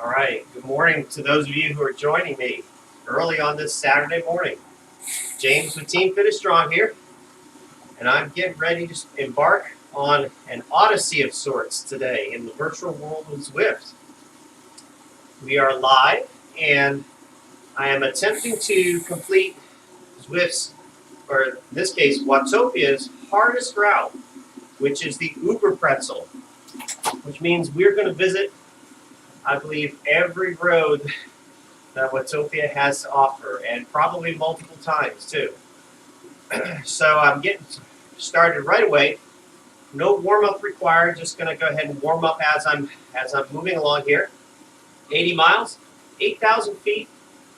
All right, good morning to those of you who are joining me early on this Saturday morning. James with Team Finish Strong here, and I'm getting ready to embark on an odyssey of sorts today in the virtual world of Zwift. We are live, and I am attempting to complete Zwift's, or in this case, Watopia's hardest route, which is the Uber Pretzel, which means we're going to visit, I believe, every road that Watopia has to offer, and probably multiple times too. So I'm getting started right away. No warm up required. Just going to go ahead and warm up as I'm moving along here. 80 miles, 8,000 feet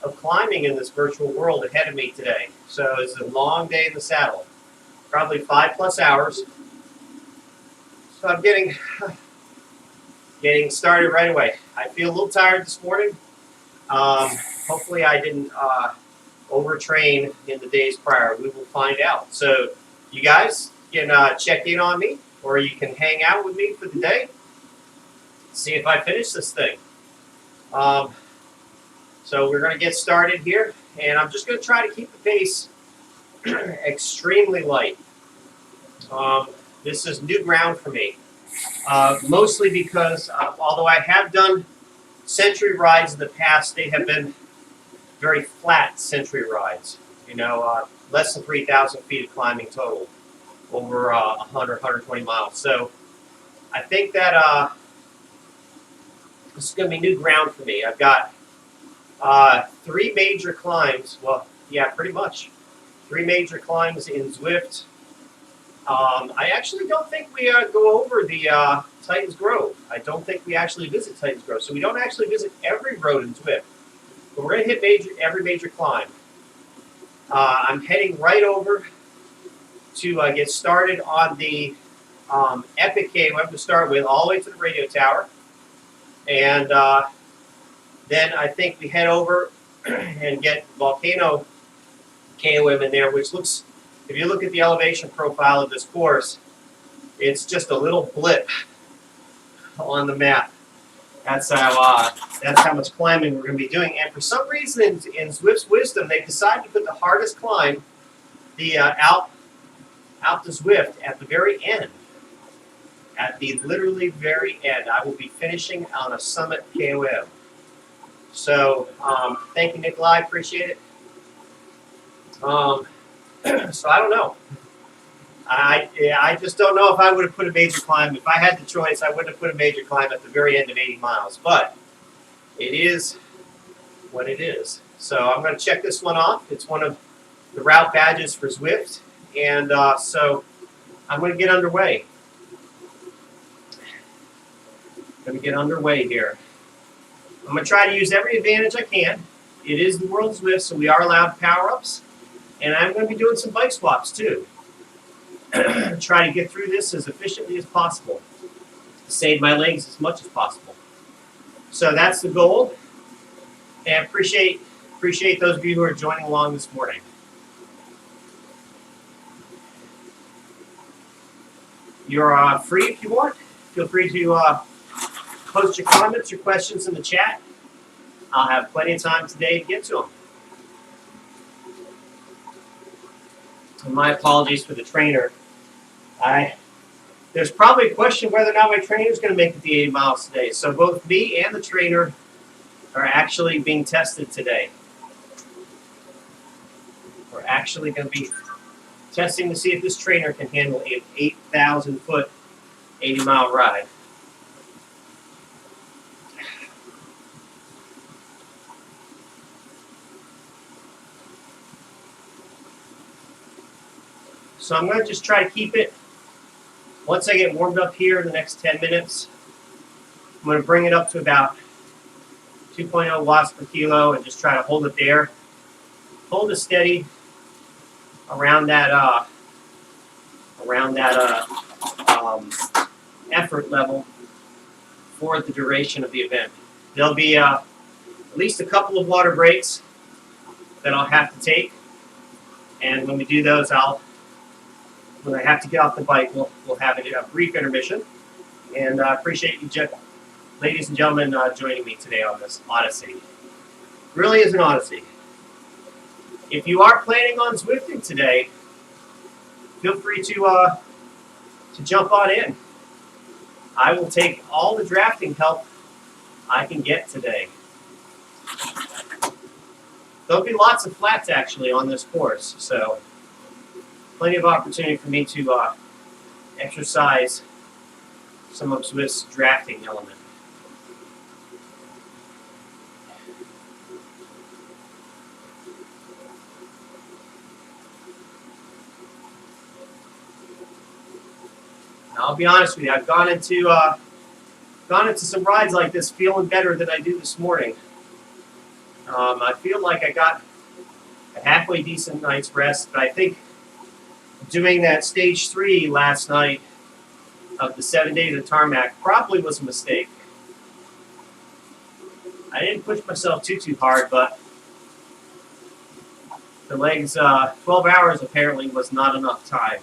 of climbing in this virtual world ahead of me today. So it's a long day in the saddle, probably 5+ hours. So I'm getting started right away. I feel a little tired this morning. Hopefully I didn't overtrain in the days prior. We will find out. So you guys can check in on me, or you can hang out with me for the day. See if I finish this thing. So we're going to get started here, and I'm just going to try to keep the pace extremely light. This is new ground for me, mostly because although I have done century rides in the past, they have been very flat century rides. Less than 3,000 feet of climbing total over 100, 120 miles. So I think that this is going to be new ground for me. I've got 3 major climbs. Well, yeah, pretty much 3 major climbs in Zwift. I actually don't think we go over the Titans Grove. I don't think we actually visit Titans Grove. So we don't actually visit every road in Zwift. But we're going to hit every major climb. I'm heading right over to get started on the Epic KOM to start with, all the way to the radio tower. And then I think we head over and get Volcano KOM in there, which looks, if you look at the elevation profile of this course, it's just a little blip on the map. That's how much climbing we're going to be doing. And for some reason, in Zwift's wisdom, they decided to put the hardest climb, the out to Zwift, at the very end. At the literally very end. I will be finishing on a Summit KOM. So thank you, Nikolai. Appreciate it. So I don't know. I just don't know if I would have put a major climb. If I had the choice, I wouldn't have put a major climb at the very end of 80 miles. But it is what it is. So I'm going to check this one off. It's one of the route badges for Zwift. And so I'm going to get underway. Here. I'm going to try to use every advantage I can. It is the world of Zwift, so we are allowed power-ups. And I'm going to be doing some bike swaps, too. Try to get through this as efficiently as possible. Save my legs as much as possible. So that's the goal. And appreciate those of you who are joining along this morning. You're free if you want. Feel free to post your comments or questions in the chat. I'll have plenty of time today to get to them. And my apologies for the trainer. There's probably a question whether or not my trainer is going to make it the 80 miles today. So both me and the trainer are actually being tested today. We're actually going to be testing to see if this trainer can handle an 8,000-foot, 80-mile ride. So I'm going to just try to keep it. Once I get warmed up here in the next 10 minutes, I'm going to bring it up to about 2.0 watts per kilo and just try to hold it there. Hold it steady around that effort level for the duration of the event. There'll be at least a couple of water breaks that I'll have to take, and when we do those, when I have to get off the bike, we'll have a brief intermission. And I appreciate you ladies and gentlemen, joining me today on this odyssey. Really is an odyssey. If you are planning on Zwifting today, feel free to jump on in. I will take all the drafting help I can get today. There'll be lots of flats actually on this course, so plenty of opportunity for me to exercise some of Zwift's drafting element. I'll be honest with you, I've gone into some rides like this feeling better than I do this morning. I feel like I got a halfway decent night's rest, but I think doing that stage 3 last night of the 7 days of tarmac probably was a mistake. I didn't push myself too hard, but the legs, 12 hours apparently was not enough time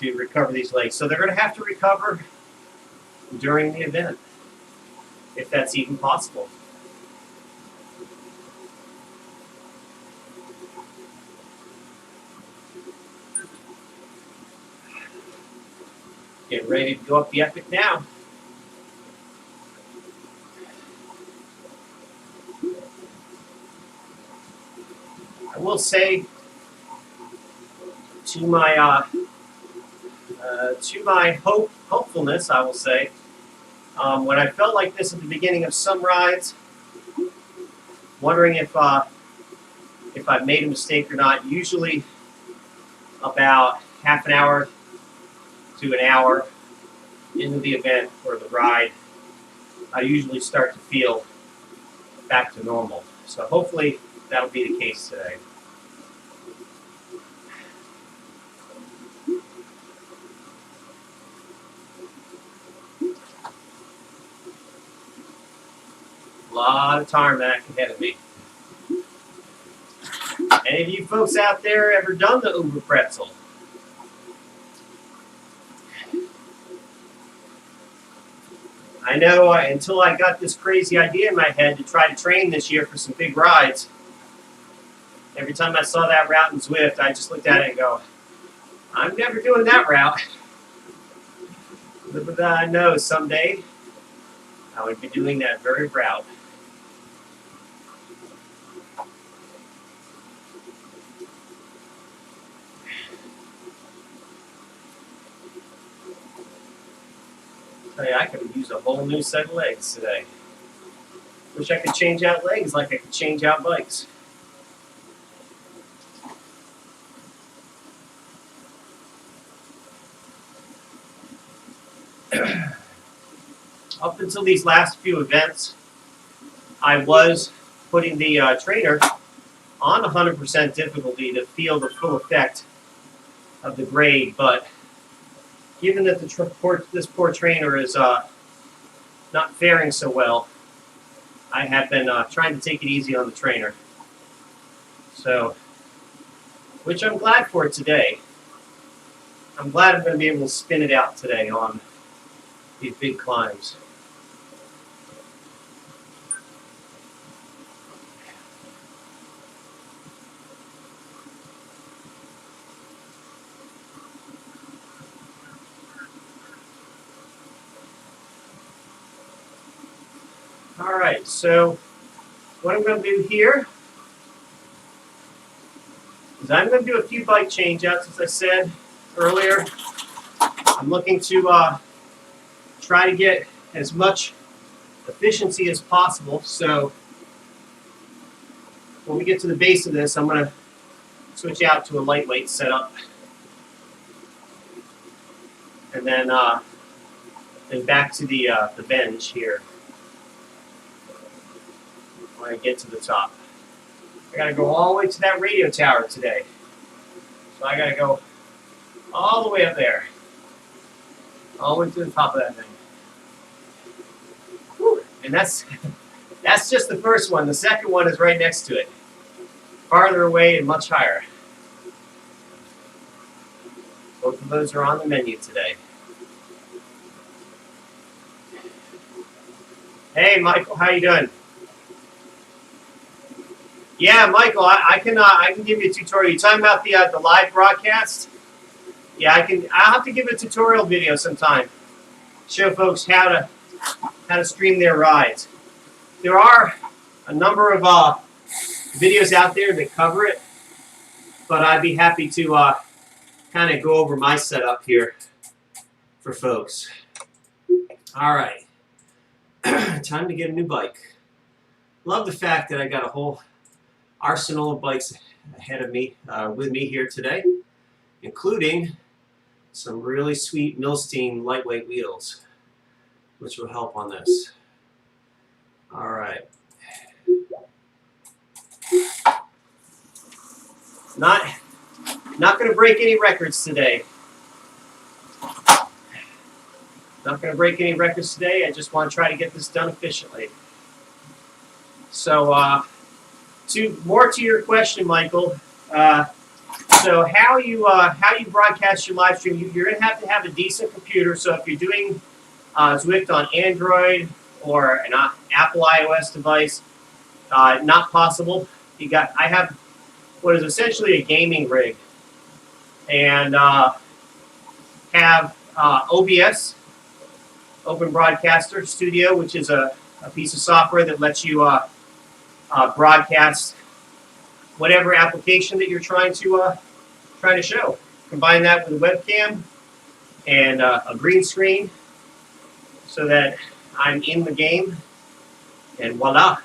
to recover these legs. So they're going to have to recover during the event, if that's even possible. Getting ready to go up the epic now. I will say to my hopefulness, I will say, when I felt like this at the beginning of some rides, wondering if I made a mistake or not, usually about half an hour to an hour into the event or the ride, I usually start to feel back to normal. So hopefully that'll be the case today. A lot of tarmac ahead of me. Any of you folks out there ever done the Uber Pretzel? I know until I got this crazy idea in my head to try to train this year for some big rides, every time I saw that route in Zwift, I just looked at it and go, I'm never doing that route. Little did I know someday I would be doing that very route. I could use a whole new set of legs today. Wish I could change out legs like I could change out bikes. Up until these last few events, I was putting the trainer on 100% difficulty to feel the full effect of the grade, but given that this poor trainer is not faring so well, I have been trying to take it easy on the trainer. So, which I'm glad for today. I'm glad I'm going to be able to spin it out today on these big climbs. Alright, so what I'm going to do here is I'm going to do a few bike change-outs, as I said earlier. I'm looking to try to get as much efficiency as possible, so when we get to the base of this, I'm going to switch out to a lightweight setup. And then back to the bench here. When I get to the top. I gotta go all the way to that radio tower today. So I gotta go all the way up there. All the way to the top of that thing. Whew. And that's just the first one. The second one is right next to it. Farther away and much higher. Both of those are on the menu today. Hey, Michael, how you doing? Yeah, Michael, I can give you a tutorial. You talking about the live broadcast? Yeah, I can. I'll have to give a tutorial video sometime. Show folks how to stream their rides. There are a number of videos out there that cover it, but I'd be happy to kind of go over my setup here for folks. All right, time to get a new bike. Love the fact that I got a whole arsenal of bikes ahead of me, with me here today, including some really sweet Milstein lightweight wheels, which will help on this. All right. Not going to break any records today. Not going to break any records today. I just want to try to get this done efficiently. So, to your question, Michael. So how you broadcast your live stream? You're going to have a decent computer. So if you're doing Zwift on Android or an Apple iOS device, not possible. I have what is essentially a gaming rig, and have OBS, Open Broadcaster Studio, which is a piece of software that lets you broadcast whatever application that you're trying to show. Combine that with a webcam and a green screen so that I'm in the game, and voila,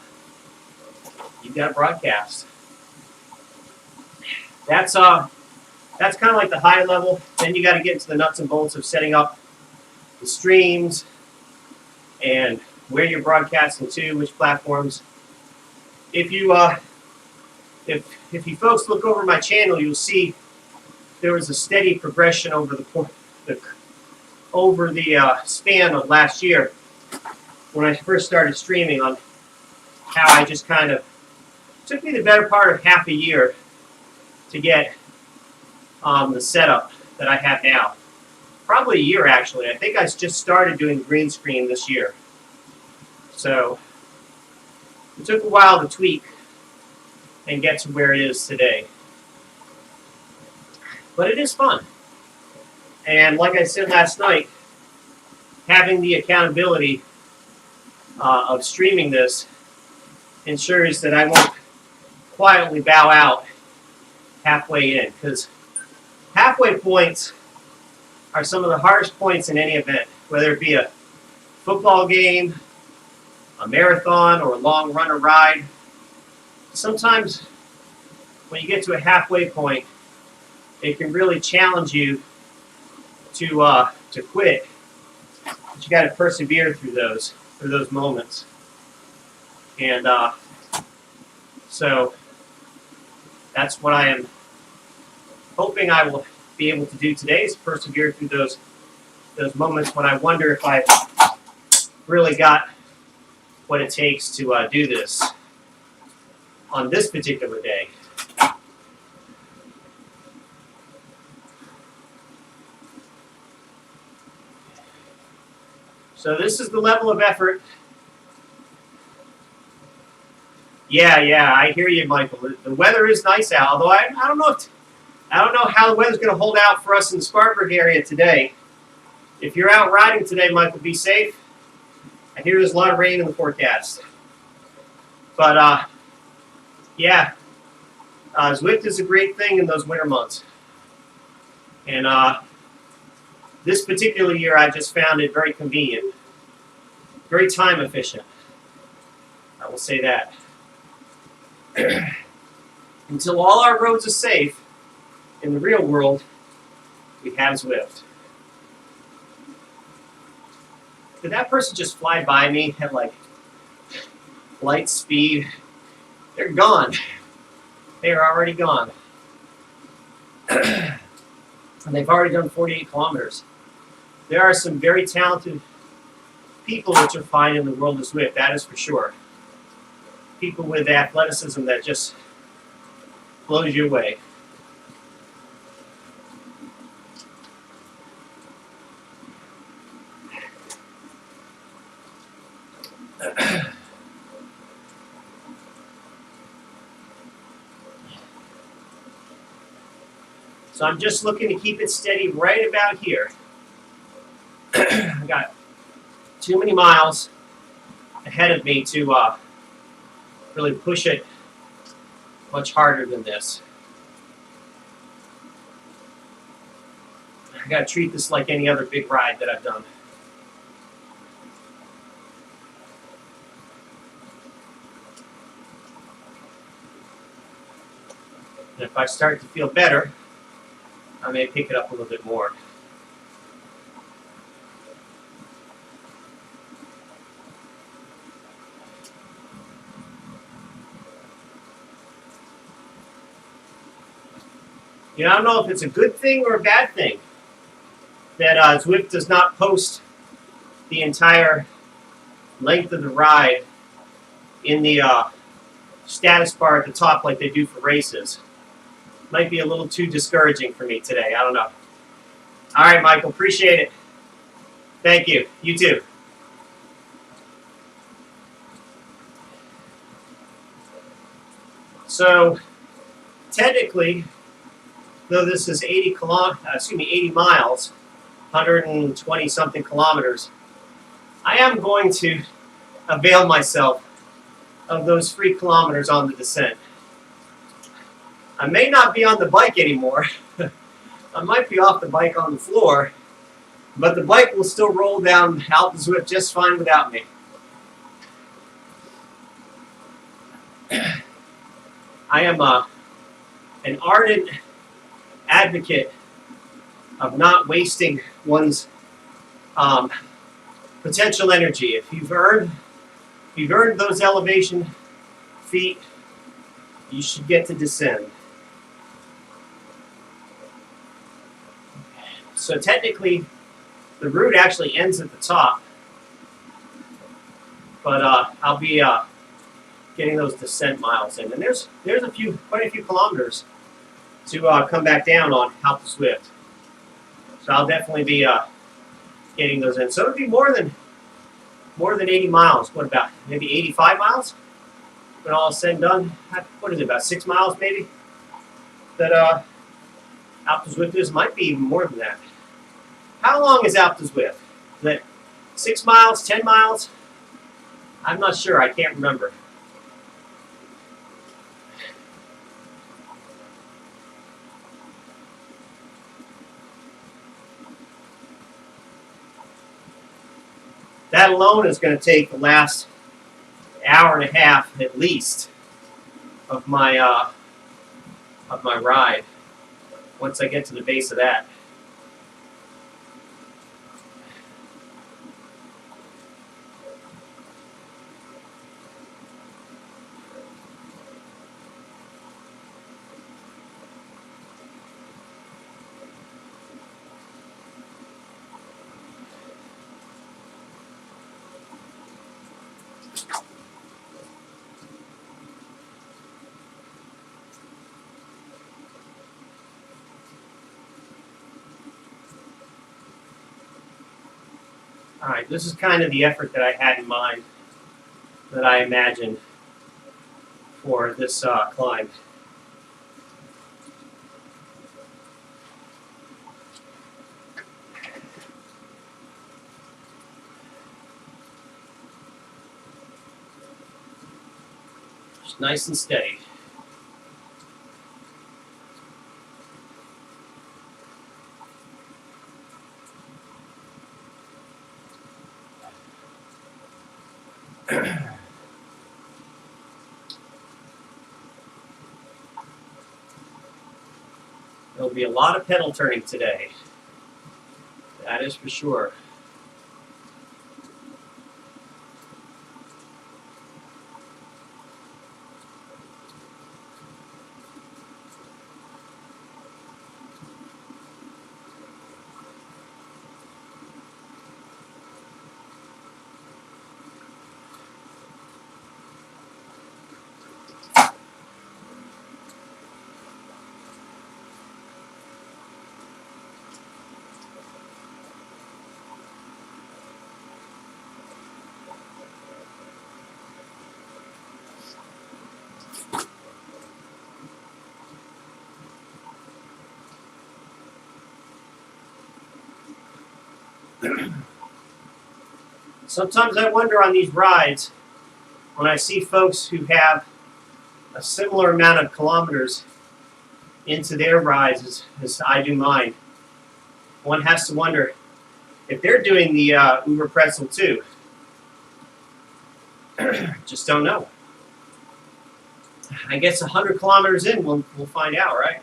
you've got a broadcast. That's kind of like the high level. Then you got to get into the nuts and bolts of setting up the streams and where you're broadcasting to, which platforms. If you folks look over my channel, you'll see there was a steady progression over the span of last year when I first started streaming, on how I just kind of took me the better part of half a year to get the setup that I have now. Probably a year, actually. I think I just started doing green screen this year. So it took a while to tweak and get to where it is today. But it is fun. And like I said last night, having the accountability of streaming this ensures that I won't quietly bow out halfway in, because halfway points are some of the hardest points in any event, whether it be a football game, a marathon, or a long run or ride. Sometimes when you get to a halfway point, it can really challenge you to quit. But you got to persevere through those moments. And so that's what I am hoping I will be able to do today, is persevere through those moments when I wonder if I really got what it takes to do this on this particular day. So this is the level of effort. Yeah, I hear you, Michael. The weather is nice out, although I don't know how the weather's going to hold out for us in the Spartanburg area today. If you're out riding today, Michael, be safe. I hear there's a lot of rain in the forecast. But yeah, Zwift is a great thing in those winter months. And this particular year, I just found it very convenient, very time efficient. I will say that. Until all our roads are safe in the real world, we have Zwift. Did that person just fly by me at like light speed? They're gone. They are already gone. And they've already done 48 kilometers. There are some very talented people that you'll find in the world of Zwift, that is for sure. People with athleticism that just blows you away. So I'm just looking to keep it steady right about here. I got too many miles ahead of me to really push it much harder than this. I gotta treat this like any other big ride that I've done. And if I start to feel better, I may pick it up a little bit more. You know, I don't know if it's a good thing or a bad thing that Zwift does not post the entire length of the ride in the status bar at the top like they do for races. Might be a little too discouraging for me today. I don't know. All right, Michael. Appreciate it. Thank you. You too. So, technically, though this is 80 miles, 120 something kilometers, I am going to avail myself of those free kilometers on the descent. I may not be on the bike anymore. I might be off the bike on the floor, but the bike will still roll down Alpe Zwift just fine without me. I am an ardent advocate of not wasting one's potential energy. If you've earned those elevation feet, you should get to descend. So technically, the route actually ends at the top, but I'll be getting those descent miles in, and there's quite a few kilometers to come back down on Alpe Zwift. So I'll definitely be getting those in. So it'll be more than 80 miles. What about maybe 85 miles when all is said and done? What is it, about 6 miles maybe? That Alpe Zwift is, might be even more than that. How long is Alpe Zwift? Is that 6 miles, 10 miles? I'm not sure. I can't remember. That alone is going to take the last hour and a half at least of my ride. Once I get to the base of that. All right, this is kind of the effort that I had in mind, that I imagined for this climb. Just nice and steady. There'll be a lot of pedal turning today. That is for sure. Sometimes I wonder on these rides when I see folks who have a similar amount of kilometers into their rides as I do mine. One has to wonder if they're doing the Uber Pretzel too. Just don't know. I guess 100 kilometers in, we'll find out, right?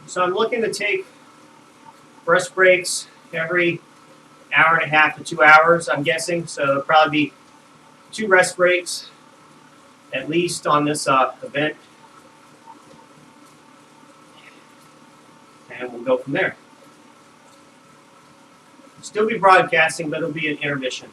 So I'm looking to take rest breaks every hour and a half to 2 hours, I'm guessing. So it'll probably be 2 rest breaks at least on this event. And we'll go from there. Still be broadcasting, but it'll be an intermission.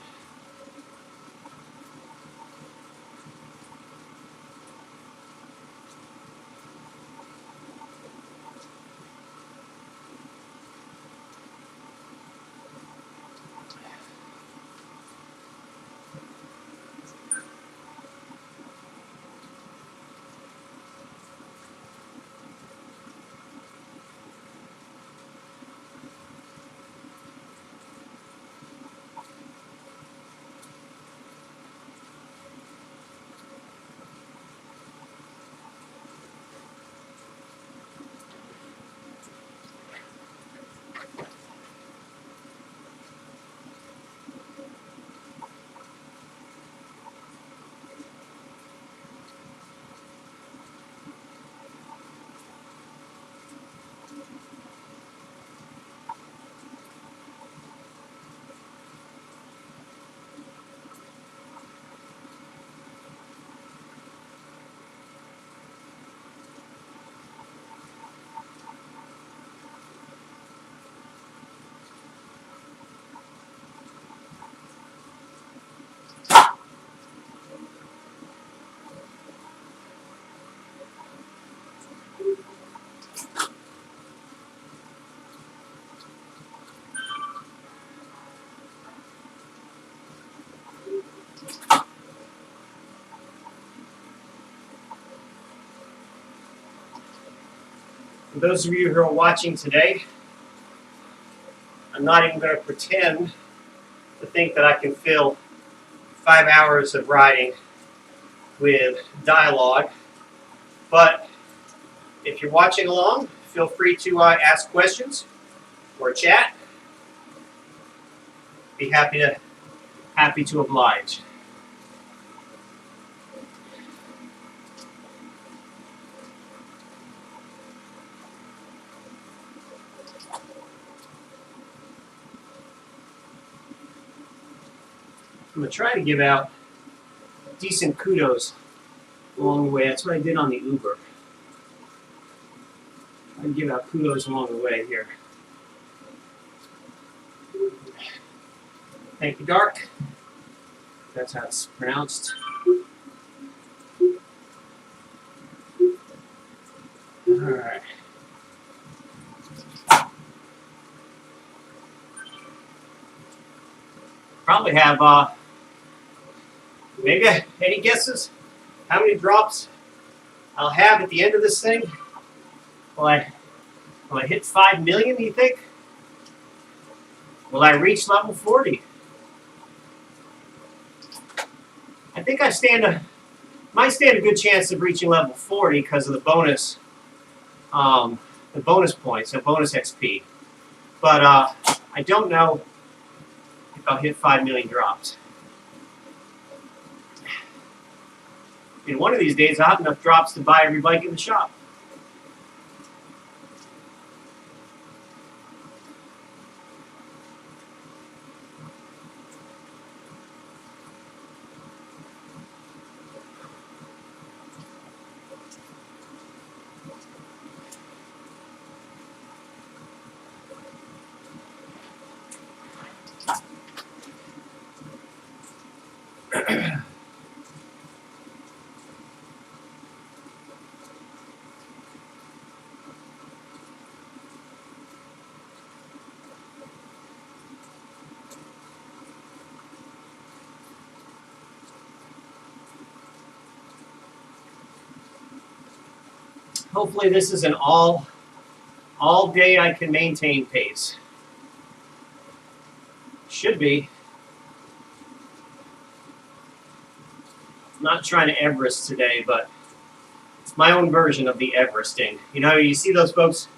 For those of you who are watching today, I'm not even going to pretend to think that I can fill 5 hours of riding with dialogue. But if you're watching along, feel free to ask questions or chat. Be happy to oblige. I'm going to try to give out decent kudos along the way. That's what I did on the Uber. Try to give out kudos along the way here. Thank you, Dark. That's how it's pronounced. All right. Probably have maybe any guesses how many drops I'll have at the end of this thing? Will I hit 5 million, do you think? Will I reach level 40? I think I might stand a good chance of reaching level 40 because of the bonus points, the bonus XP. But I don't know if I'll hit 5 million drops. In one of these days, I'll have enough drops to buy every bike in the shop. Hopefully this is an all day I can maintain pace. Should be. I'm not trying to Everest today, but it's my own version of the Everesting. You know, you see those folks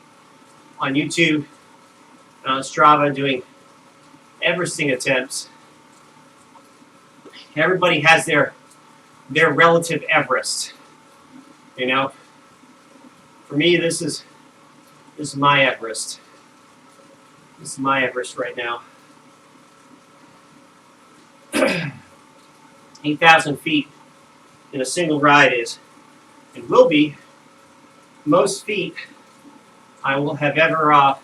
on YouTube and on Strava doing Everesting attempts. Everybody has their relative Everest. You know, for me, this is my Everest. This is my Everest right now. 8,000 feet in a single ride is, and will be, most feet I will have ever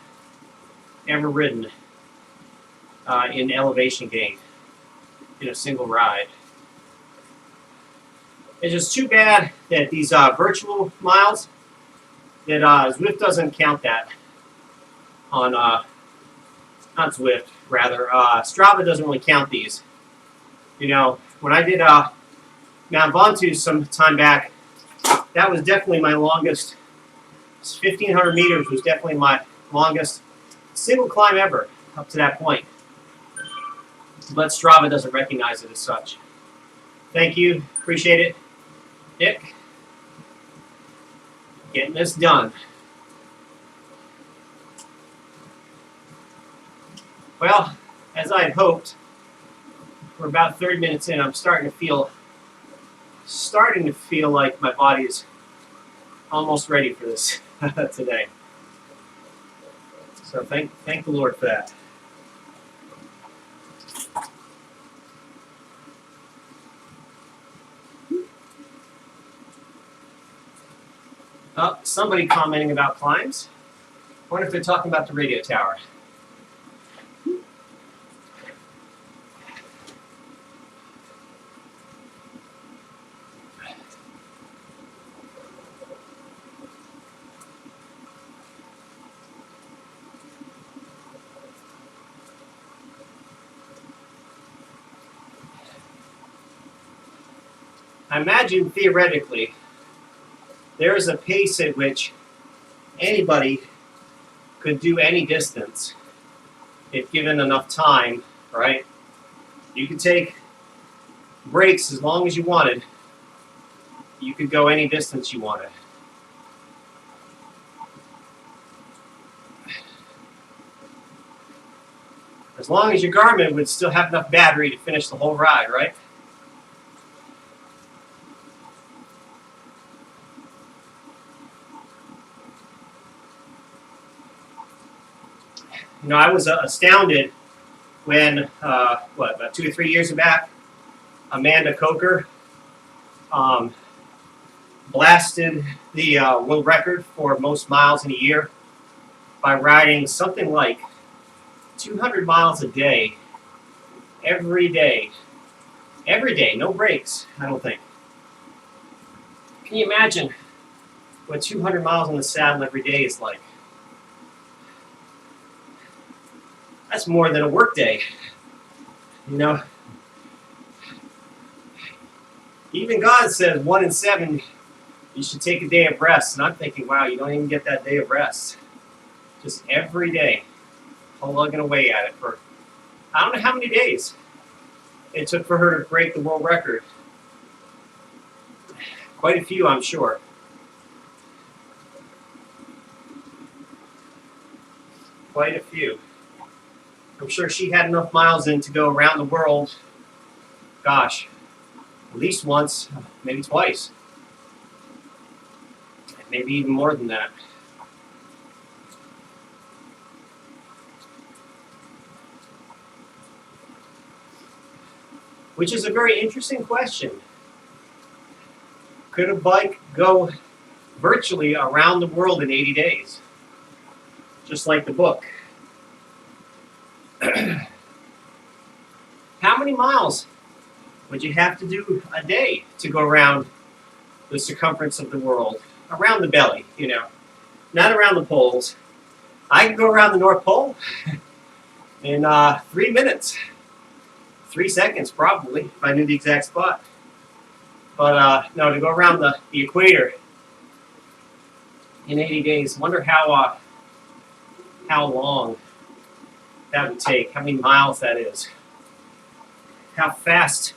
ridden in elevation gain in a single ride. It's just too bad that these virtual miles, that Zwift doesn't count that on, not Zwift, rather, Strava doesn't really count these. You know, when I did Mount Ventoux some time back, that was definitely my longest. 1,500 meters was definitely my longest single climb ever up to that point. But Strava doesn't recognize it as such. Thank you. Appreciate it, Nick. Getting this done. Well, as I had hoped, we're about 30 minutes in. I'm starting to feel like my body is almost ready for this today. So thank the Lord for that. Oh, somebody commenting about climbs. I wonder if they're talking about the radio tower. I imagine theoretically there is a pace at which anybody could do any distance if given enough time, right? You could take breaks as long as you wanted. You could go any distance you wanted. As long as your Garmin would still have enough battery to finish the whole ride, right? You know, I was astounded when, about 2 or 3 years back, Amanda Coker blasted the world record for most miles in a year by riding something like 200 miles a day, every day, no breaks, I don't think. Can you imagine what 200 miles in the saddle every day is like? That's more than a work day, you know. Even God says 1 in 7, you should take a day of rest. And I'm thinking, wow, you don't even get that day of rest. Just every day, plugging away at it for, I don't know how many days it took for her to break the world record. Quite a few, I'm sure. Quite a few. I'm sure she had enough miles in to go around the world, gosh, at least once, maybe twice. Maybe even more than that. Which is a very interesting question. Could a bike go virtually around the world in 80 days? Just like the book. How many miles would you have to do a day to go around the circumference of the world? Around the belly, you know, not around the poles. I could go around the North Pole in 3 minutes, 3 seconds probably, if I knew the exact spot. But no, to go around the equator, in 80 days. Wonder how long that would take, how many miles that is. How fast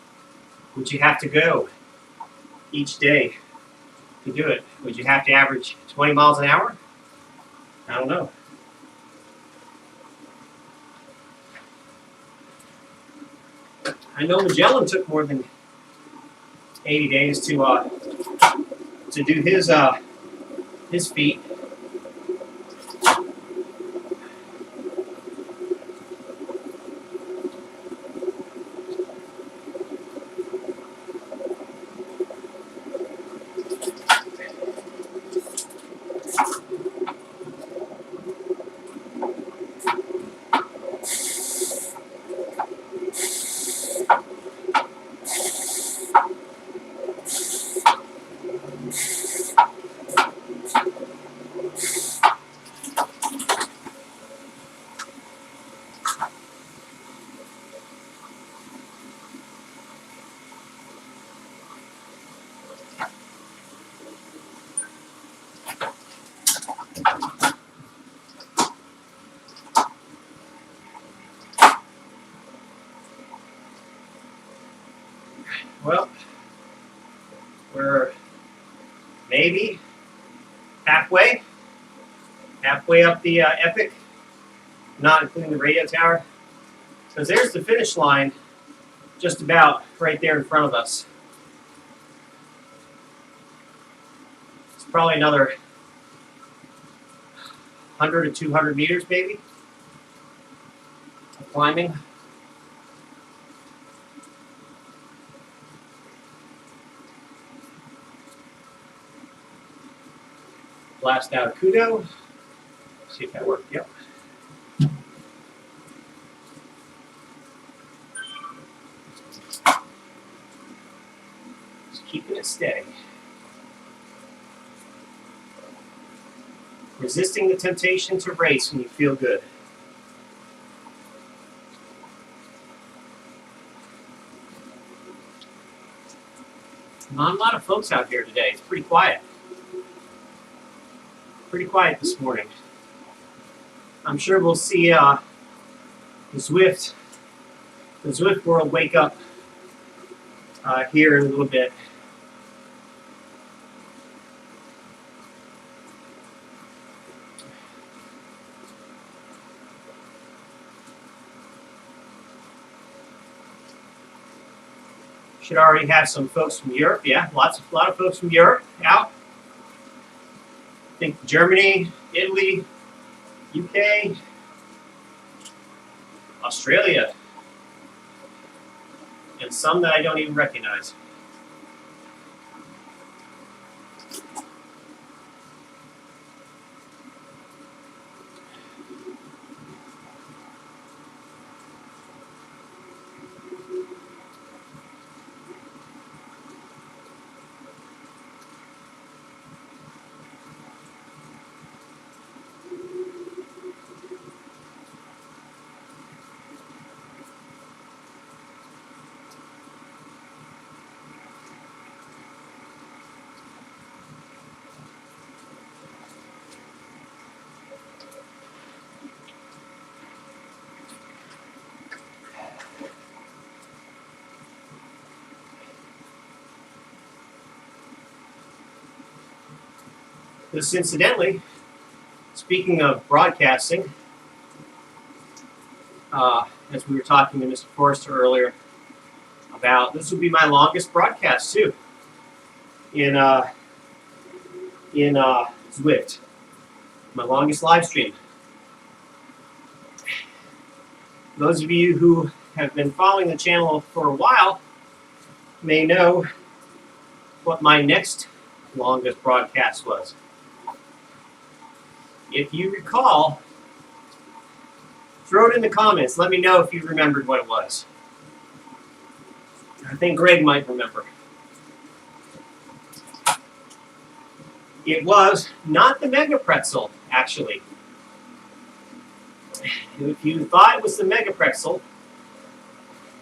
would you have to go each day to do it? Would you have to average 20 miles an hour? I don't know. I know Magellan took more than 80 days to do his feat. Well, we're maybe halfway up the epic, not including the radio tower, because there's the finish line just about right there in front of us. It's probably another 100 to 200 meters maybe of climbing. Blast out a kudo. See if that worked. Yep. Just keeping it steady. Resisting the temptation to race when you feel good. Not a lot of folks out here today. It's pretty quiet. Pretty quiet this morning. I'm sure we'll see the Zwift world wake up here in a little bit. Should already have some folks from Europe. Yeah, a lot of folks from Europe out. I think Germany, Italy, UK, Australia, and some that I don't even recognize. This, incidentally, speaking of broadcasting, as we were talking to Mr. Forrester earlier about, this will be my longest broadcast too in Zwift. My longest live stream. Those of you who have been following the channel for a while may know what my next longest broadcast was. If you recall, throw it in the comments. Let me know if you remembered what it was. I think Greg might remember. It was not the Mega Pretzel, actually. If you thought it was the Mega Pretzel,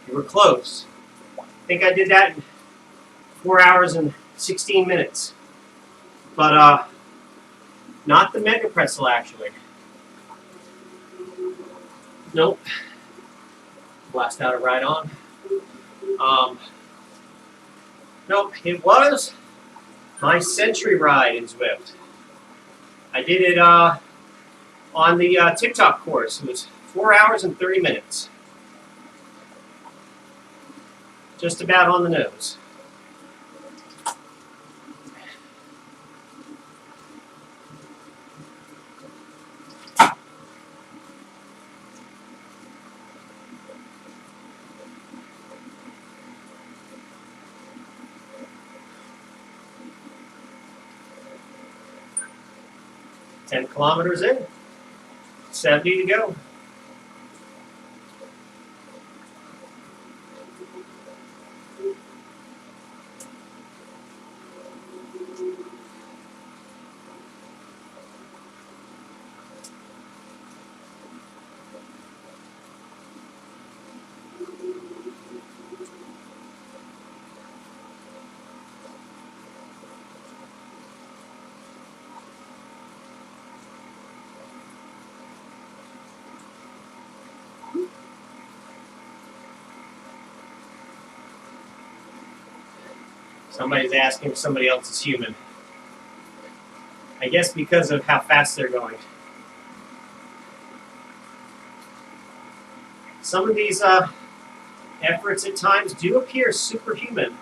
you were close. I think I did that in 4 hours and 16 minutes. But Not the Mega Pretzel, actually. Nope. Blast out a ride on. Nope, it was my Century ride in Zwift. I did it on the TikTok course. It was 4 hours and 30 minutes. Just about on the nose. Ten kilometers in, 70 to go. Somebody's asking if somebody else is human. I guess because of how fast they're going. Some of these efforts at times do appear superhuman.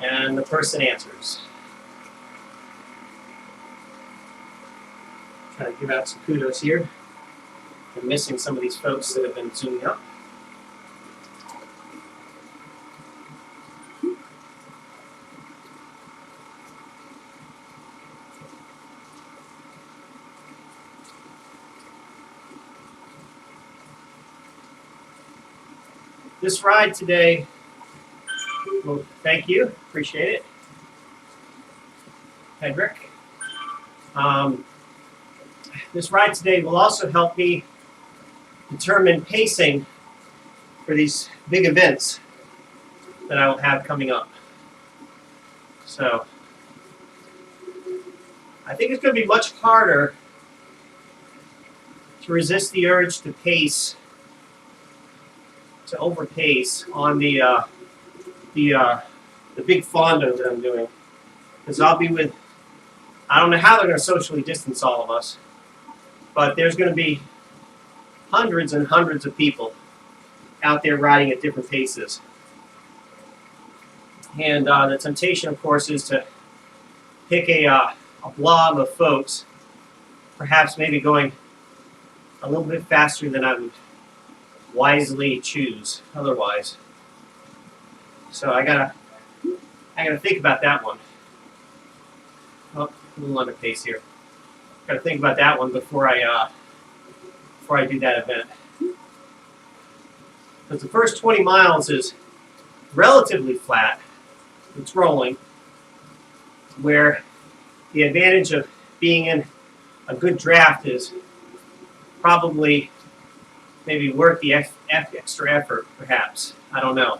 And the person answers. Trying to give out some kudos here. I'm missing some of these folks that have been zooming up. This ride today, well, thank you, appreciate it, Hedrick. This ride today will also help me determine pacing for these big events that I will have coming up. So I think it's going to be much harder to resist the urge to pace, to overpace on the big fondo that I'm doing, because I'll be with, I don't know how they're going to socially distance all of us, but there's going to be hundreds and hundreds of people out there riding at different paces. And the temptation, of course, is to pick a blob of folks, perhaps maybe going a little bit faster than I would wisely choose otherwise. So I gotta think about that one. Oh, a little under pace here. Gotta think about that one before I do that event. Because the first 20 miles is relatively flat. It's rolling, where the advantage of being in a good draft is probably maybe worth the extra effort, perhaps. I don't know.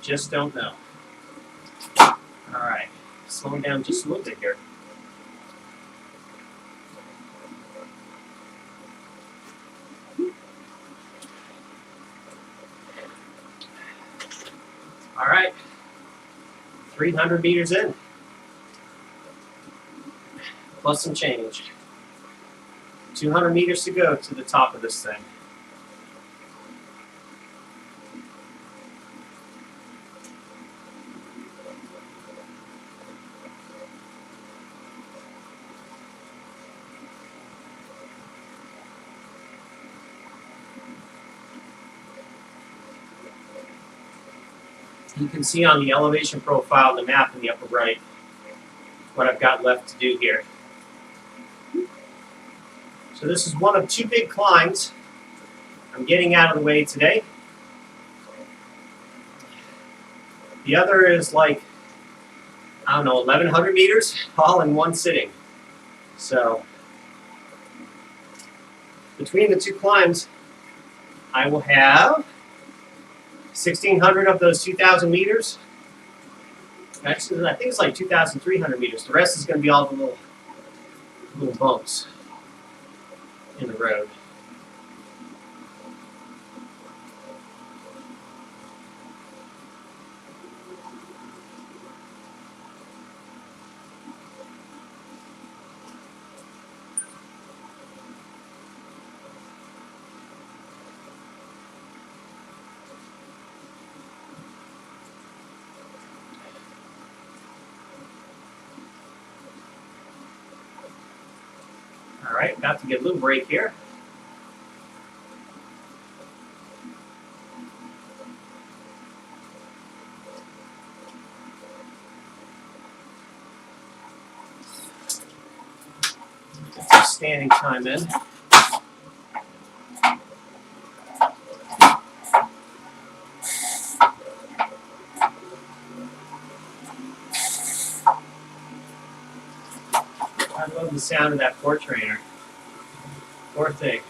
Just don't know. All right, slowing down just a little bit here. All right, 300 meters in, plus some change. 200 meters to go to the top of this thing. You can see on the elevation profile, the map in the upper right, what I've got left to do here. So this is one of two big climbs I'm getting out of the way today. The other is like, I don't know, 1,100 meters, all in one sitting. So between the two climbs, I will have 1,600 of those 2,000 meters. Actually, I think it's like 2,300 meters. The rest is going to be all the little bumps in the road. All right, about to get a little break here. Get some standing time in. I love the sound of that floor trainer. Poor thing.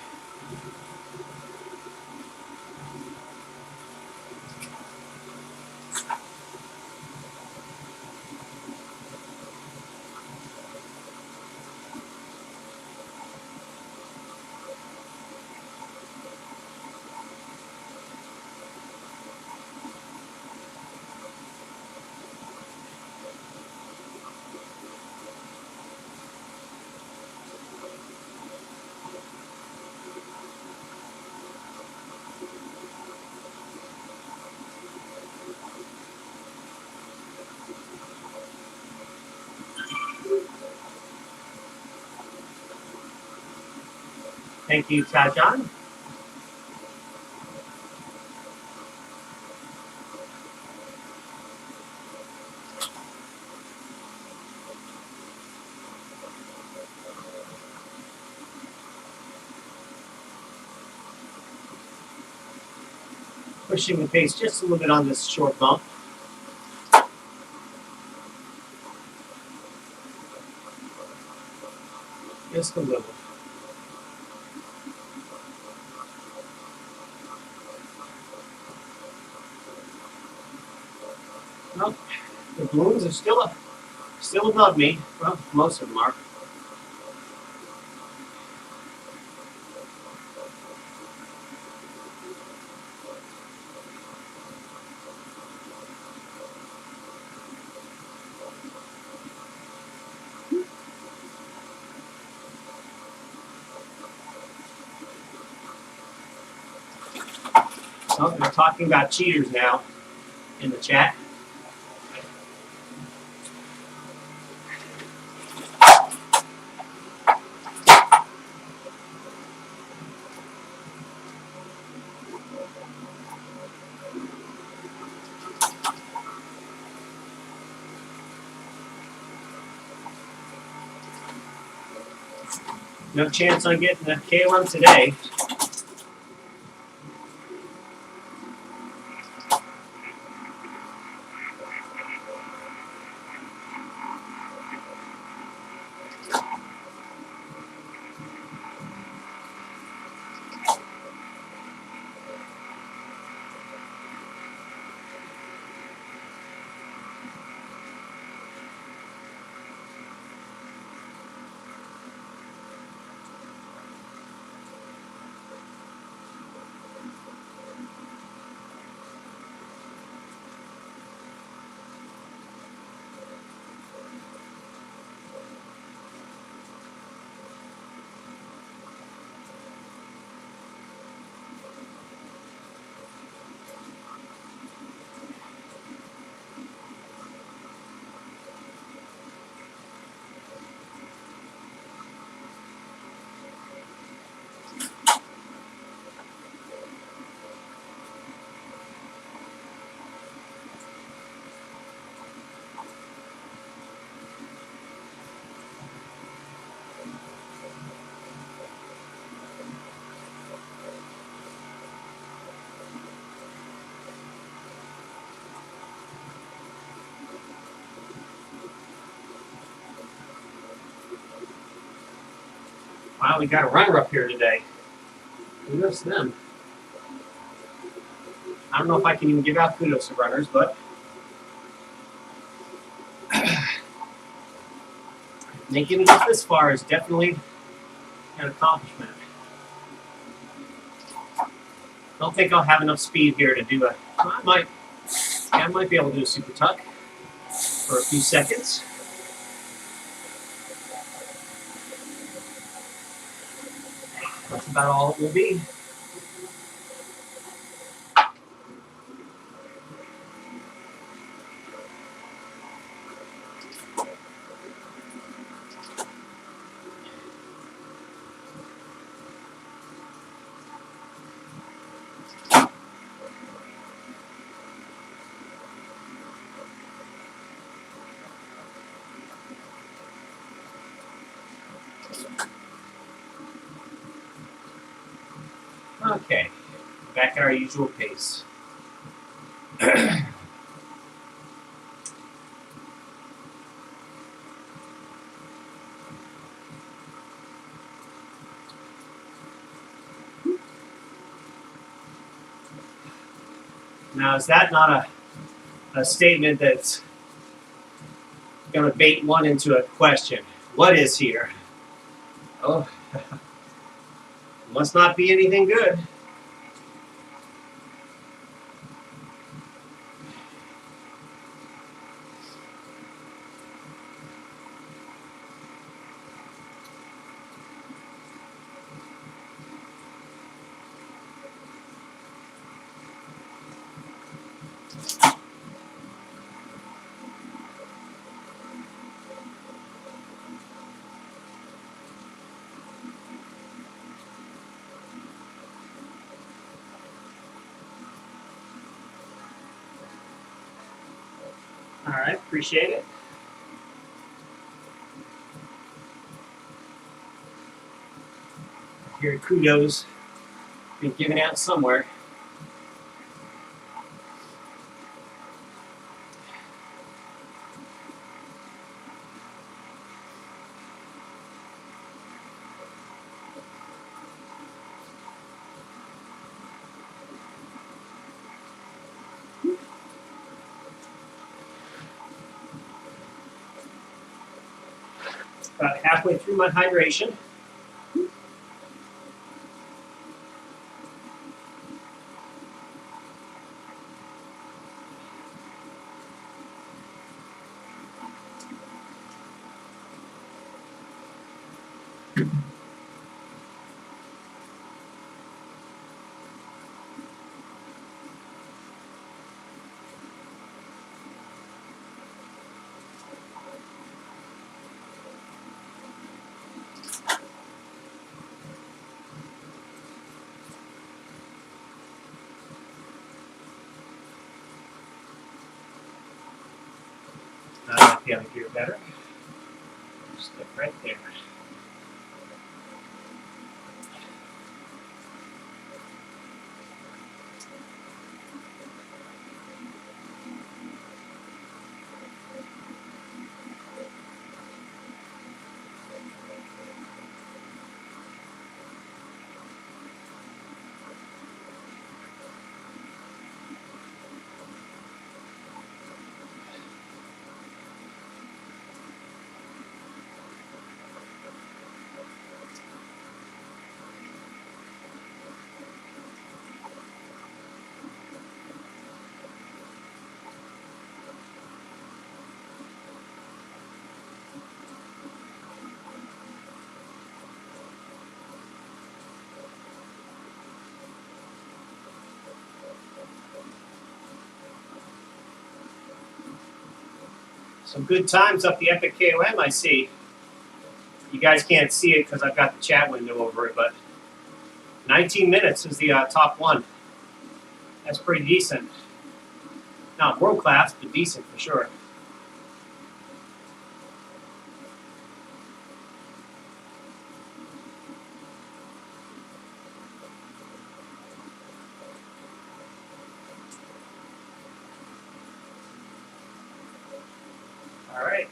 Thank you, Tajan. Pushing the pace just a little bit on this short bump. Just a little. Well, the balloons are still above me. Well, most of them are. Oh, they're talking about cheaters now in the chat. No chance on getting the K1 today. Wow, we got a runner up here today. Kudos to them. I don't know if I can even give out kudos to runners, but making it up this far is definitely an accomplishment. Don't think I'll have enough speed here to do I might be able to do a super tuck for a few seconds. That's about all it will be. Okay, back at our usual pace. Now, is that not a statement that's going to bait one into a question? What is here? Oh, must not be anything good. All right, appreciate it. Your kudos been given out somewhere. About halfway through my hydration. Feeling here better. Stick right there. Some good times up the Epic KOM, I see. You guys can't see it because I've got the chat window over it, but 19 minutes is the top one. That's pretty decent. Not world class, but decent for sure. All right.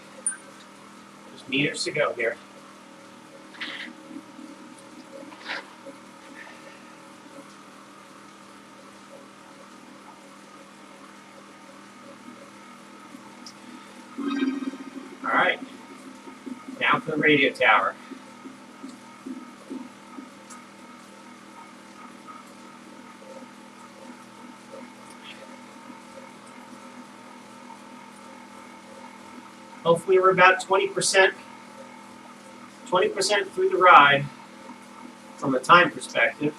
Just meters to go here. the radio tower. Hopefully we're about 20% through the ride from a time perspective.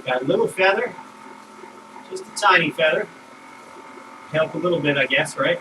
Got a little feather, just a tiny feather. Help a little bit, I guess, right?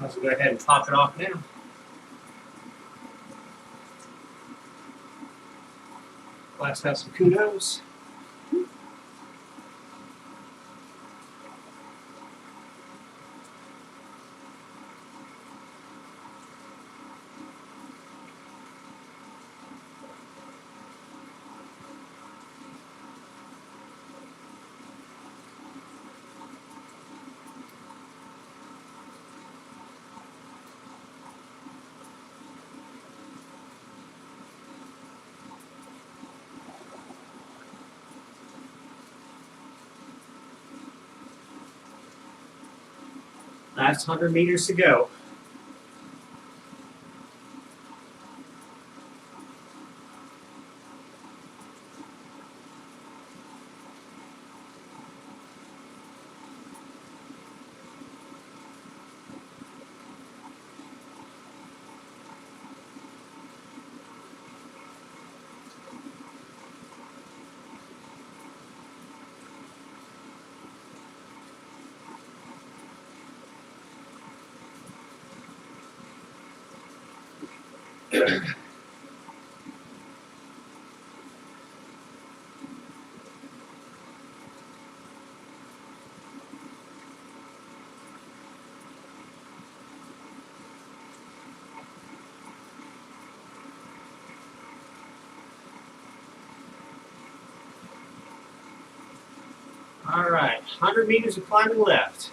Let's go ahead and pop it off now. Let's have some kudos. Last 100 meters to go. All right, 100 meters of climbing left.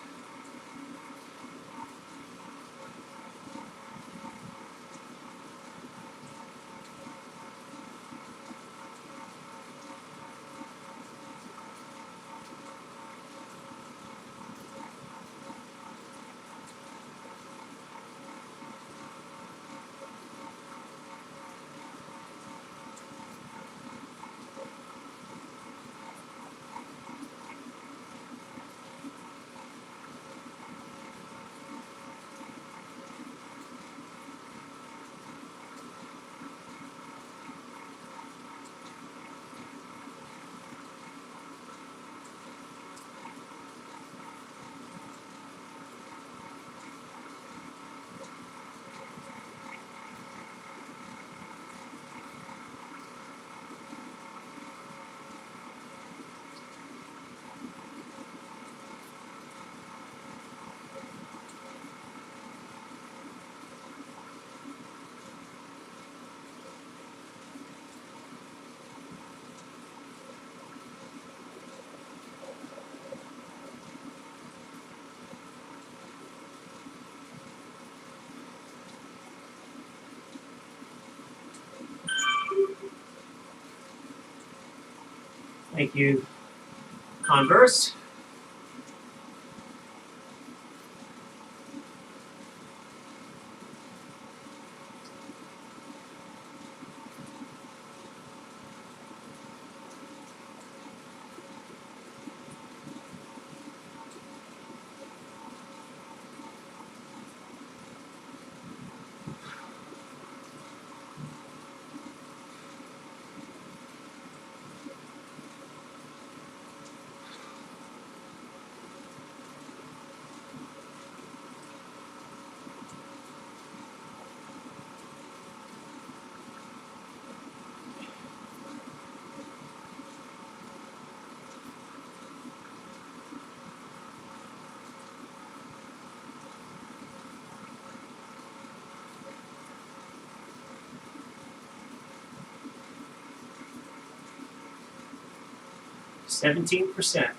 Thank you, Converse. 17%.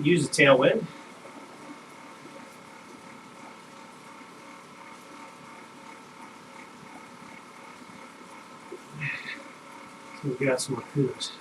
Use a tailwind. We'll get out some more kudos.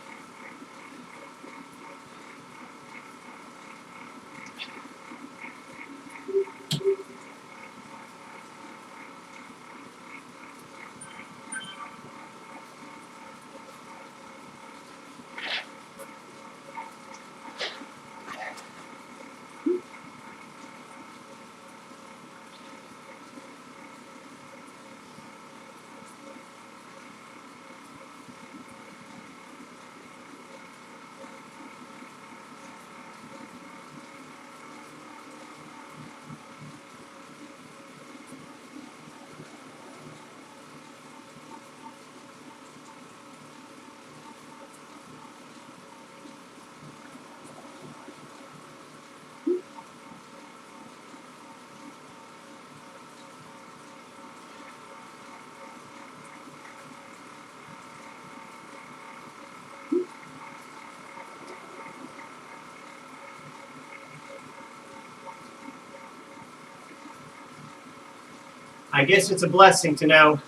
I guess it's a blessing to know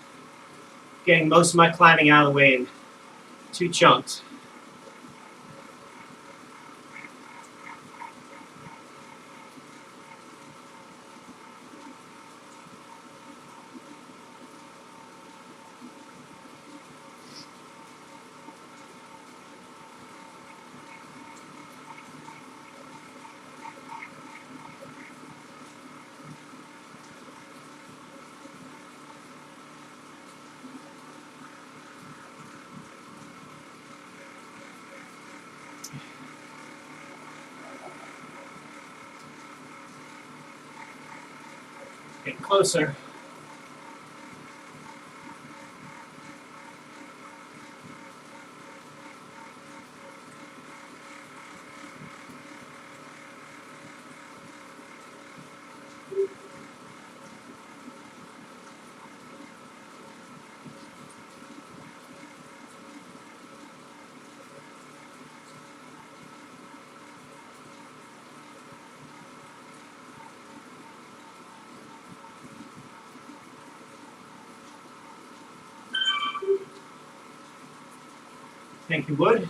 getting most of my climbing out of the way in 2 chunks. Getting closer. Thank you, Wood.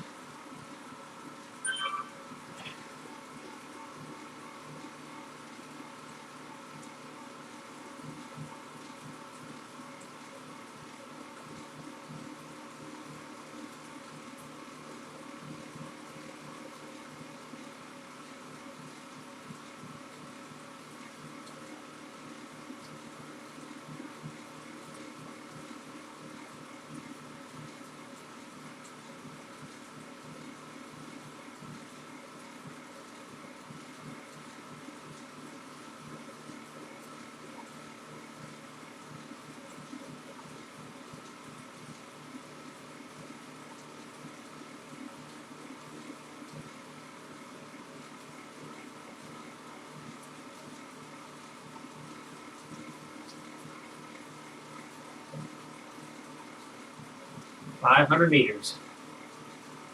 $500 meters.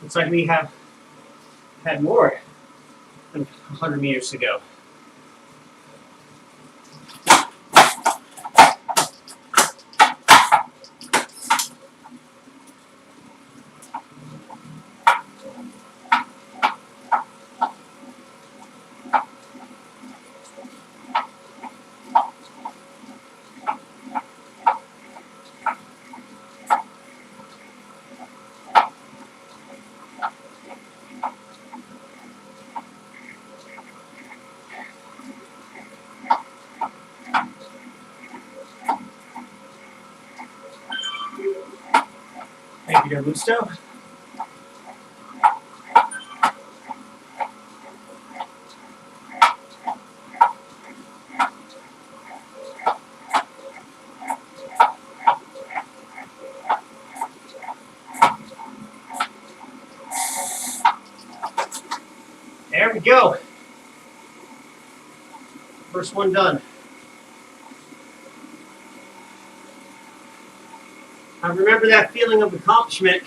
Looks like we have had more than 100 meters to go. Thank you, Augusto. There we go. First one done. I remember that feeling of accomplishment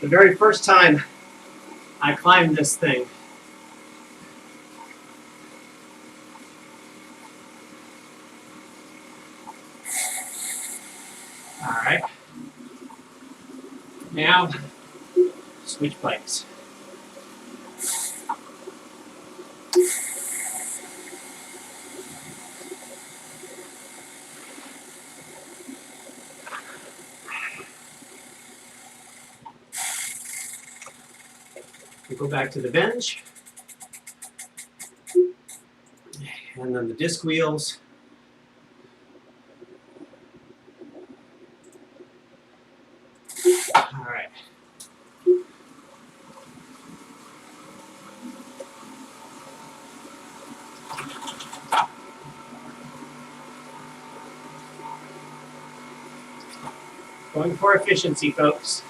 the very first time I climbed this thing. All right. Now, switch bikes. We go back to the bench. And then the disc wheels. All right. Going for efficiency, folks.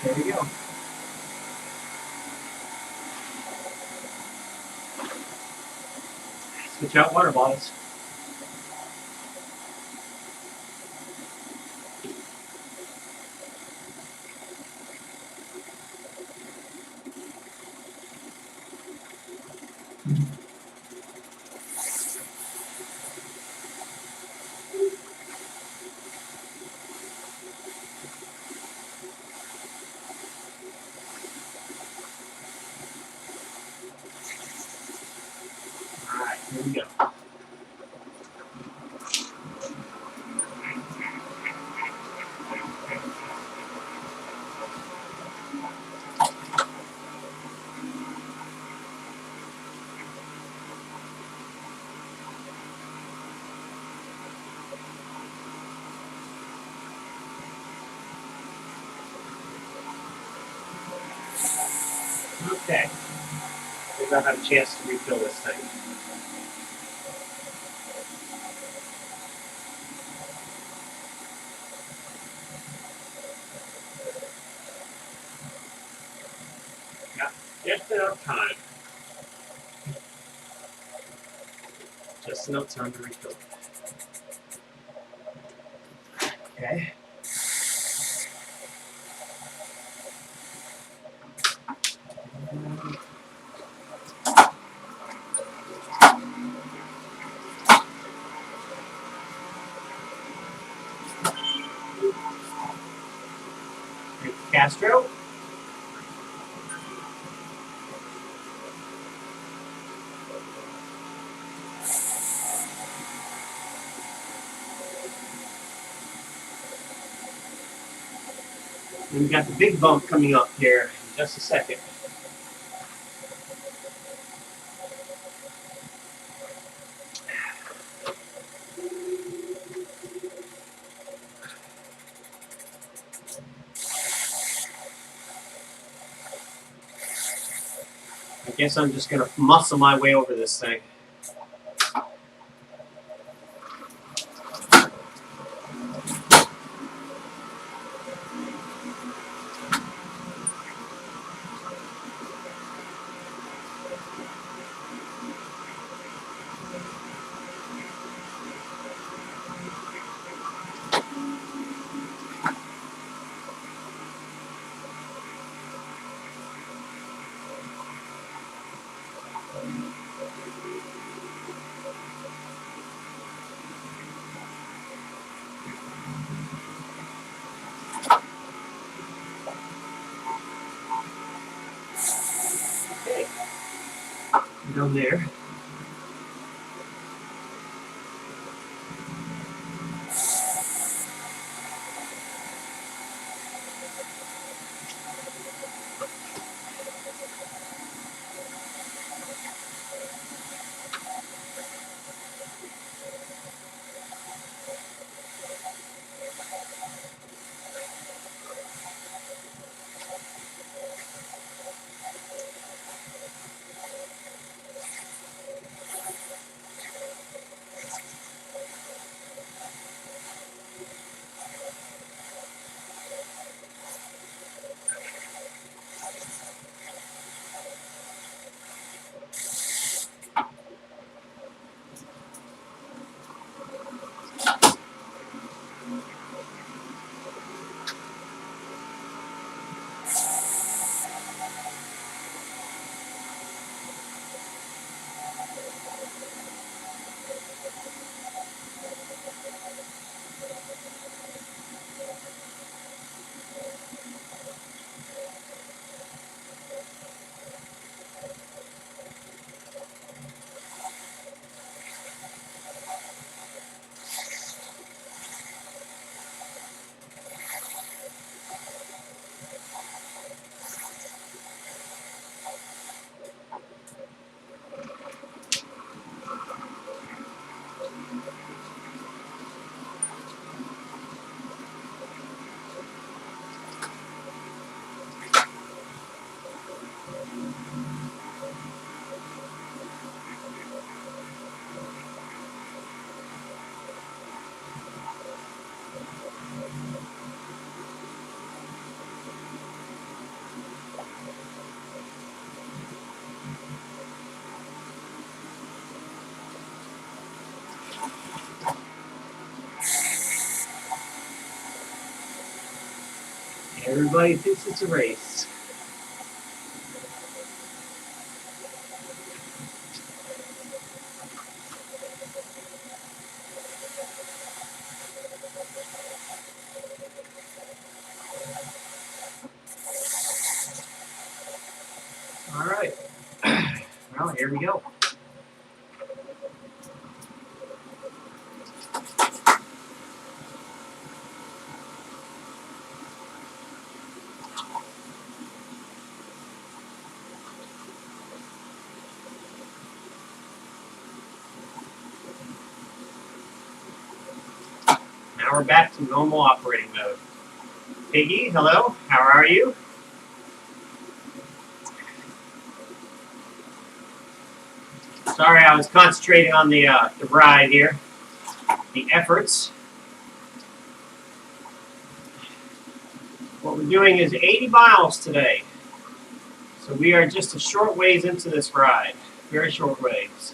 There we go. Switch out water bottles. All right, here we go. Okay. Maybe I'll have a chance to refill this thing. Yeah, just enough time. Just enough time to refill it. Okay. Castro. And we got the big bump coming up here in just a second. I guess I'm just gonna muscle my way over this thing. Okay. Down there. Everybody thinks it's a race. All right. Well, here we go. Now we're back to normal operating mode. Piggy, hello. How are you? Sorry, I was concentrating on the ride here, the efforts. What we're doing is 80 miles today. So we are just a short ways into this ride. Very short ways.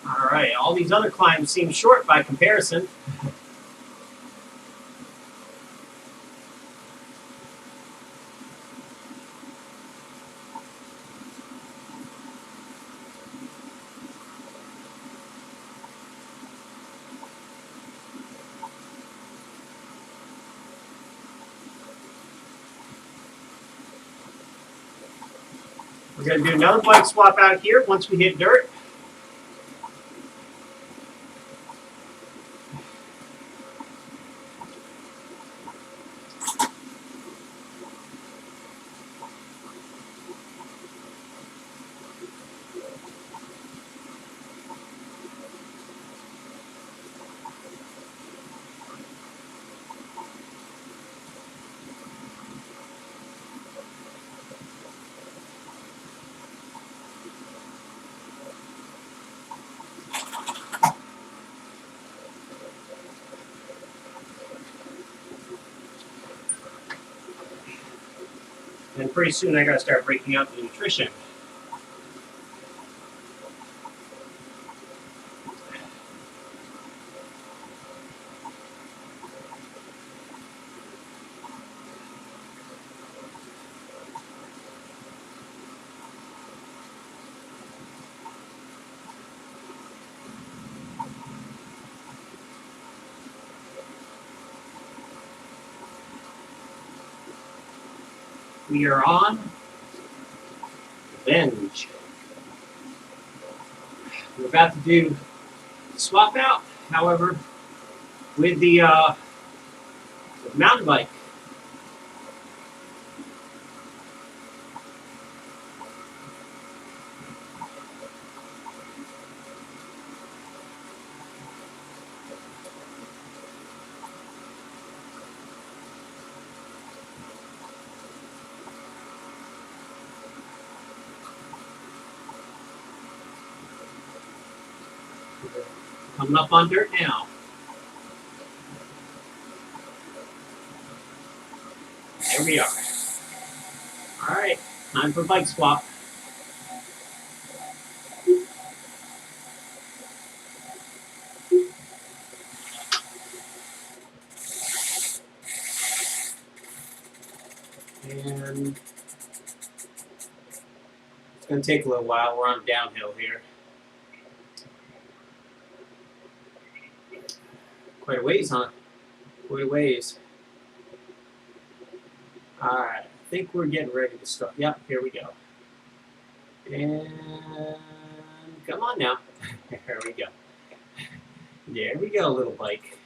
All right, all these other climbs seem short by comparison. We're going to do another bike swap out here once we hit dirt. And pretty soon I got to start breaking out the nutrition. We are on Venge. We're about to do swap out, however, with the mountain bike. Coming up on dirt now. There we are. All right, time for bike swap. And it's going to take a little while. We're on downhill here. Quite a ways, huh? Quite a ways. All right, I think we're getting ready to start. Yep, here we go. And come on now. There we go. There we go, little bike.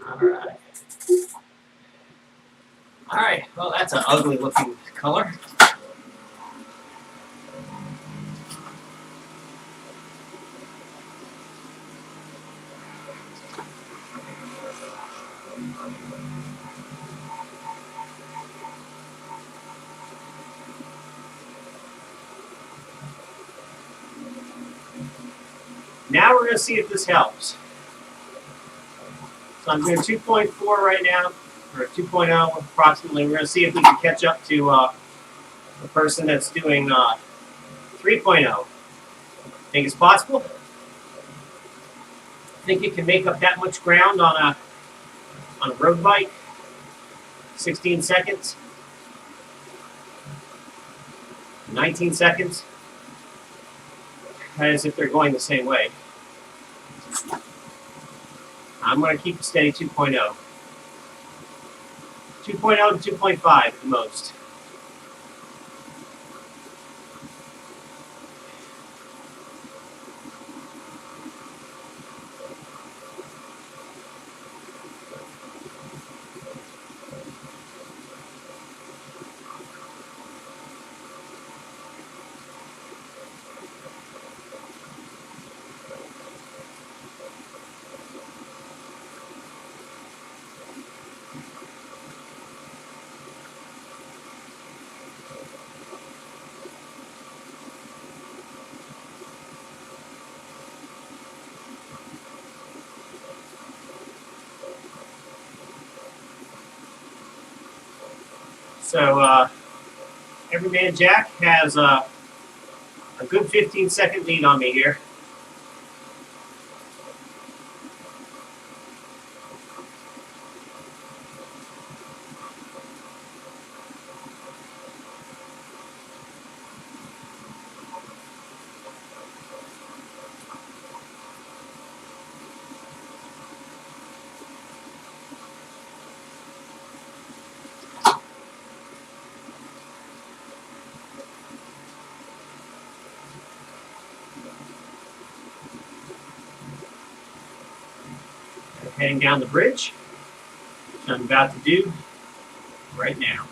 All right. All right, well, that's an ugly looking color. Now we're going to see if this helps. So I'm doing 2.4 right now, or 2.0 approximately. We're going to see if we can catch up to the person that's doing 3.0. Think it's possible? Think you can make up that much ground on a road bike? 16 seconds? 19 seconds? As if they're going the same way. I'm going to keep a steady 2.0. 2.0 to 2.5 at the most. So Everyman Jack has a good 15-second lead on me here. Heading down the bridge, which I'm about to do right now.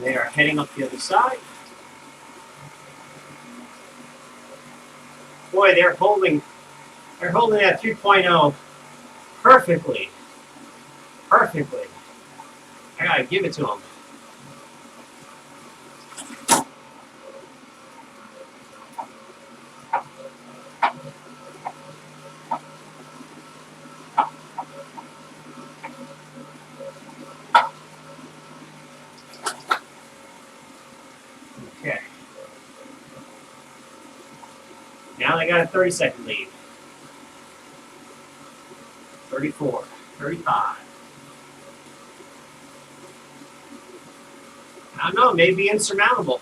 They are heading up the other side. Boy, they're holding that 3.0 perfectly. Perfectly. I gotta give it to them. Okay. Now they got a 30-second lead. 34, 35. I don't know, it may be insurmountable.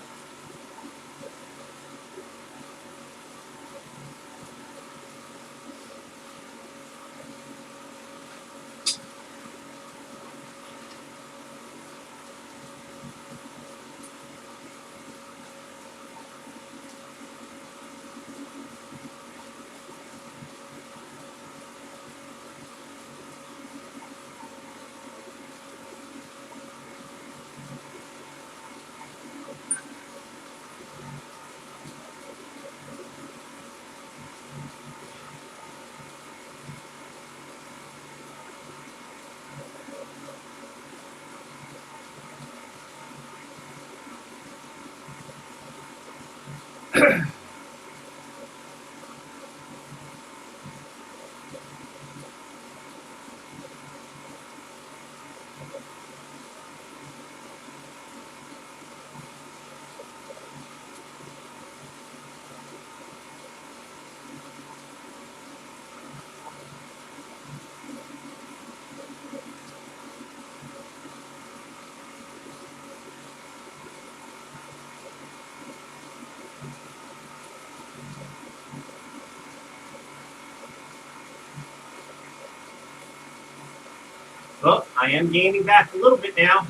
Well, I am gaining back a little bit now.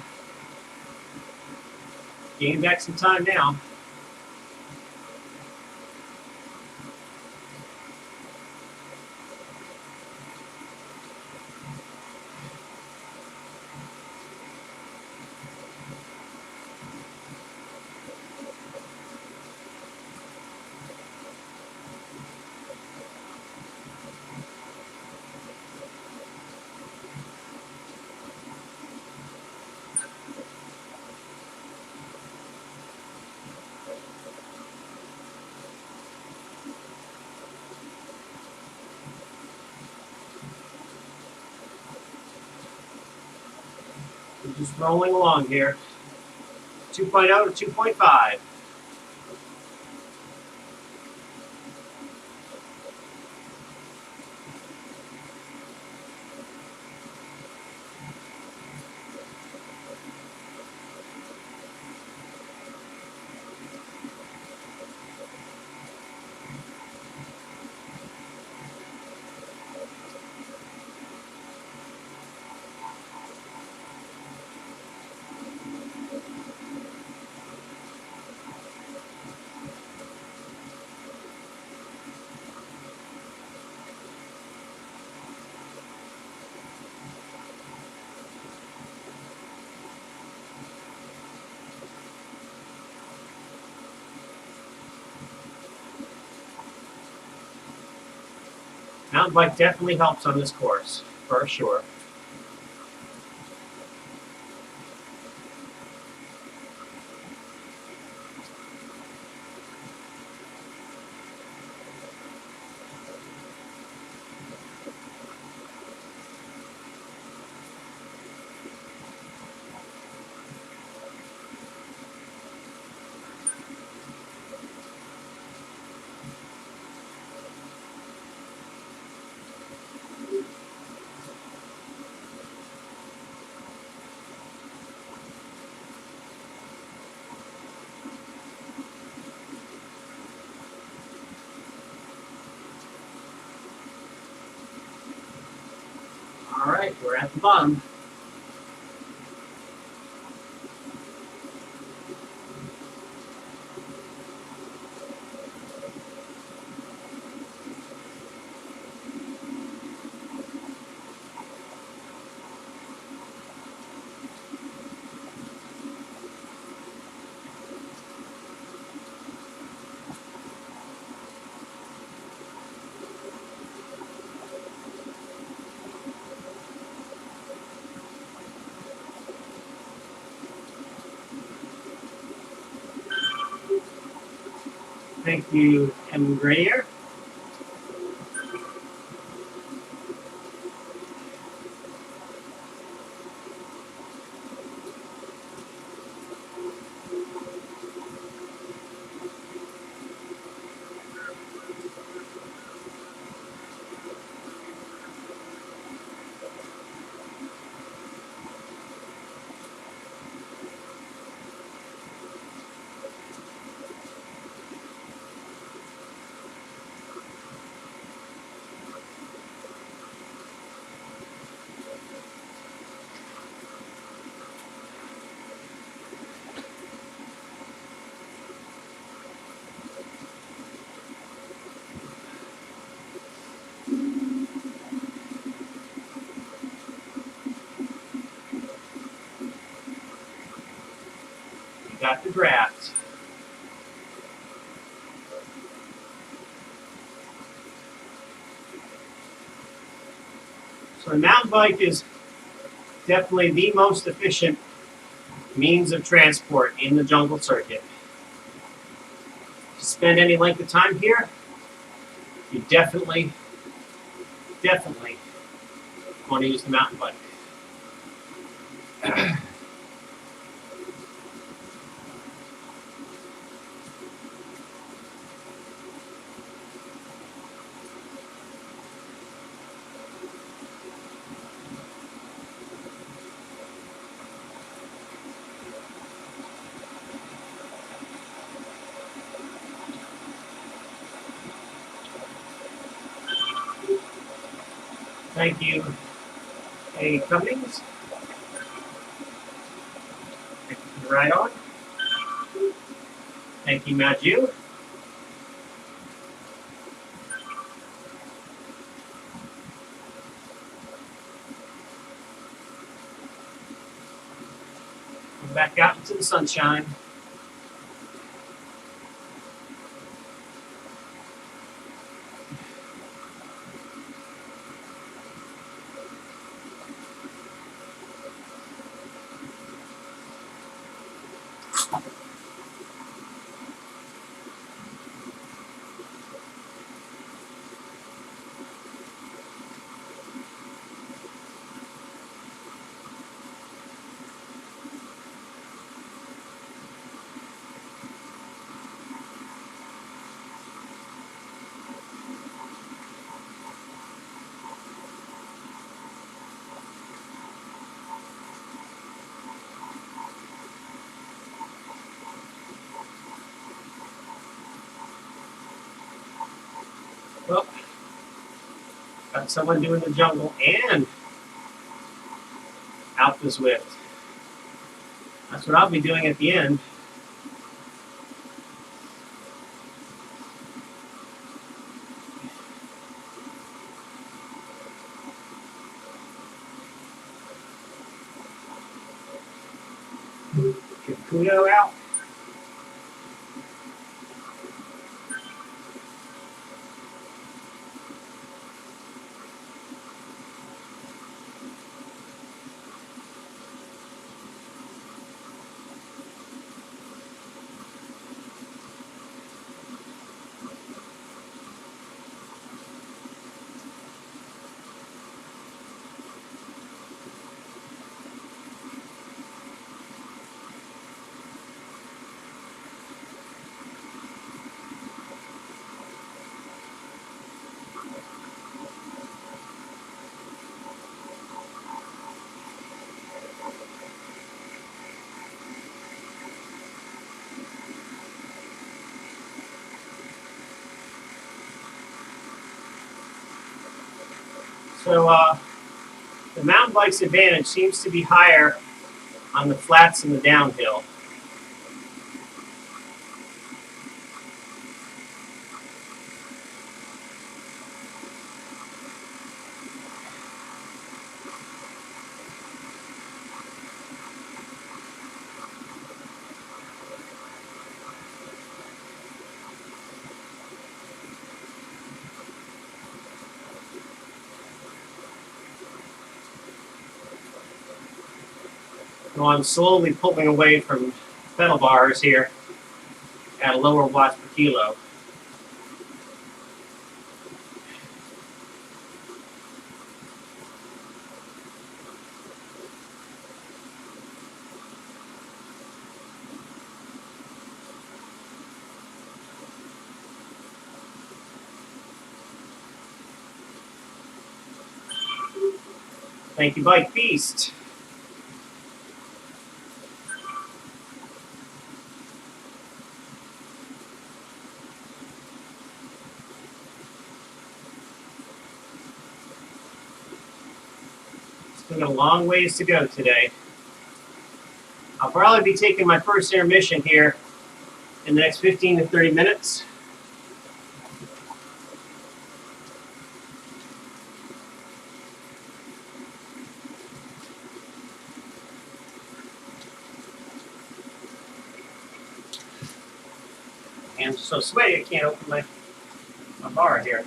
Gaining back some time now. We're just rolling along here. 2.0 to 2.5. Mountain bike definitely helps on this course, for sure. All right, we're at the bottom. Thank you, M. Grayer. You got the draft. So a mountain bike is definitely the most efficient means of transport in the jungle circuit. If you spend any length of time here, you definitely want to use the mountain bike. Thank you. Hey, Cummings. Right on. Thank you, Matthew. Back out into the sunshine. Well, got someone doing the jungle and out the Zwift. That's what I'll be doing at the end. Get Kudo out. So the mountain bike's advantage seems to be higher on the flats and the downhill. So I'm slowly pulling away from pedal bars here at a lower watts per kilo. Thank you, Bike Beast. It's been a long ways to go today. I'll probably be taking my first intermission here in the next 15 to 30 minutes. Hands are so sweaty I can't open my bar here.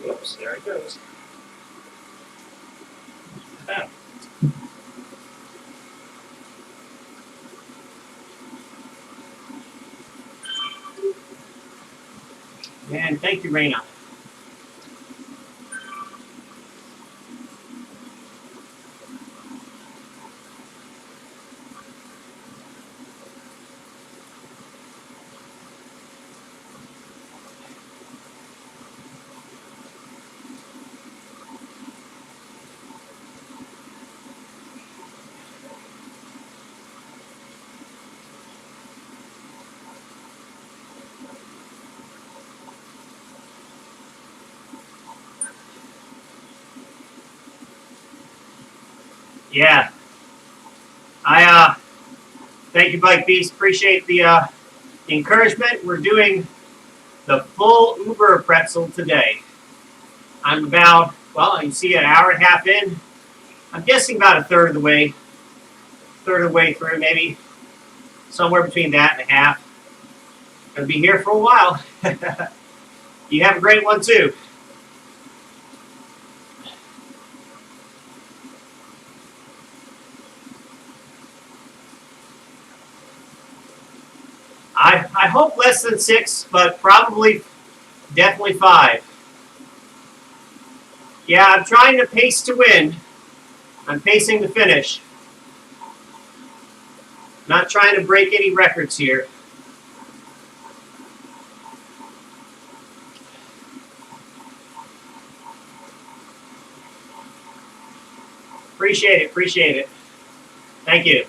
Whoops, there it goes. Ah. And thank you, Raina. Yeah. Thank you, Bike Beast. Appreciate the encouragement. We're doing the full Uber pretzel today. I'm about, well, you see an hour and a half in. I'm guessing about a third of the way through, maybe somewhere between that and a half. Gonna be here for a while. You have a great one too. I hope less than 6, but probably definitely 5. Yeah, I'm trying to pace to win. I'm pacing to finish. Not trying to break any records here. Appreciate it. Thank you.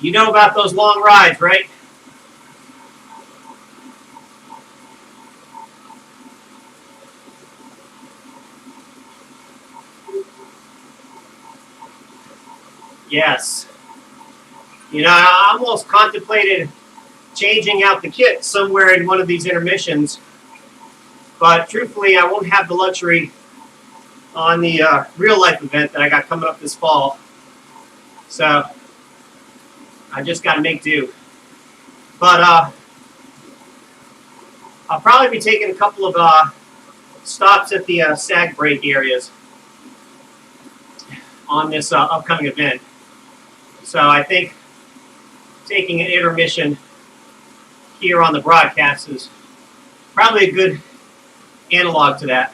You know about those long rides, right? Yes. You know, I almost contemplated changing out the kit somewhere in one of these intermissions, but truthfully, I won't have the luxury on the real life event that I got coming up this fall. So I just got to make do. But I'll probably be taking a couple of stops at the sag brake areas on this upcoming event. So I think taking an intermission here on the broadcast is probably a good analog to that.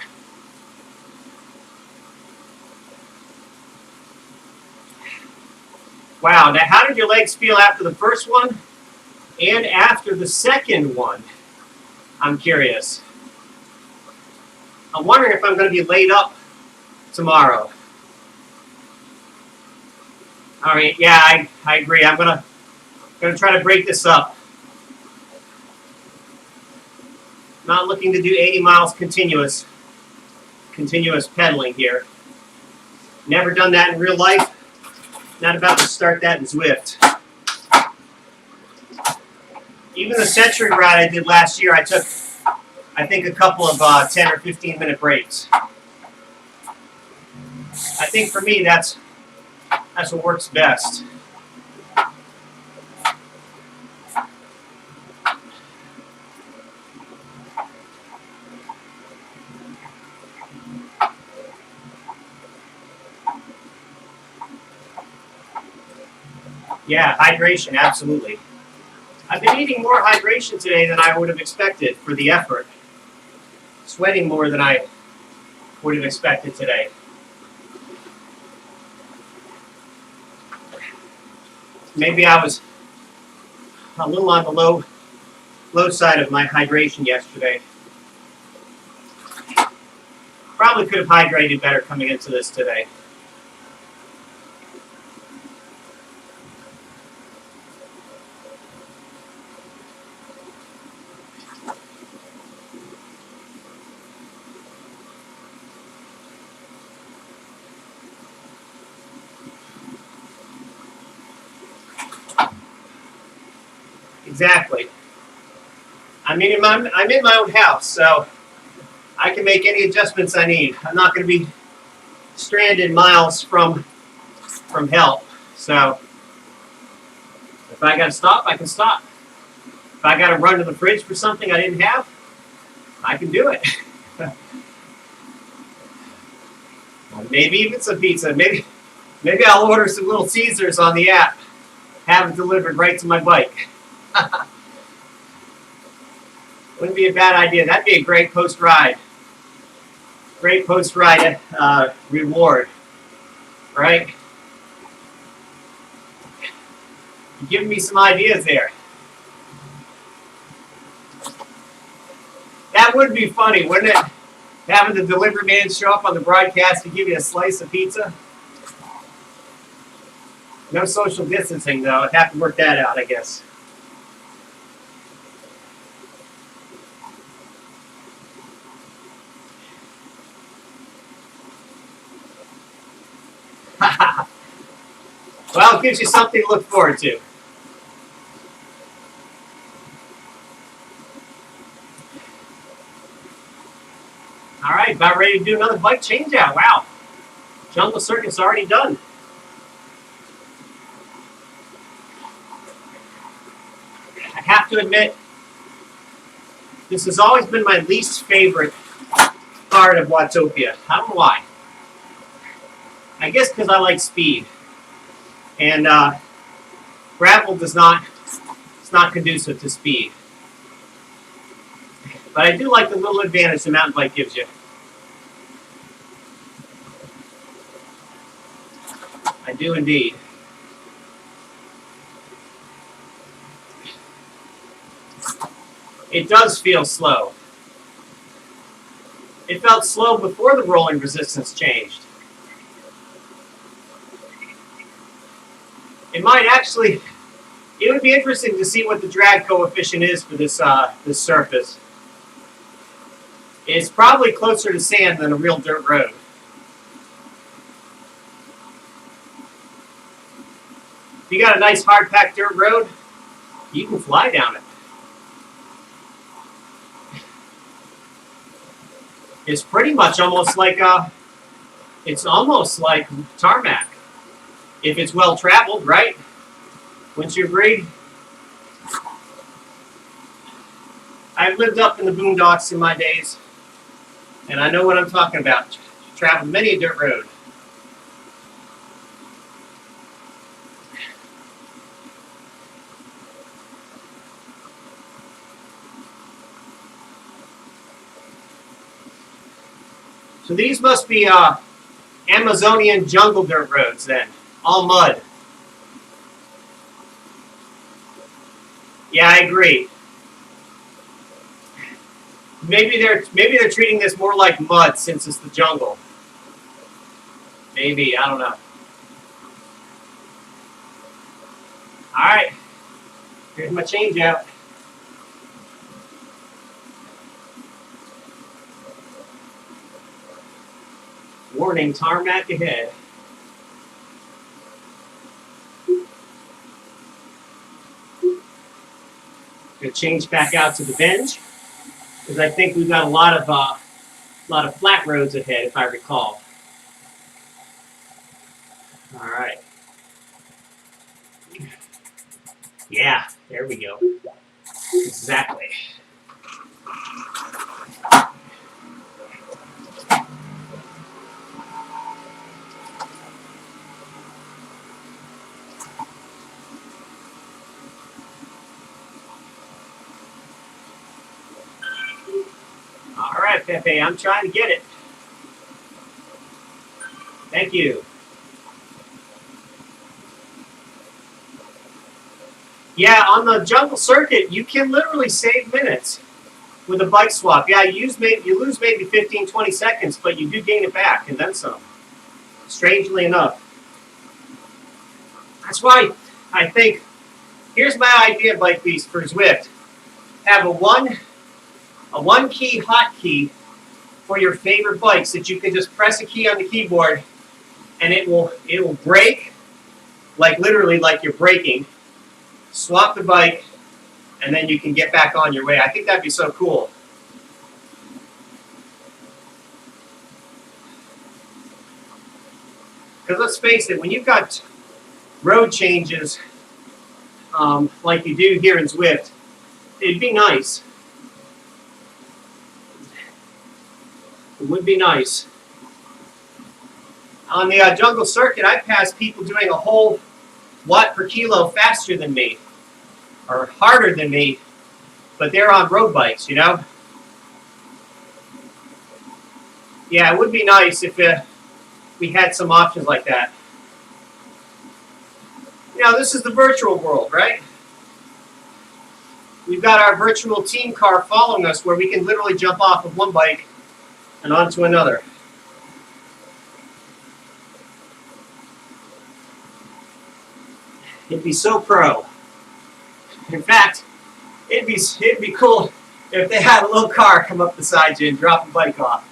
Wow, now how did your legs feel after the first one and after the second one? I'm curious. I'm wondering if I'm going to be laid up tomorrow. All right, yeah, I agree. I'm gonna try to break this up. Not looking to do 80 miles continuous pedaling here. Never done that in real life. Not about to start that in Zwift. Even the century ride I did last year, I took, I think, a couple of 10 or 15 minute breaks. I think for me, that's what works best. Yeah, hydration, absolutely. I've been eating more hydration today than I would have expected for the effort. Sweating more than I would have expected today. Maybe I was a little on the low side of my hydration yesterday. Probably could have hydrated better coming into this today. Exactly. I'm in my own house, so I can make any adjustments I need. I'm not going to be stranded miles from help. So if I got to stop, I can stop. If I got to run to the fridge for something I didn't have, I can do it. Maybe even some pizza. Maybe I'll order some Little Caesars on the app. Have it delivered right to my bike. Wouldn't be a bad idea. That'd be a great post-ride. Great post-ride reward, right? You're giving me some ideas there. That would be funny, wouldn't it? Having the delivery man show up on the broadcast to give you a slice of pizza. No social distancing, though. I'd have to work that out, I guess. Well, it gives you something to look forward to. All right, about ready to do another bike change out. Wow. Jungle Circuit's already done. I have to admit, this has always been my least favorite part of Watopia. I don't know why. I guess because I like speed. And gravel it's not conducive to speed. But I do like the little advantage the mountain bike gives you. I do indeed. It does feel slow. It felt slow before the rolling resistance changed. It might actually, it would be interesting to see what the drag coefficient is for this this surface. It's probably closer to sand than a real dirt road. If you got a nice hard-packed dirt road, you can fly down it. It's pretty much almost like tarmac. If it's well traveled, right? Wouldn't you agree? I've lived up in the boondocks in my days, and I know what I'm talking about. Traveled many a dirt road. So these must be Amazonian jungle dirt roads then. All mud. Yeah, I agree. Maybe they're treating this more like mud since it's the jungle. Maybe, I don't know. All right, here's my change out. Warning, tarmac ahead. Gonna change back out to the bench because I think we've got a lot of flat roads ahead, if I recall. All right. Yeah, there we go. Exactly. All right, Pepe, I'm trying to get it. Thank you. Yeah, on the jungle circuit, you can literally save minutes with a bike swap. Yeah, you lose maybe 15, 20 seconds, but you do gain it back, and then some. Strangely enough. That's why I think, here's my idea of bike piece for Zwift. Have a one key hotkey for your favorite bikes that you can just press a key on the keyboard and it will brake, like literally like you're braking, swap the bike, and then you can get back on your way. I think that'd be so cool. Because let's face it, when you've got road changes like you do here in Zwift, it'd be nice. It would be nice. On the jungle circuit, I passed people doing a whole watt per kilo faster than me, or harder than me, but they're on road bikes, you know? Yeah, it would be nice if we had some options like that. You know, this is the virtual world, right? We've got our virtual team car following us where we can literally jump off of one bike and onto another. It'd be so pro. In fact, it'd be cool if they had a little car come up beside you and drop a bike off.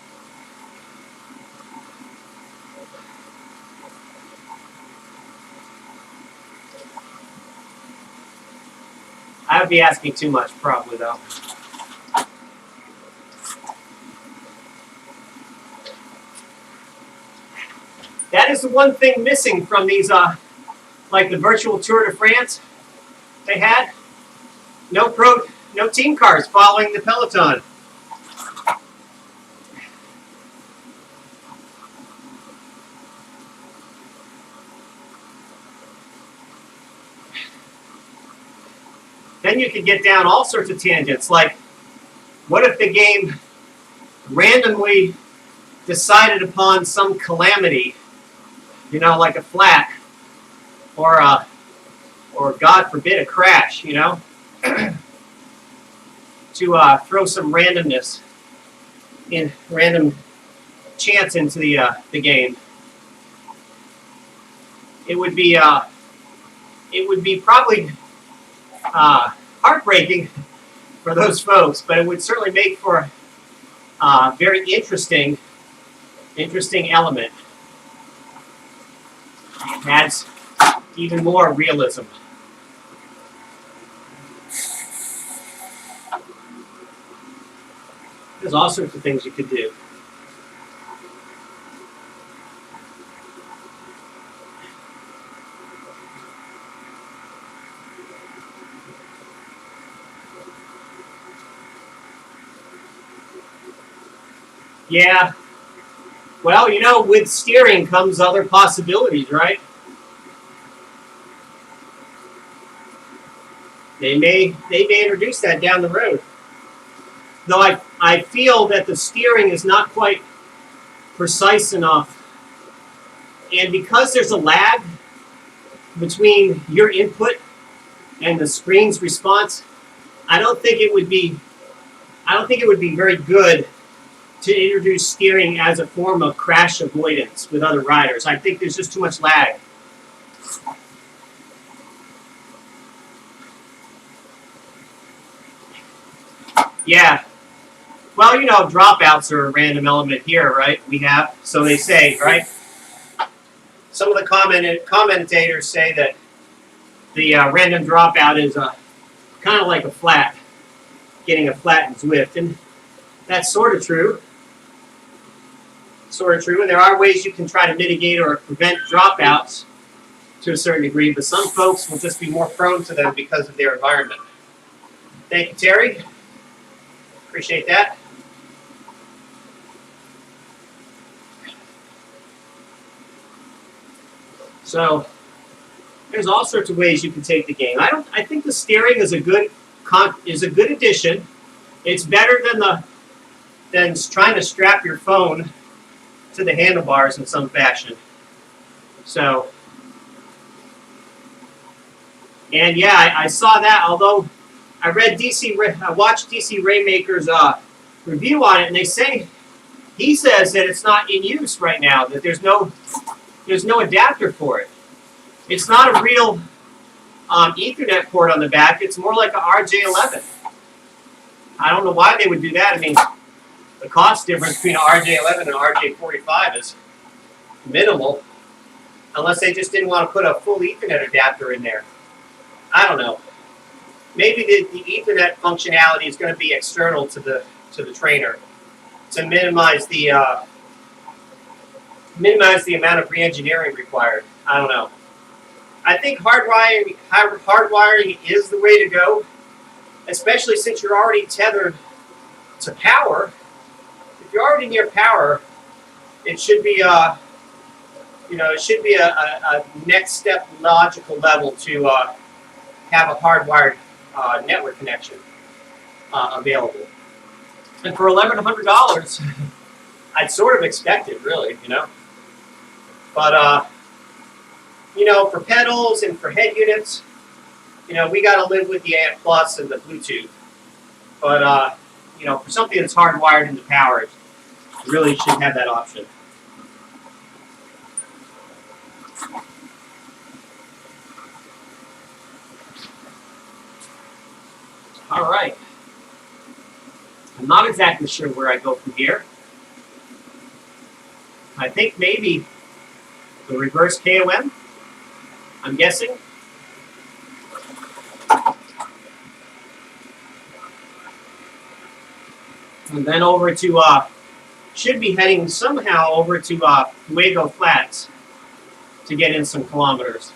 I would be asking too much, probably, though. That is the one thing missing from these, like the virtual Tour de France they had. No team cars following the peloton. Then you could get down all sorts of tangents, like what if the game randomly decided upon some calamity, you know, like a flat, or God forbid a crash, you know, to throw some randomness in, random chance into the game. It would be probably heartbreaking for those folks, but it would certainly make for a very interesting element. It adds even more realism. There's all sorts of things you could do. Yeah. Well, you know, with steering comes other possibilities, right? They may introduce that down the road. Though I feel that the steering is not quite precise enough. And because there's a lag between your input and the screen's response, I don't think it would be very good to introduce steering as a form of crash avoidance with other riders. I think there's just too much lag. Yeah. Well, you know, dropouts are a random element here, right? We have, so they say, right? Some of the commentators say that the random dropout is kind of like a flat, getting a flat in Zwift, and that's sort of true. Sort of true, and there are ways you can try to mitigate or prevent dropouts to a certain degree, but some folks will just be more prone to them because of their environment. Thank you, Terry. Appreciate that. So there's all sorts of ways you can take the game. I think the steering is a good addition. It's better than trying to strap your phone to the handlebars in some fashion. So, and yeah, I saw that. Although I watched DC Rainmaker's review on it, and he says that it's not in use right now. That there's no adapter for it. It's not a real Ethernet port on the back. It's more like a RJ11. I don't know why they would do that. I mean, the cost difference between an RJ11 and an RJ45 is minimal, unless they just didn't want to put a full Ethernet adapter in there. I don't know. Maybe the Ethernet functionality is going to be external to the trainer to minimize the amount of re-engineering required. I don't know. I think hardwiring is the way to go, especially since you're already tethered to power. If you're already near power, it should be a next step logical level to have a hardwired network connection available. And for $1,100, I'd sort of expect it, really, you know. But you know, for pedals and for head units, you know, we got to live with the AMP Plus and the Bluetooth. But you know, for something that's hardwired into power, it really should have that option. All right. I'm not exactly sure where I go from here. I think maybe the reverse KOM, I'm guessing. And then over to, should be heading somehow over to Fuego Flats to get in some kilometers.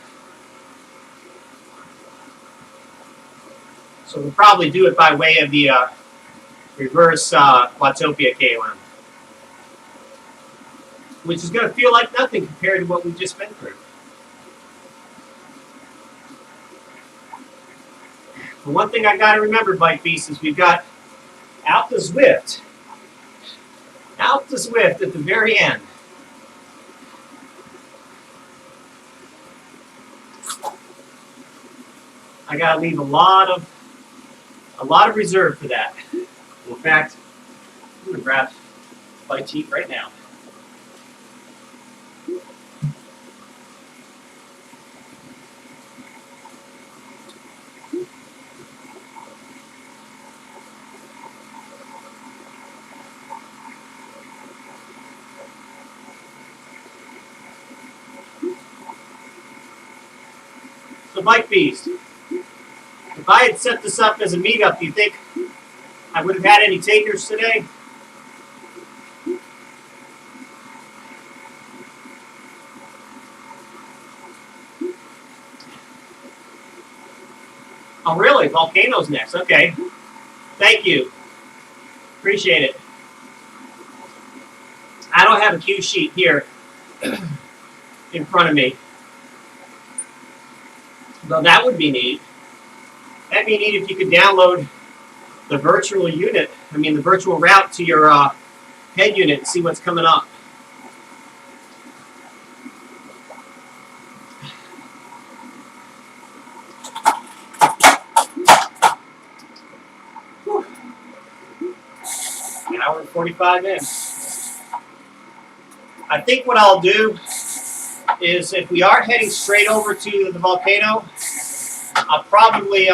So we'll probably do it by way of the reverse Watopia KOM, which is going to feel like nothing compared to what we've just been through. The one thing I got to remember, Bike Beast, is we've got out the Zwift at the very end. I got to leave a lot of reserve for that. In fact, I'm going to grab my teeth right now. So, Bike Beast, if I had set this up as a meetup, do you think I would have had any takers today? Oh, really? Volcano's next. Okay. Thank you. Appreciate it. I don't have a cue sheet here in front of me. Though that would be neat. That'd be neat if you could download the virtual unit, the virtual route to your head unit and see what's coming up. Whew. An hour and 45 in. I think what I'll do is, if we are heading straight over to the volcano, I'll probably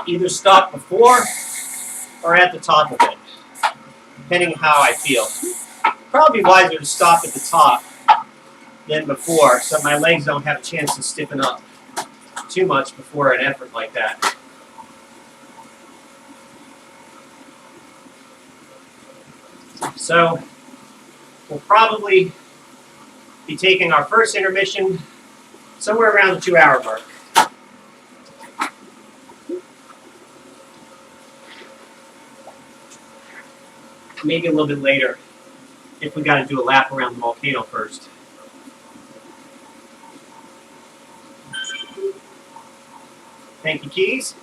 either stop before or at the top of it, depending on how I feel. Probably wiser to stop at the top than before, so my legs don't have a chance to stiffen up too much before an effort like that. So we'll probably be taking our first intermission somewhere around the 2-hour mark. Maybe a little bit later if we got to do a lap around the volcano first. Thank you, Keys.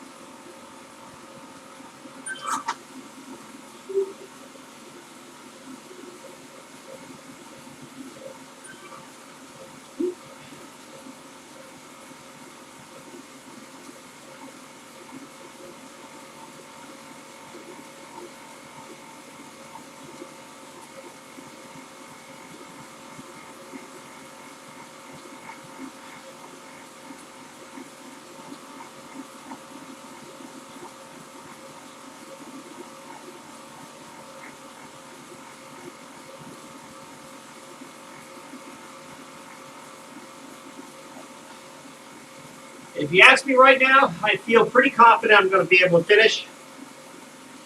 If you ask me right now, I feel pretty confident I'm going to be able to finish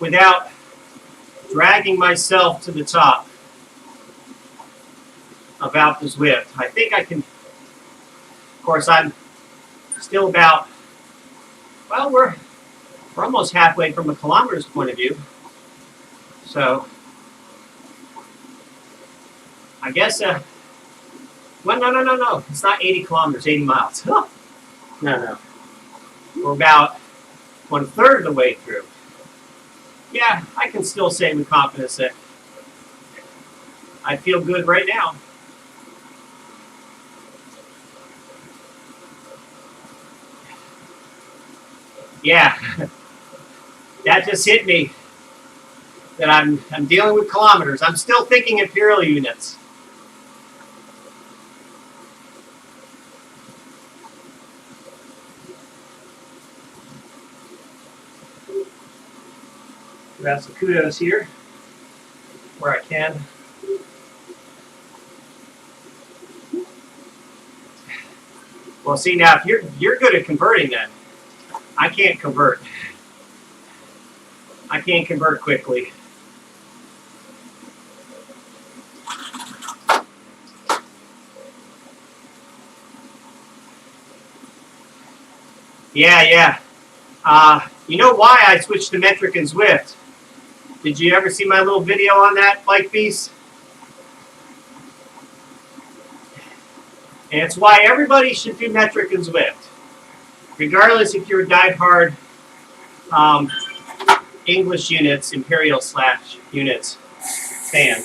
without dragging myself to the top about the Zwift. I think I can. Of course, I'm still about, well, we're almost halfway from a kilometer's point of view. So I guess, well, no. It's not 80 kilometers, 80 miles. No. We're about 1/3 of the way through. Yeah, I can still say with confidence that I feel good right now. Yeah, that just hit me that I'm dealing with kilometers. I'm still thinking imperial units. Grab some kudos here where I can. Well, see, now if you're good at converting, then I can't convert. I can't convert quickly. Yeah. You know why I switched to metric and Zwift? Did you ever see my little video on that, Bike Beast? And it's why everybody should do metric and Zwift, regardless if you're a diehard English units, Imperial / units fan.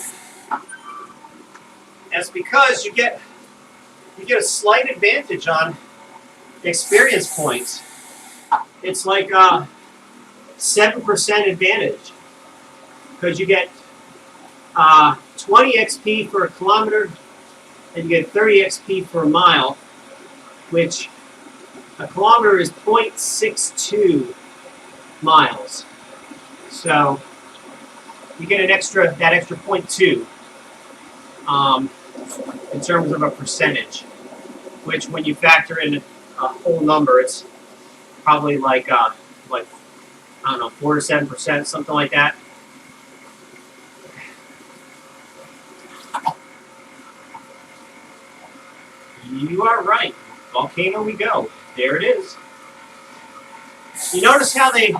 That's because you get a slight advantage on experience points. It's like a 7% advantage because you get 20 XP for a kilometer and you get 30 XP for a mile, which a kilometer is 0.62 miles. So you get that extra 0.2 in terms of a percentage, which when you factor in a whole number, it's probably like I don't know, 4 to 7%, something like that. You are right. Volcano we go. There it is. You notice how they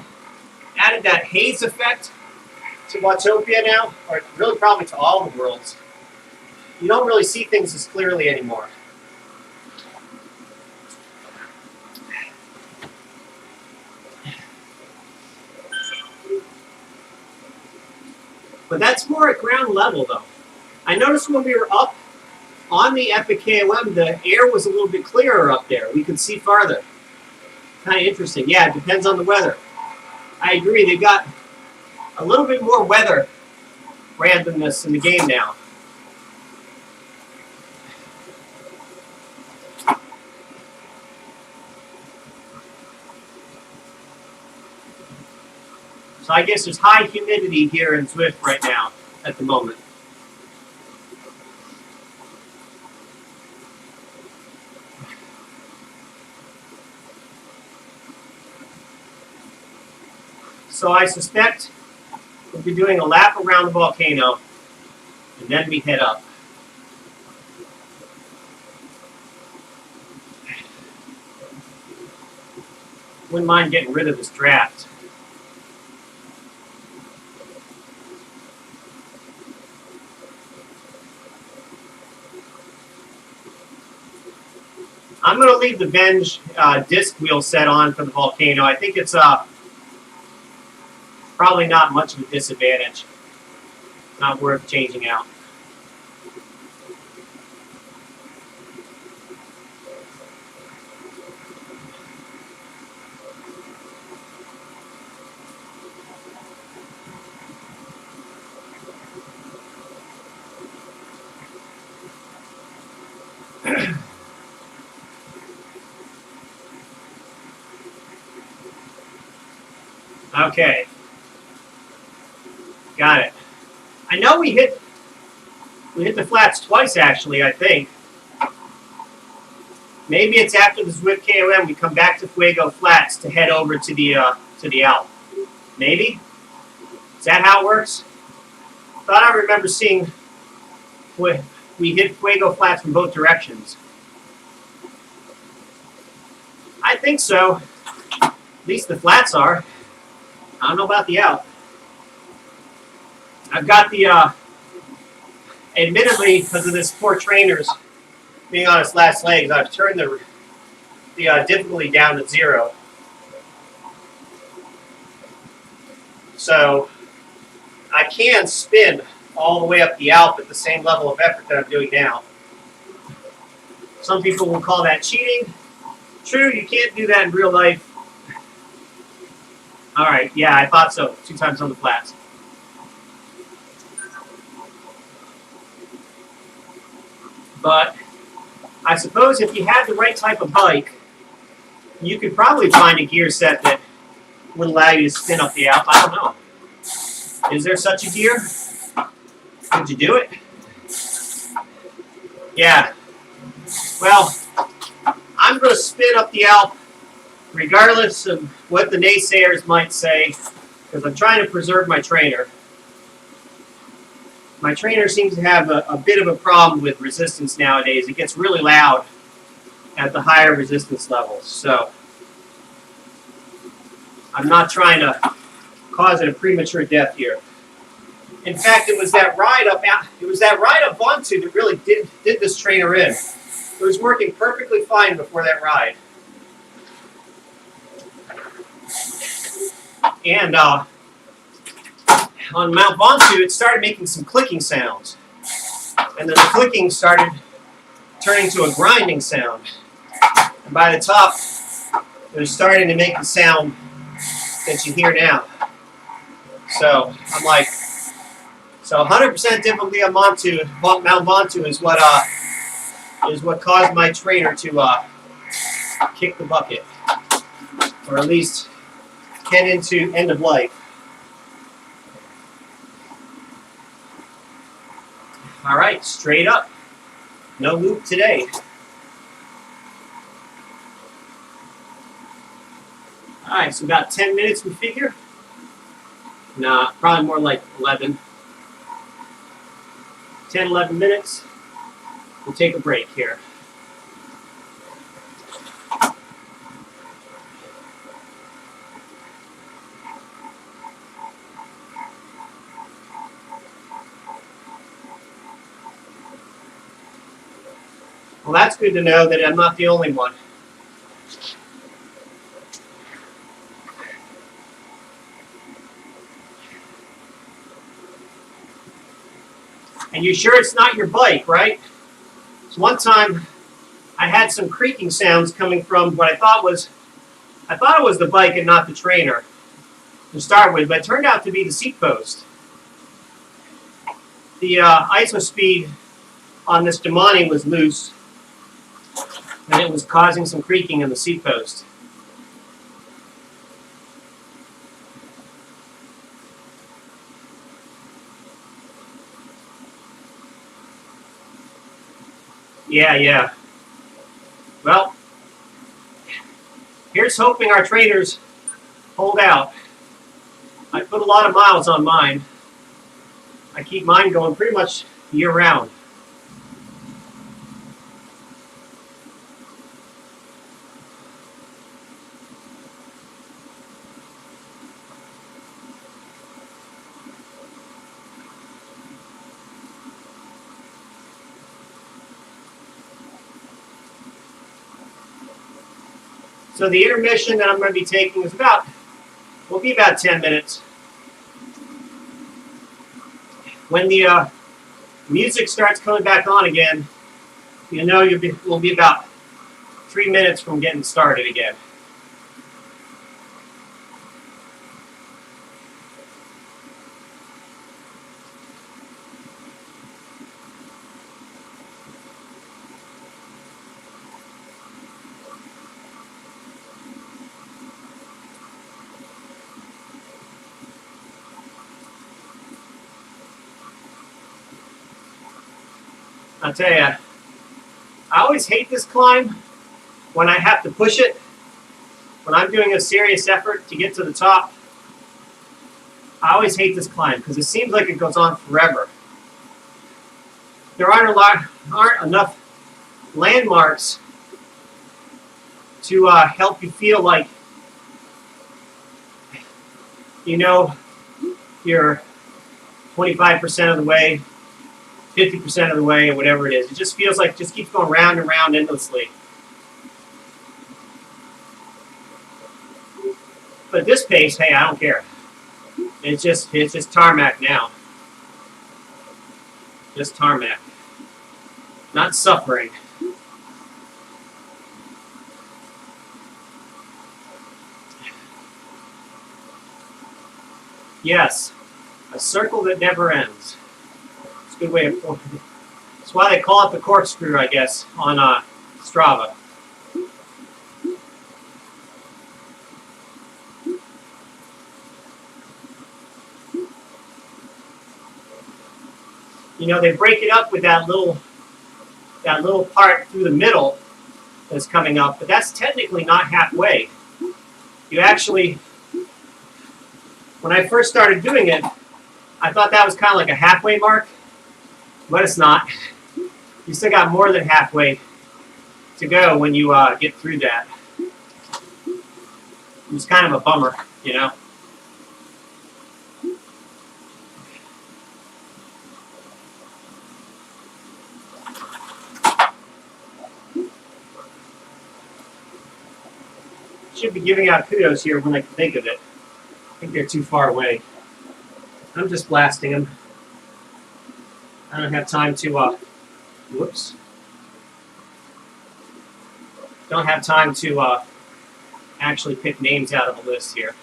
added that haze effect to Watopia now? Or really probably to all the worlds. You don't really see things as clearly anymore. But that's more at ground level, though. I noticed when we were up on the Epic KOM, the air was a little bit clearer up there. We could see farther. Kind of interesting. Yeah, it depends on the weather. I agree. They got a little bit more weather randomness in the game now. So I guess there's high humidity here in Zwift right now at the moment. So I suspect we'll be doing a lap around the volcano, and then we head up. Wouldn't mind getting rid of this draft. I'm going to leave the Venge disc wheel set on for the volcano. I think it's probably not much of a disadvantage. Not worth changing out. Okay. Got it. I know we hit the flats twice actually, I think. Maybe it's after the Zwift KOM we come back to Fuego Flats to head over to the Alp. Maybe? Is that how it works? Thought I remember seeing we hit Fuego Flats from both directions. I think so. At least the flats are. I don't know about the Alp. I've got the, admittedly, because of this poor trainer's being on its last legs, I've turned the difficulty down to 0. So I can spin all the way up the Alp at the same level of effort that I'm doing now. Some people will call that cheating. True, you can't do that in real life. All right, yeah, I thought so. 2 times on the flats. But I suppose if you had the right type of bike, you could probably find a gear set that would allow you to spin up the Alp. I don't know. Is there such a gear? Could you do it? Yeah. Well, I'm going to spin up the Alp regardless of what the naysayers might say. because I'm trying to preserve my trainer. My trainer seems to have a bit of a problem with resistance nowadays. It gets really loud at the higher resistance levels. So I'm not trying to cause it a premature death here. In fact, it was that ride up Bontu that really did this trainer in. It was working perfectly fine before that ride. And on Mount Bontu, it started making some clicking sounds. And then the clicking started turning to a grinding sound. And by the top, it was starting to make the sound that you hear now. So I'm like, so 100% difficulty on Mount Bontu is what caused my trainer to kick the bucket, or at least get into end of life. All right, straight up, no loop today. All right, so about 10 minutes we figure. Nah, probably more like 11. 10, 11 minutes. We'll take a break here. Well, that's good to know that I'm not the only one. And you're sure it's not your bike, right? So one time I had some creaking sounds coming from what I thought it was the bike and not the trainer to start with, but it turned out to be the seat post. The ISO speed on this Damani was loose, and it was causing some creaking in the seat post. Yeah. Well, here's hoping our trainers hold out. I put a lot of miles on mine. I keep mine going pretty much year-round. So the intermission that I'm going to be taking will be about 10 minutes. When the music starts coming back on again, you know we'll be about 3 minutes from getting started again. I'll tell you, I always hate this climb when I have to push it. When I'm doing a serious effort to get to the top, I always hate this climb because it seems like it goes on forever. There aren't enough landmarks to help you feel like you know you're 25% of the way, 50% of the way, or whatever it is. It just feels like it just keeps going round and round endlessly. But at this pace, hey, I don't care. It's just tarmac now. Just tarmac. Not suffering. Yes, a circle that never ends. It's a good way of putting it. That's why they call it the corkscrew, I guess, on Strava. You know, they break it up with that little part through the middle that's coming up, but that's technically not halfway. You actually When I first started doing it, I thought that was kind of like a halfway mark, but it's not. You still got more than halfway to go when you get through that. It's kind of a bummer, you know. Should be giving out kudos here when I can think of it. I think they're too far away. I'm just blasting them. I don't have time to, whoops. Don't have time to actually pick names out of the list here.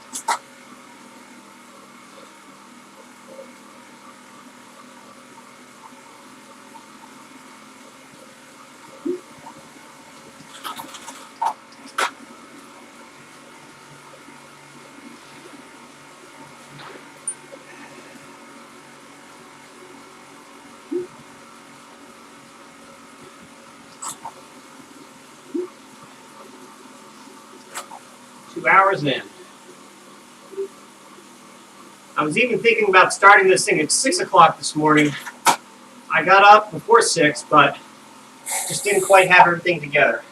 Hours in. I was even thinking about starting this thing at 6 o'clock this morning. I got up before 6, but just didn't quite have everything together.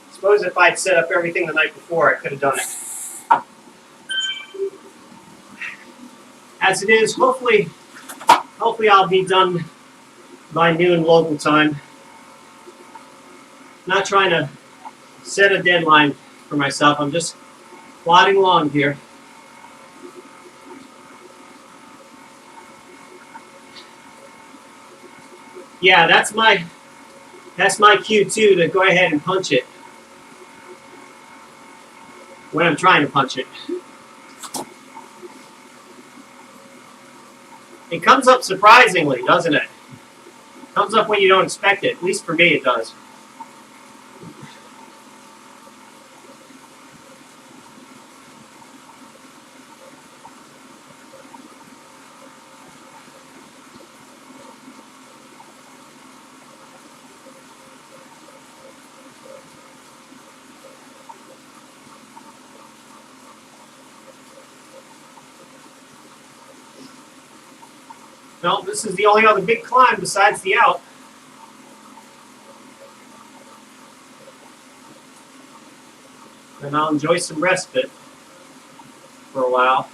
I suppose if I'd set up everything the night before, I could have done it. As it is, hopefully I'll be done by noon local time. Not trying to set a deadline for myself. I'm just plodding along here. Yeah, that's my cue too, to go ahead and punch it when I'm trying to punch it. It comes up surprisingly, doesn't it? It comes up when you don't expect it. At least for me, it does. No, this is the only other big climb besides the out. And I'll enjoy some respite for a while.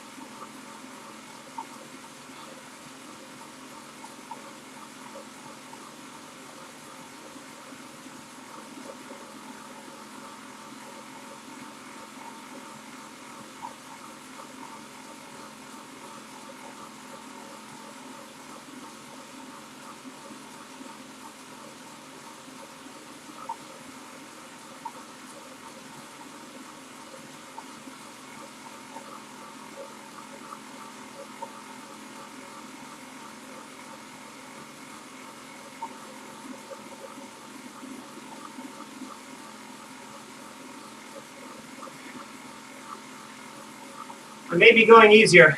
I may be going easier,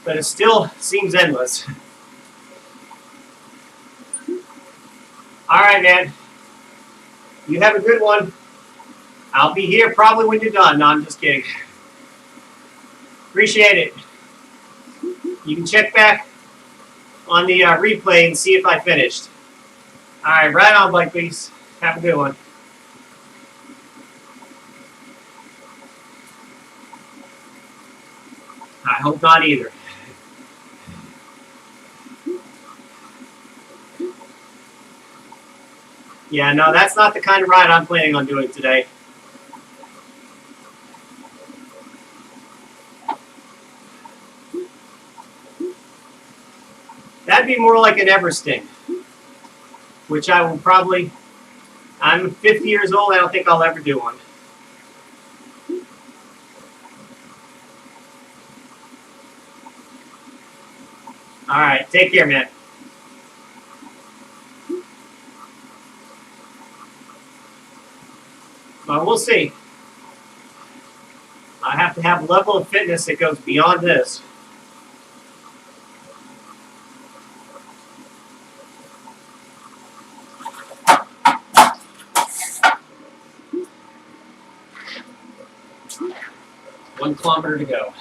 but it still seems endless. All right, man. You have a good one. I'll be here probably when you're done. No, I'm just kidding. Appreciate it. You can check back on the replay and see if I finished. All right, right on, Blake, please. Have a good one. I hope not either. Yeah, no, that's not the kind of ride I'm planning on doing today. That'd be more like an Everesting, which I will probably, I'm 50 years old, I don't think I'll ever do one. All right, take care, man. Well, we'll see. I have to have a level of fitness that goes beyond this. One kilometer to go.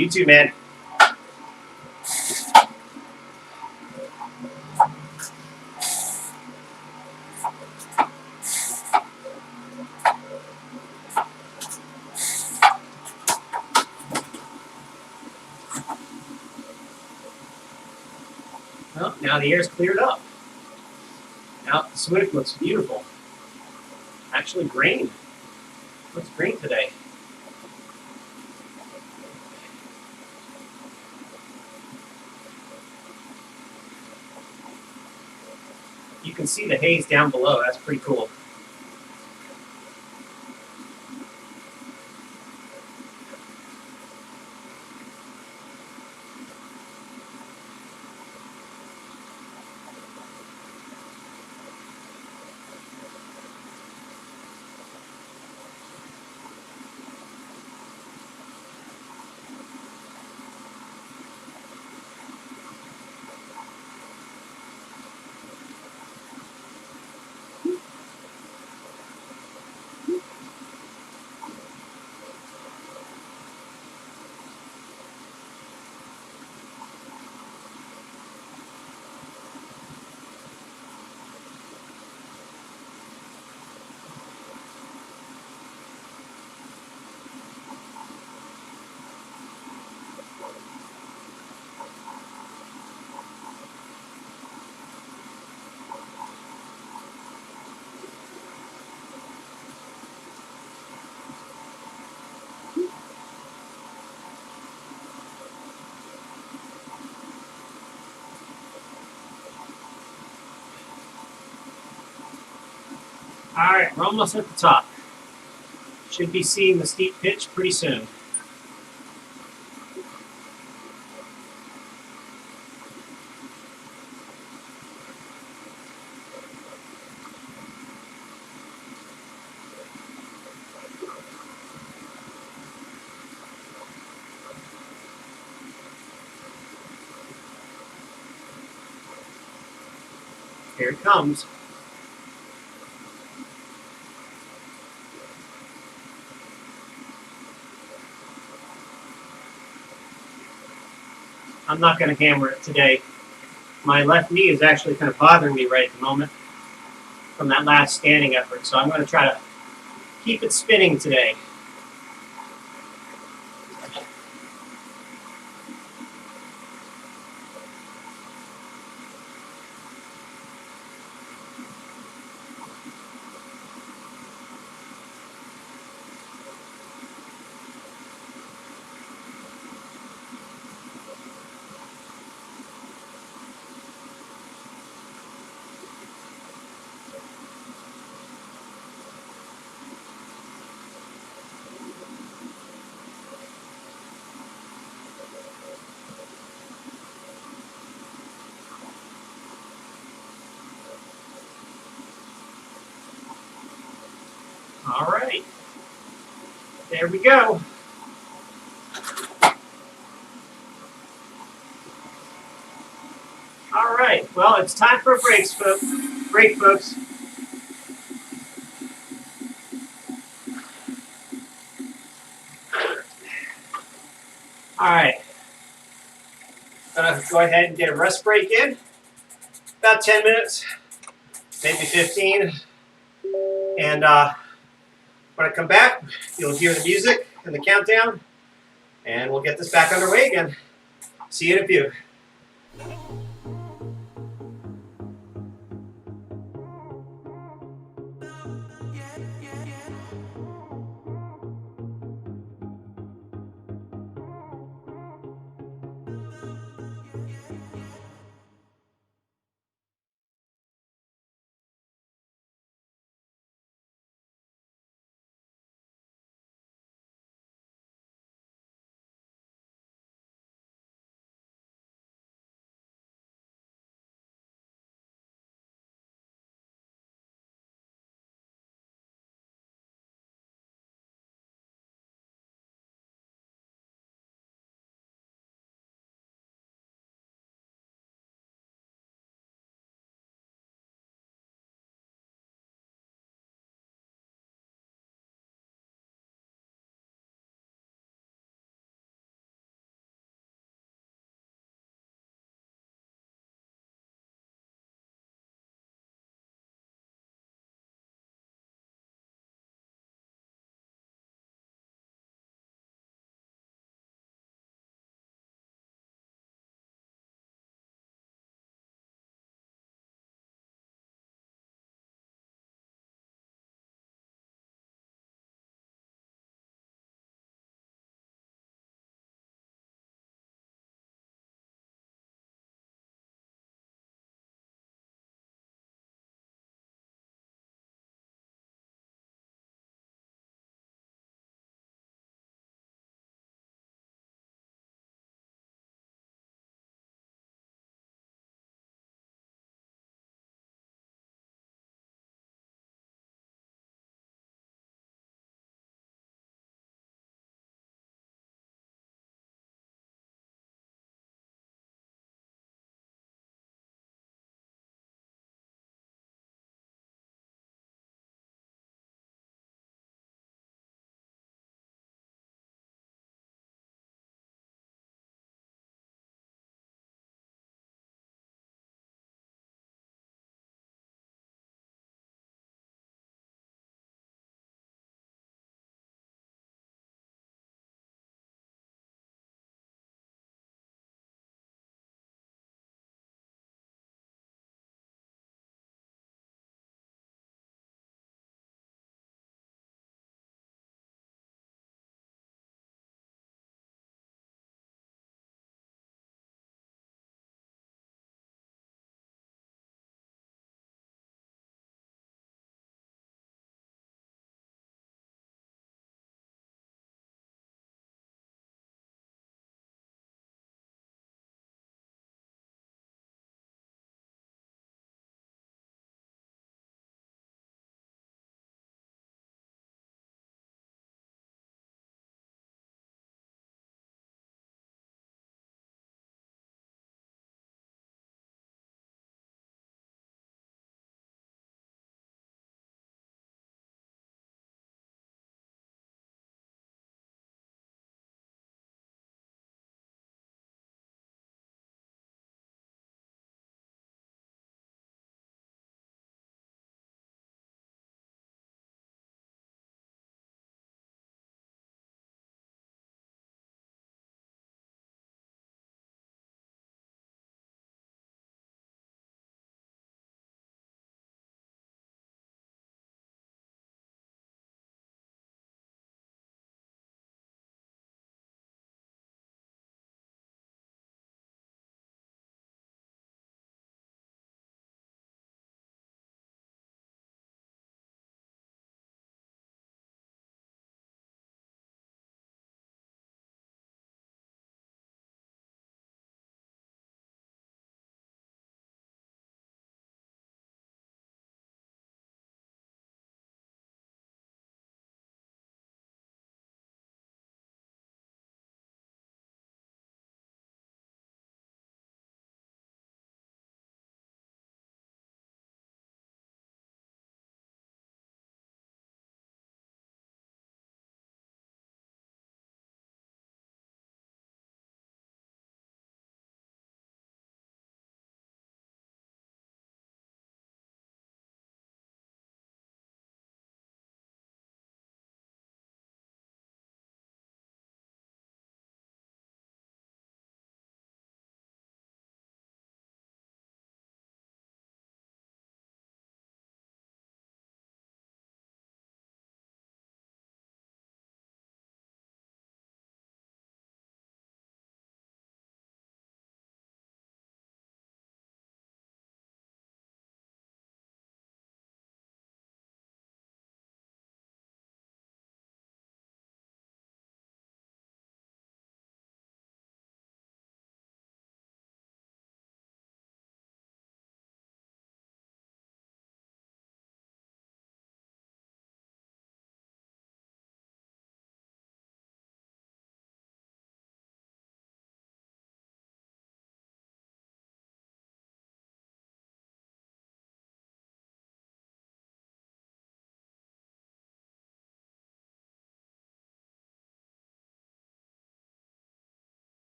You too, man. Well, now the air's cleared up. Now the Zwift looks beautiful. Actually green. Looks green today. You can see the haze down below. That's pretty cool. All right, we're almost at the top. Should be seeing the steep pitch pretty soon. Here it comes. I'm not going to hammer it today. My left knee is actually kind of bothering me right at the moment from that last standing effort, so I'm going to try to keep it spinning today. All right. There we go. All right. Well, it's time for a break, folks. All right. Go ahead and get a rest break in. About 10 minutes, maybe 15. And when I come back, you'll hear the music and the countdown, and we'll get this back underway again. See you in a few.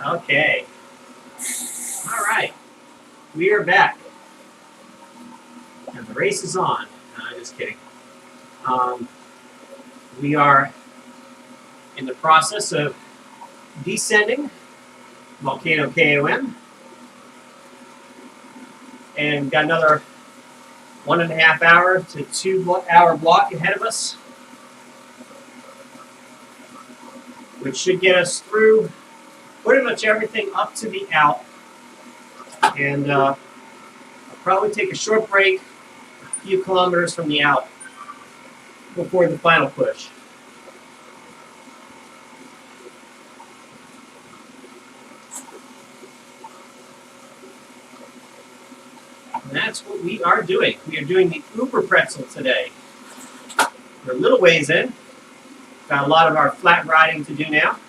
Okay. All right. We are back. And the race is on. No, just kidding. We are in the process of descending Volcano KOM. And got another 1.5 hour to 2 hour block ahead of us, which should get us through pretty much everything up to the Alp. And I'll probably take a short break a few kilometers from the Alp before the final push. And that's what we are doing. We are doing the Uber Pretzel today. We're a little ways in. Got a lot of our flat riding to do now.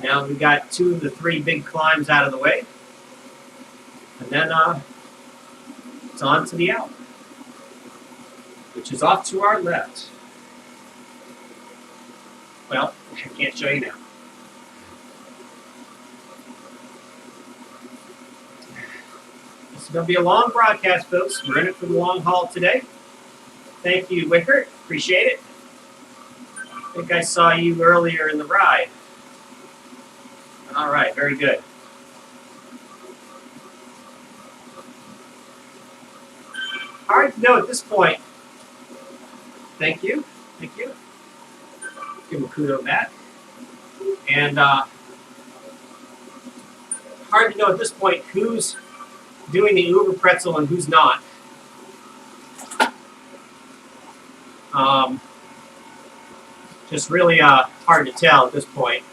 Now we've got 2 of the 3 big climbs out of the way. And then it's on to the Alp, which is off to our left. Well, I can't show you now. This is going to be a long broadcast, folks. We're in it for the long haul today. Thank you, Wickert. Appreciate it. I think I saw you earlier in the ride. All right, very good. Hard to know at this point. Thank you. Thank you. Give him a kudo back. And hard to know at this point who's doing the Uber Pretzel and who's not. Just really hard to tell at this point.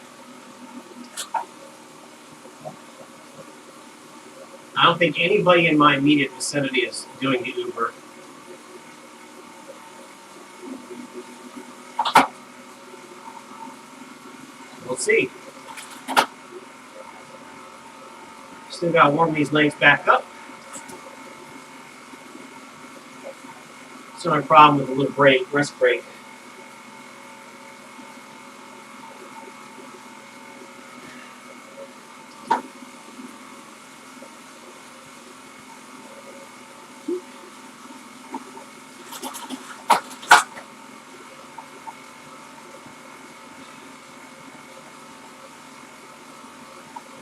I don't think anybody in my immediate vicinity is doing the Uber. We'll see. Still got to warm these legs back up. It's not a problem with a little break, rest break.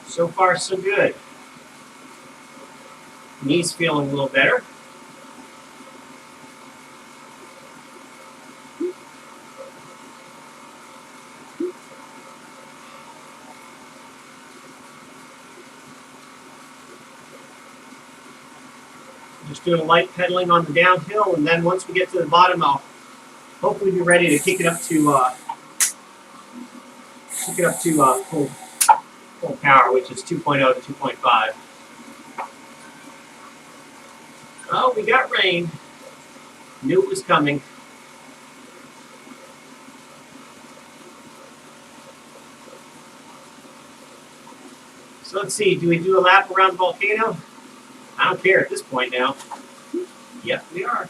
So far, so good. Knees feeling a little better. Just doing light pedaling on the downhill, and then once we get to the bottom, I'll hopefully be ready to kick it up to full power, which is 2.0 to 2.5. Oh, we got rain. Knew it was coming. So let's see, do we do a lap around the volcano? I don't care at this point now. Yep, we are.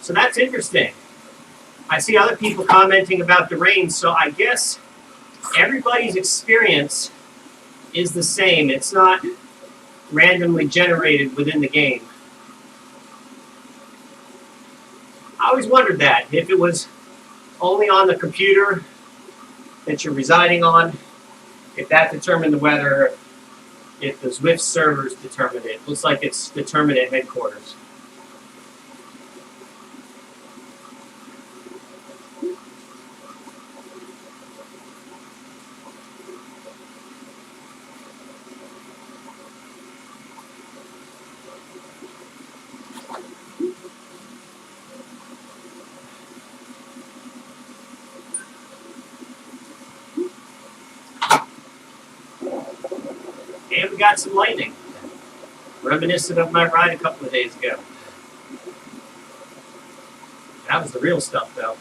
So that's interesting. I see other people commenting about the rain, so I guess everybody's experience is the same. It's not randomly generated within the game. I always wondered that, if it was only on the computer that you're residing on, if that determined the weather, if the Zwift servers determined it. Looks like it's determined at headquarters. And we got some lightning, reminiscent of my ride a couple of days ago. That was the real stuff, though.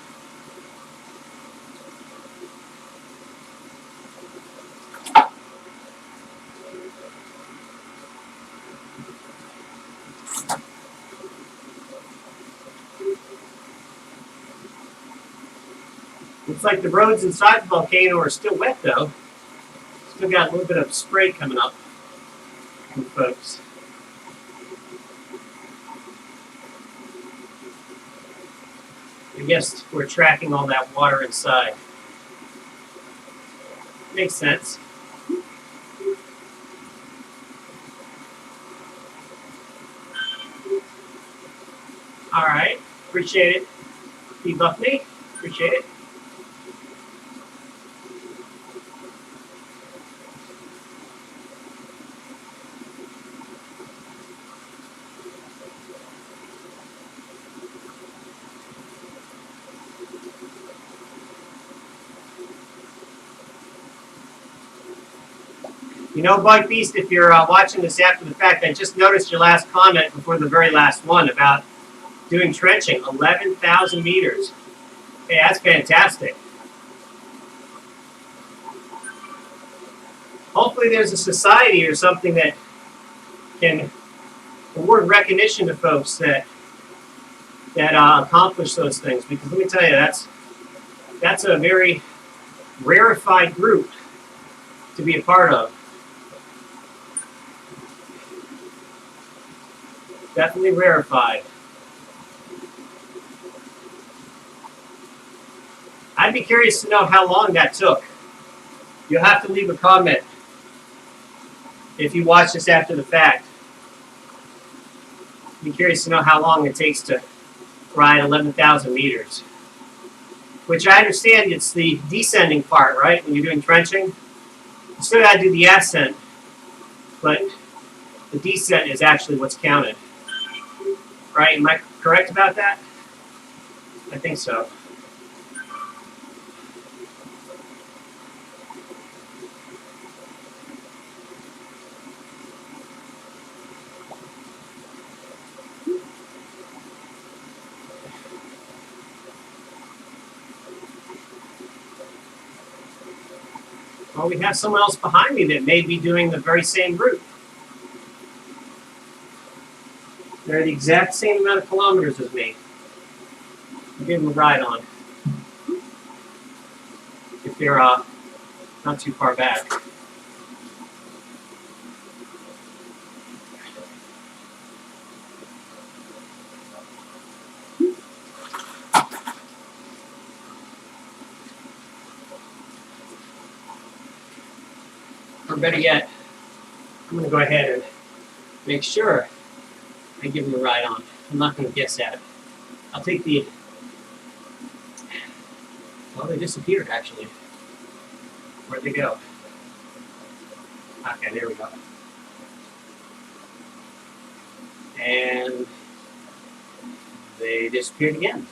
Looks like the roads inside the volcano are still wet though. Still got a little bit of spray coming up from folks. I guess we're tracking all that water inside. Makes sense. All right, appreciate it. You buff me, appreciate it. You know, Bike Beast, if you're watching this after the fact, I just noticed your last comment before the very last one about doing trenching, 11,000 meters. Hey, that's fantastic. Hopefully there's a society or something that can award recognition to folks that accomplish those things. Because let me tell you, that's a very rarefied group to be a part of. Definitely rarefied. I'd be curious to know how long that took. You'll have to leave a comment if you watch this after the fact. I'd be curious to know how long it takes to ride 11,000 meters. Which I understand it's the descending part, right? When you're doing trenching. You still got to do the ascent, but the descent is actually what's counted. Right? Am I correct about that? I think so. Well, we have someone else behind me that may be doing the very same route. They're the exact same amount of kilometers as me. I'll give them a ride on. If they're not too far back. Or better yet, I'm going to go ahead and make sure I give them a ride on. I'm not going to guess at it. I'll take the... Well, they disappeared, actually. Where'd they go? Okay, there we go. And they disappeared again.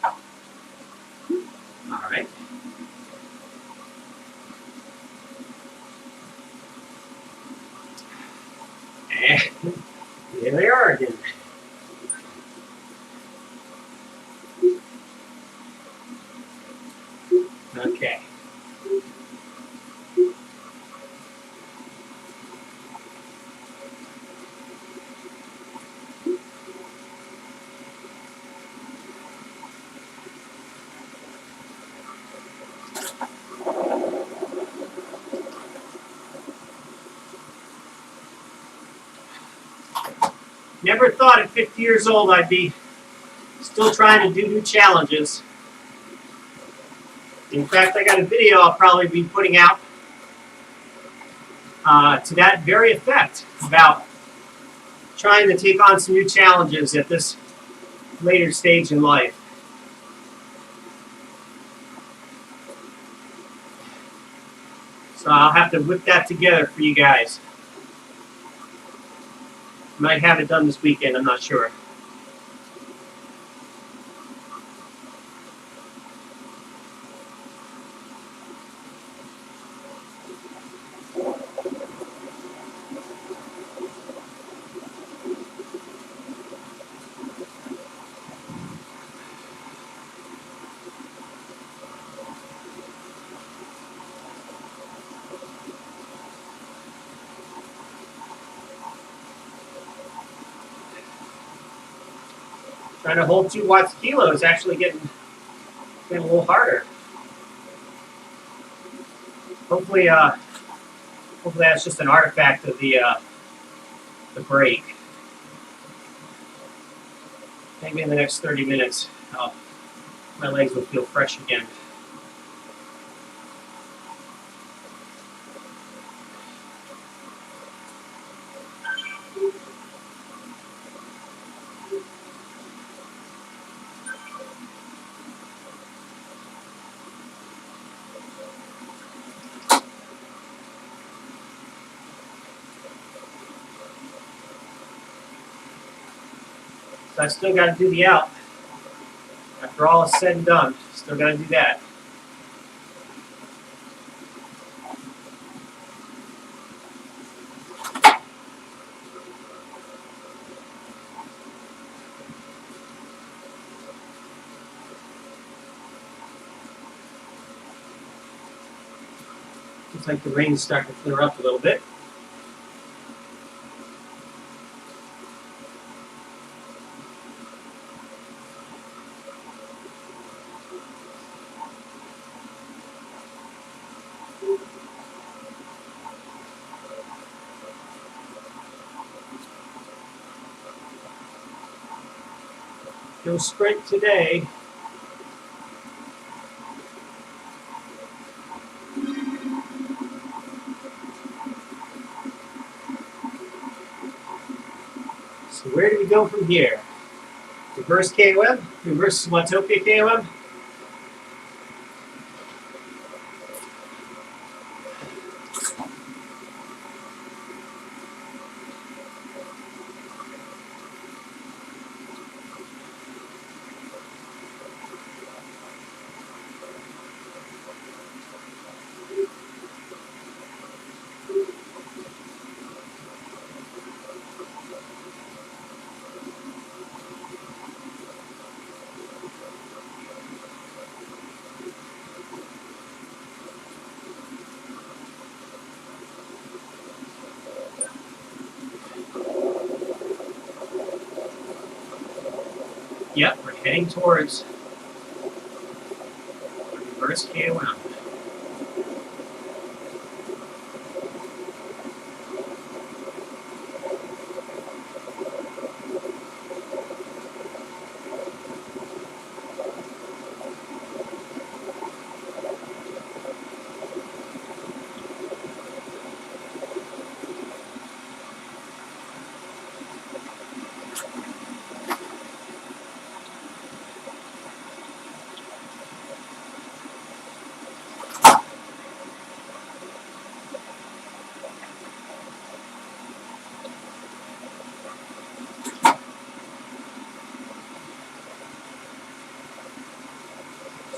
All right. And there they are again. Okay. Never thought at 50 years old I'd be still trying to do new challenges. In fact, I got a video I'll probably be putting out to that very effect about trying to take on some new challenges at this later stage in life. So I'll have to whip that together for you guys. Might have it done this weekend, I'm not sure. Trying to hold 2 watts a kilo is actually getting a little harder. Hopefully, hopefully that's just an artifact of the break. Maybe in the next 30 minutes, my legs will feel fresh again. So I still got to do the out. After all is said and done, still got to do that. Looks like the rain's starting to clear up a little bit. No sprint today. So where do we go from here? Reverse KOM? Reverse Watopia KOM? Yep, we're heading towards reverse KOM.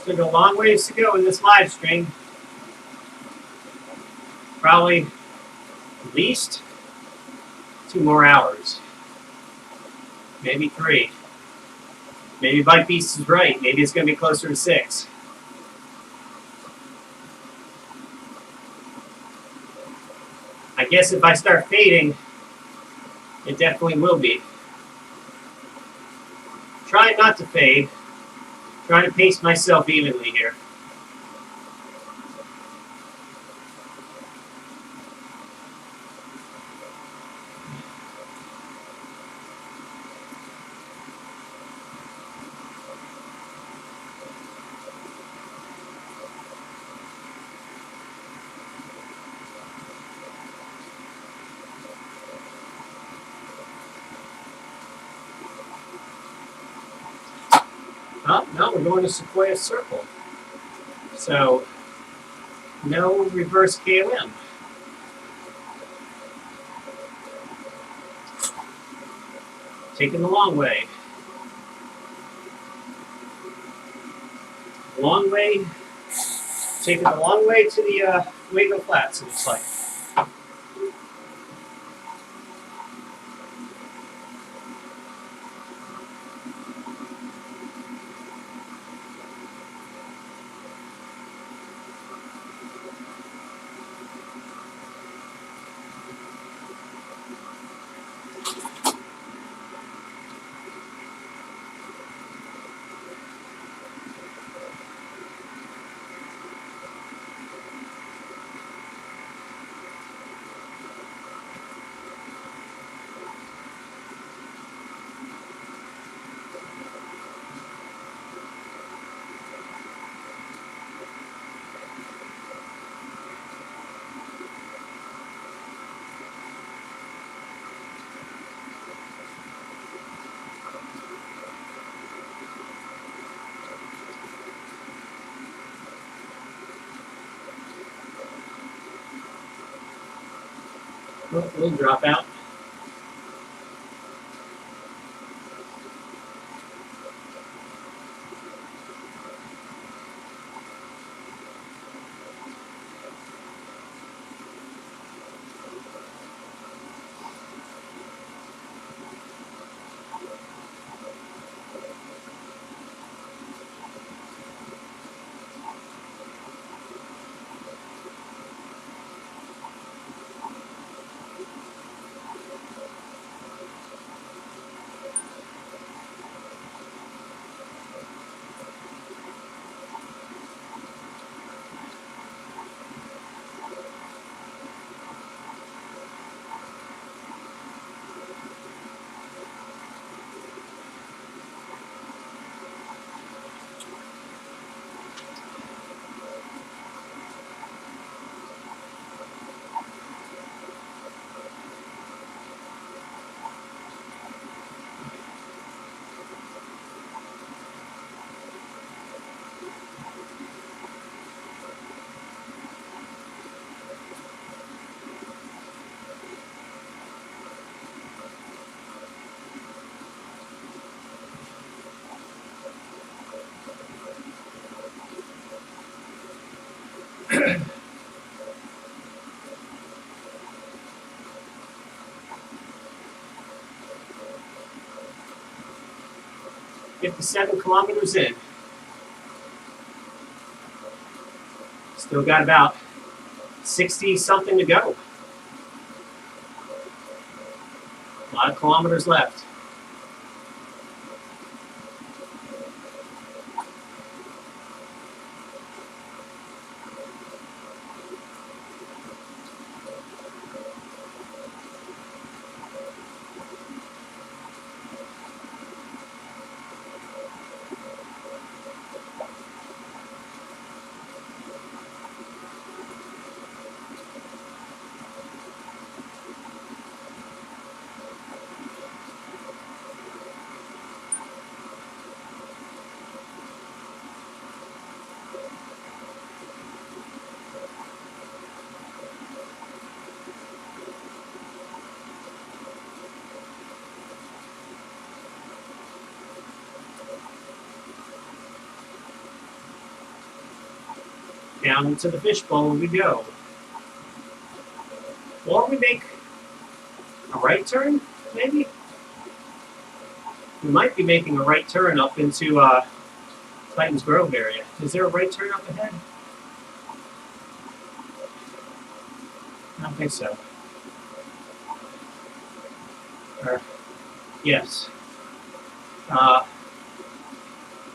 Still got a long ways to go in this live stream. Probably at least 2 more hours. Maybe 3. Maybe Bike Beast is right. Maybe it's going to be closer to 6. I guess if I start fading, it definitely will be. Trying not to fade. Trying to pace myself evenly here. Oh, no, we're going to Sequoia Circle. So, no reverse KOM. Taking the long way. Long way. Taking the long way to the Wago Flats, it looks like. We'll drop out. $57 kilometers in. Still got about 60 something to go. A lot of kilometers left. Down into the fishbowl we go. Or we make a right turn, maybe? We might be making a right turn up into Clayton's Grove area. Is there a right turn up ahead? I don't think so. Or, yes.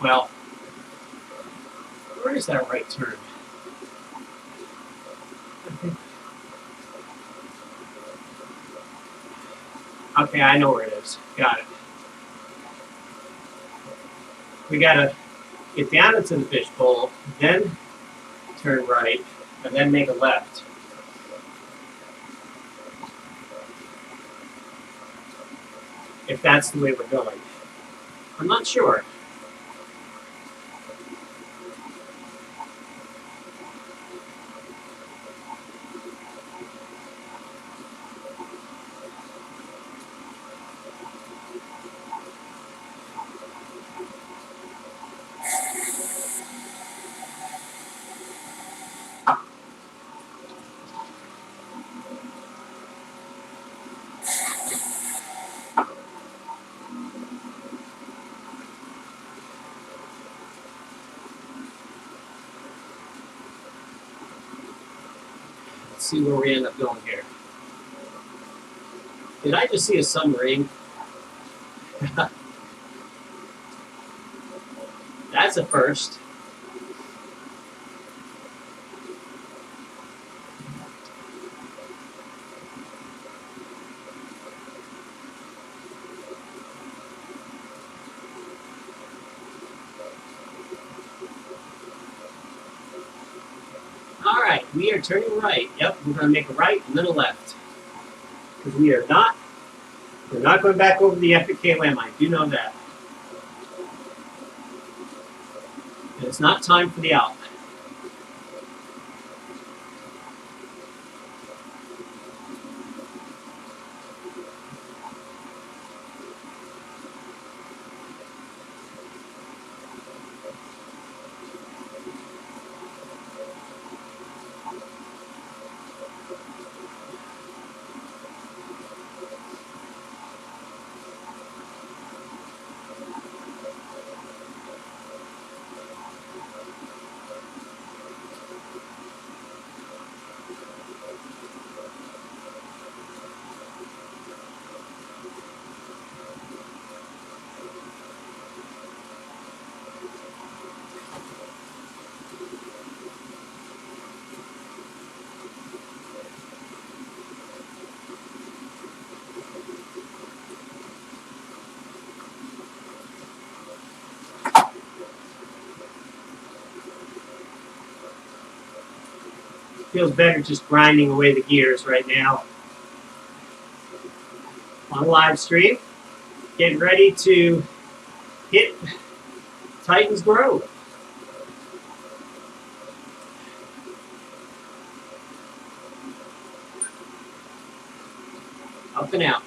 Well, where is that right turn? Okay, I know where it is. Got it. We gotta get down into the fishbowl, then turn right, and then make a left. If that's the way we're going. I'm not sure. See where we end up going here. Did I just see a submarine? That's a first. All right, we are turning right. Yep, we're going to make a right and then a left. Because we're not going back over the epic KLM. I do know that. And it's not time for the out. Feels better just grinding away the gears right now on live stream. Getting ready to hit Titans Grove. Up and out.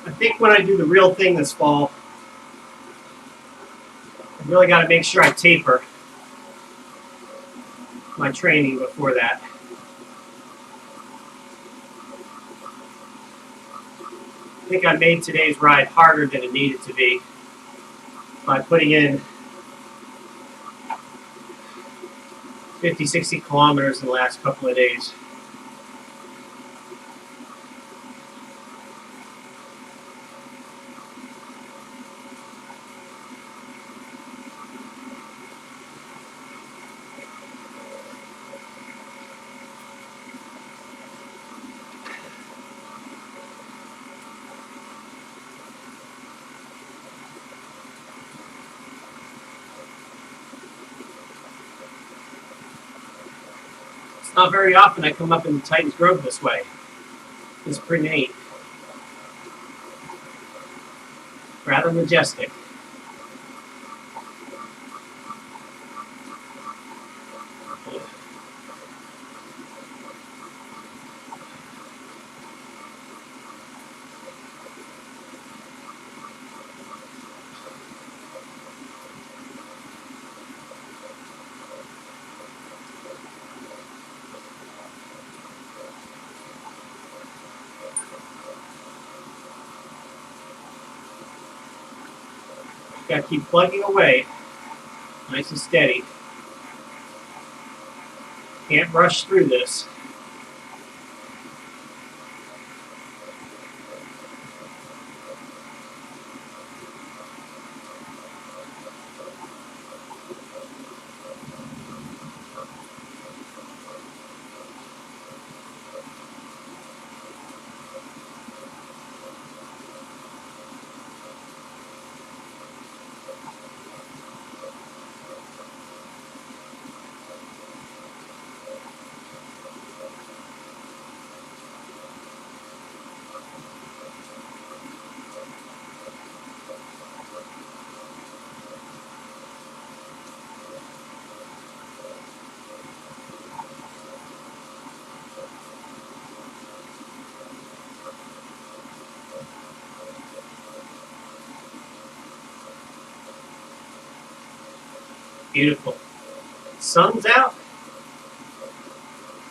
I think when I do the real thing this fall, I really got to make sure I taper my training before that. I think I made today's ride harder than it needed to be by putting in 50, 60 kilometers in the last couple of days. It's not very often I come up in the Titans Grove this way. It's pretty neat. Rather majestic. Got to keep plugging away, nice and steady. Can't rush through this. Beautiful. Sun's out.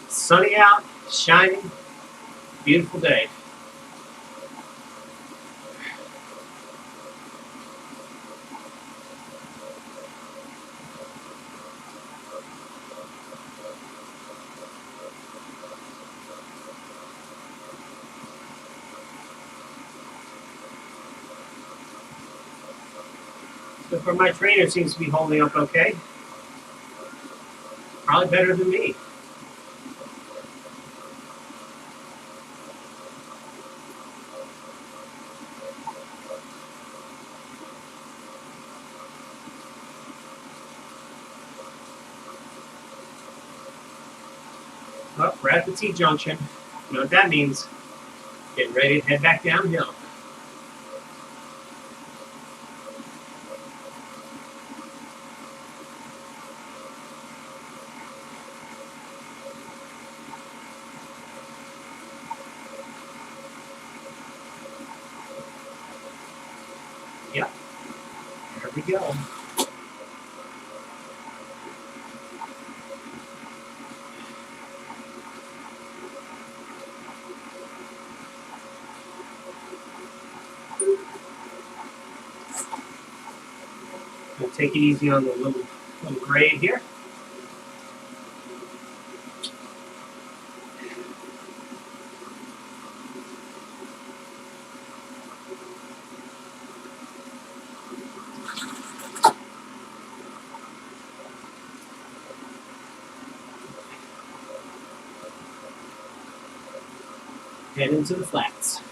Sunny out. Shining. Beautiful day. So far, my trainer seems to be holding up okay. Probably better than me. Well, we're at the T-junction. You know what that means? Getting ready to head back downhill. we go. We'll take it easy on the little grade here. Head into the flats.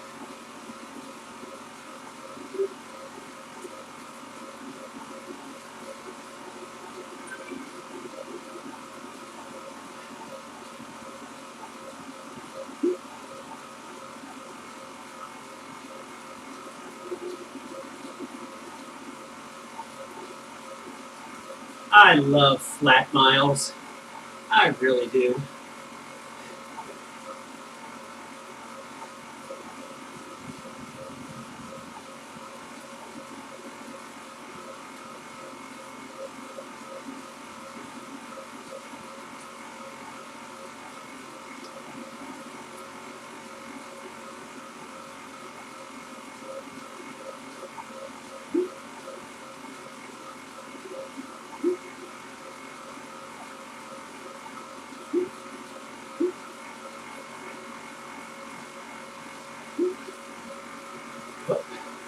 I love flat miles. I really do.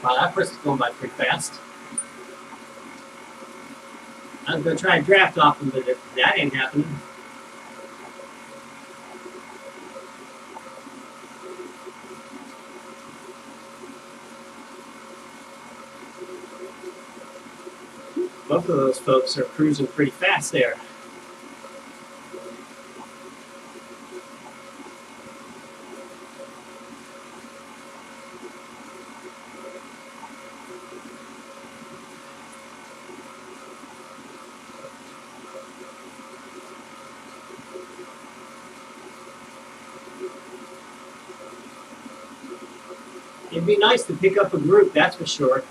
Wow, that person's going by pretty fast. I was going to try and draft off him, but that ain't happening. Both of those folks are cruising pretty fast there. It'd be nice to pick up a group, that's for sure.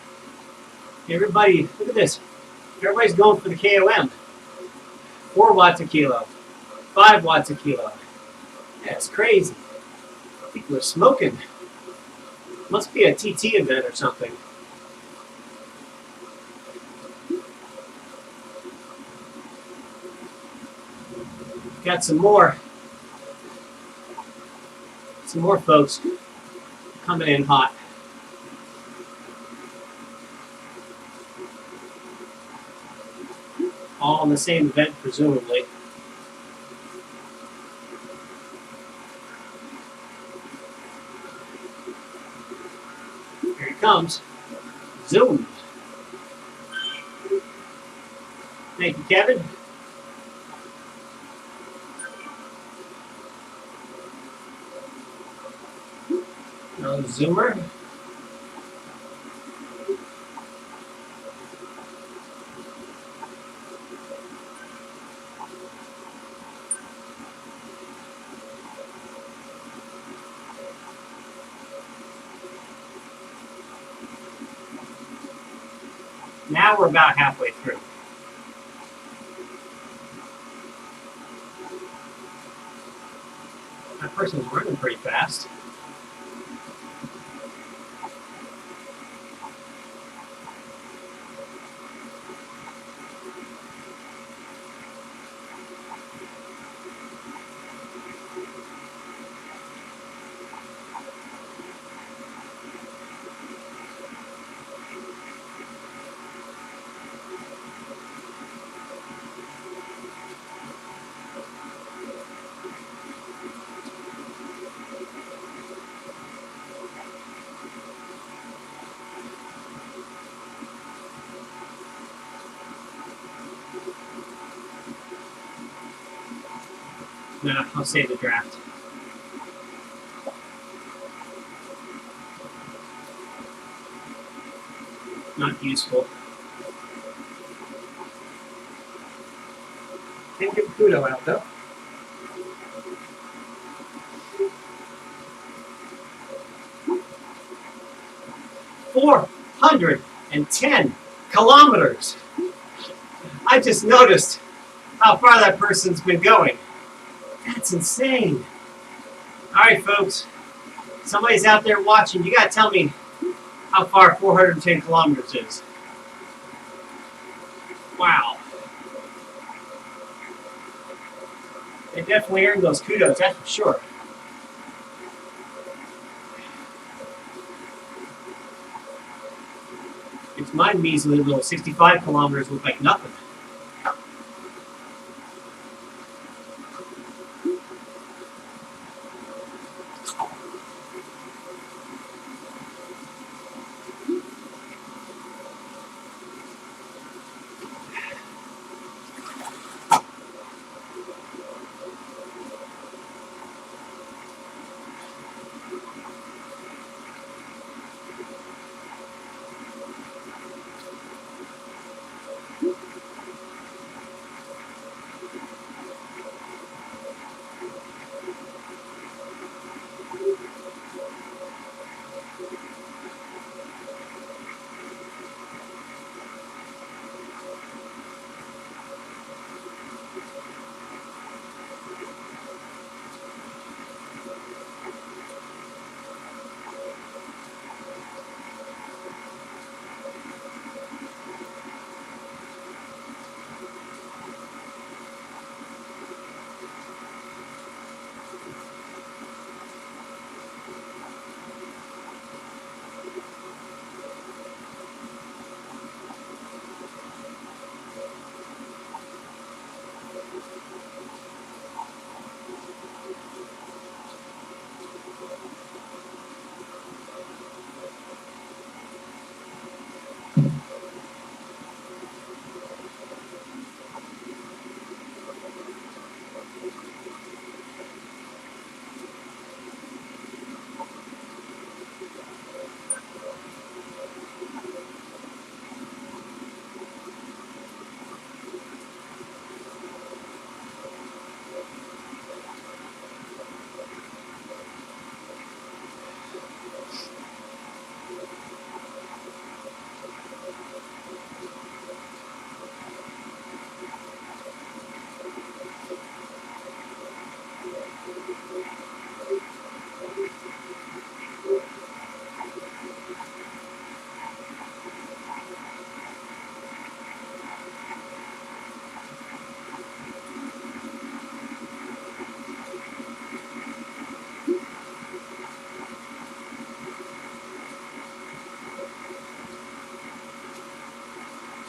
Everybody, look at this. Everybody's going for the KOM. 4 watts a kilo. 5 watts a kilo. That's crazy. People are smoking. Must be a TT event or something. Got some more folks coming in hot. All in the same event, presumably. Here he comes. Zoom. Thank you, Kevin. No zoomer. Now we're about halfway through. That person's running pretty fast. No, I'll save the draft. Not useful. Didn't get Pluto out though. $410. kilometers. I just noticed how far that person's been going. That's insane. All right, folks. Somebody's out there watching. You got to tell me how far 410 kilometers is. Wow. They definitely earned those kudos, that's for sure. It's my measly little 65 kilometers look like nothing.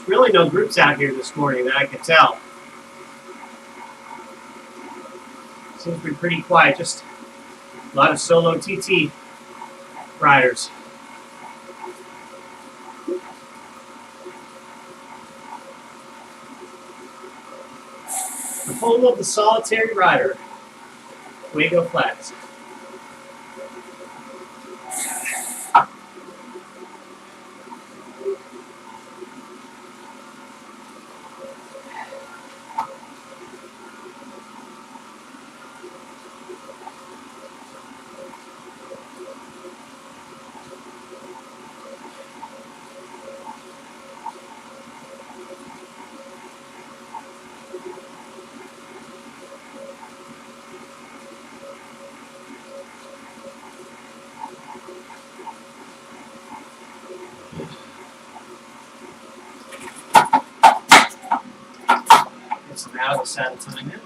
Really no groups out here this morning that I can tell. Seems to be pretty quiet, just a lot of solo TT riders. The home of the solitary rider, Wago Flats. Now it's out of time now.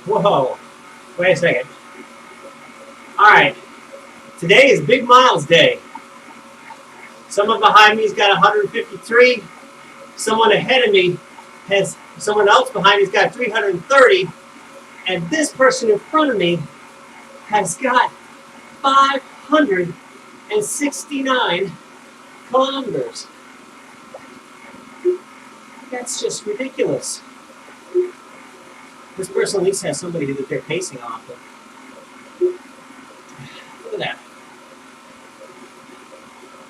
Whoa, wait a second. All right, today is Big Miles Day. Someone behind me's got 153. Someone else behind me's got 330. And this person in front of me has got 569 kilometers. That's just ridiculous. This person at least has somebody that they're pacing off of. Look at that.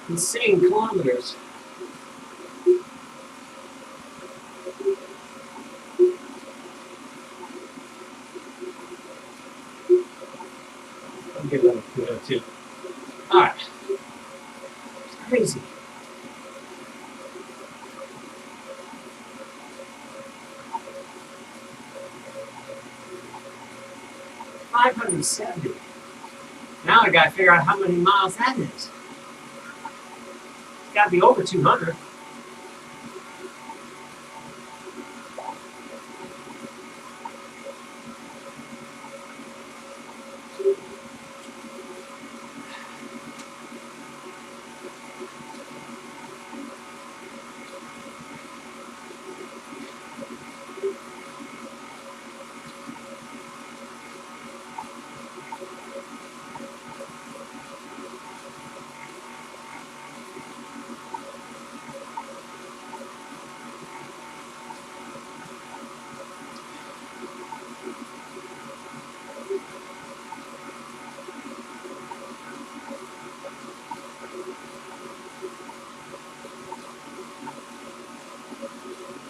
Insane kilometers. I'll give them a kudo too. Alright. It's crazy. $570. Now I gotta figure out how many miles that is. It's gotta be over 200.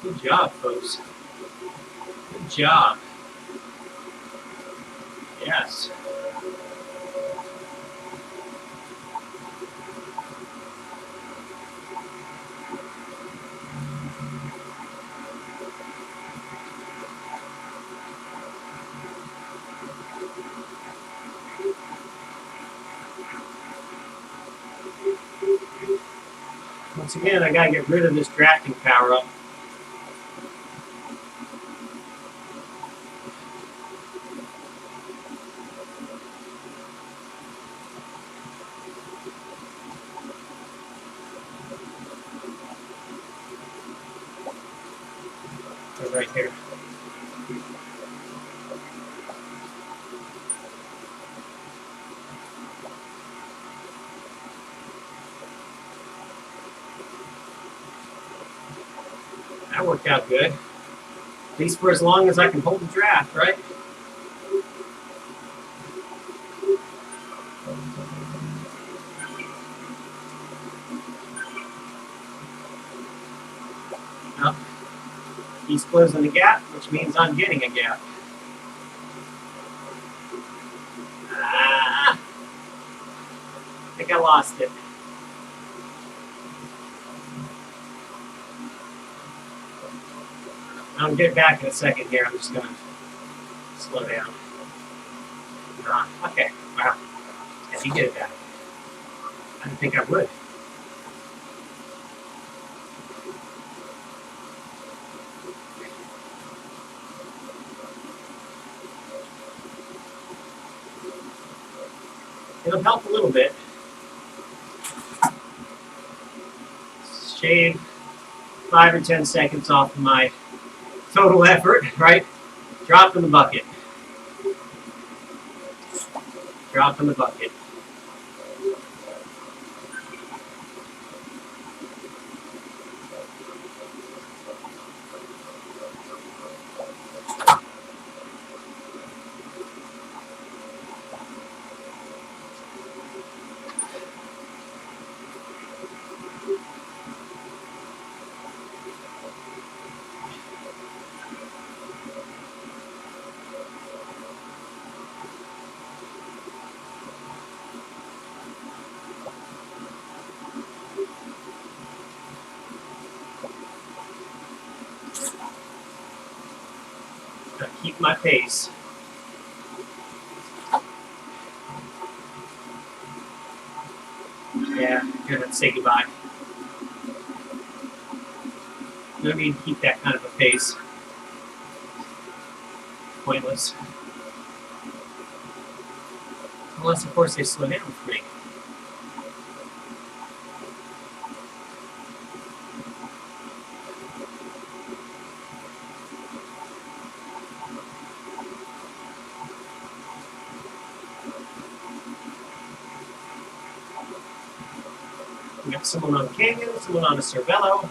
Good job, folks. Good job. Yes. Once again, I gotta get rid of this drafting power up. Right here. That worked out good. At least for as long as I can hold the draft, right? Now, he's closing the gap, which means I'm getting a gap. I think I lost it. I'll get back in a second here. I'm just going to slow down. Okay. Wow. Yeah, you get it back. I didn't think I would. It'll help a little bit. Shave 5 or 10 seconds off of my total effort, right? Drop in the bucket. Drop in the bucket. Keep my pace. Yeah, I'm gonna say goodbye. No need to keep that kind of a pace. Pointless. Unless, of course, they slow down for me. got someone on Canyon, someone on a Cervelo.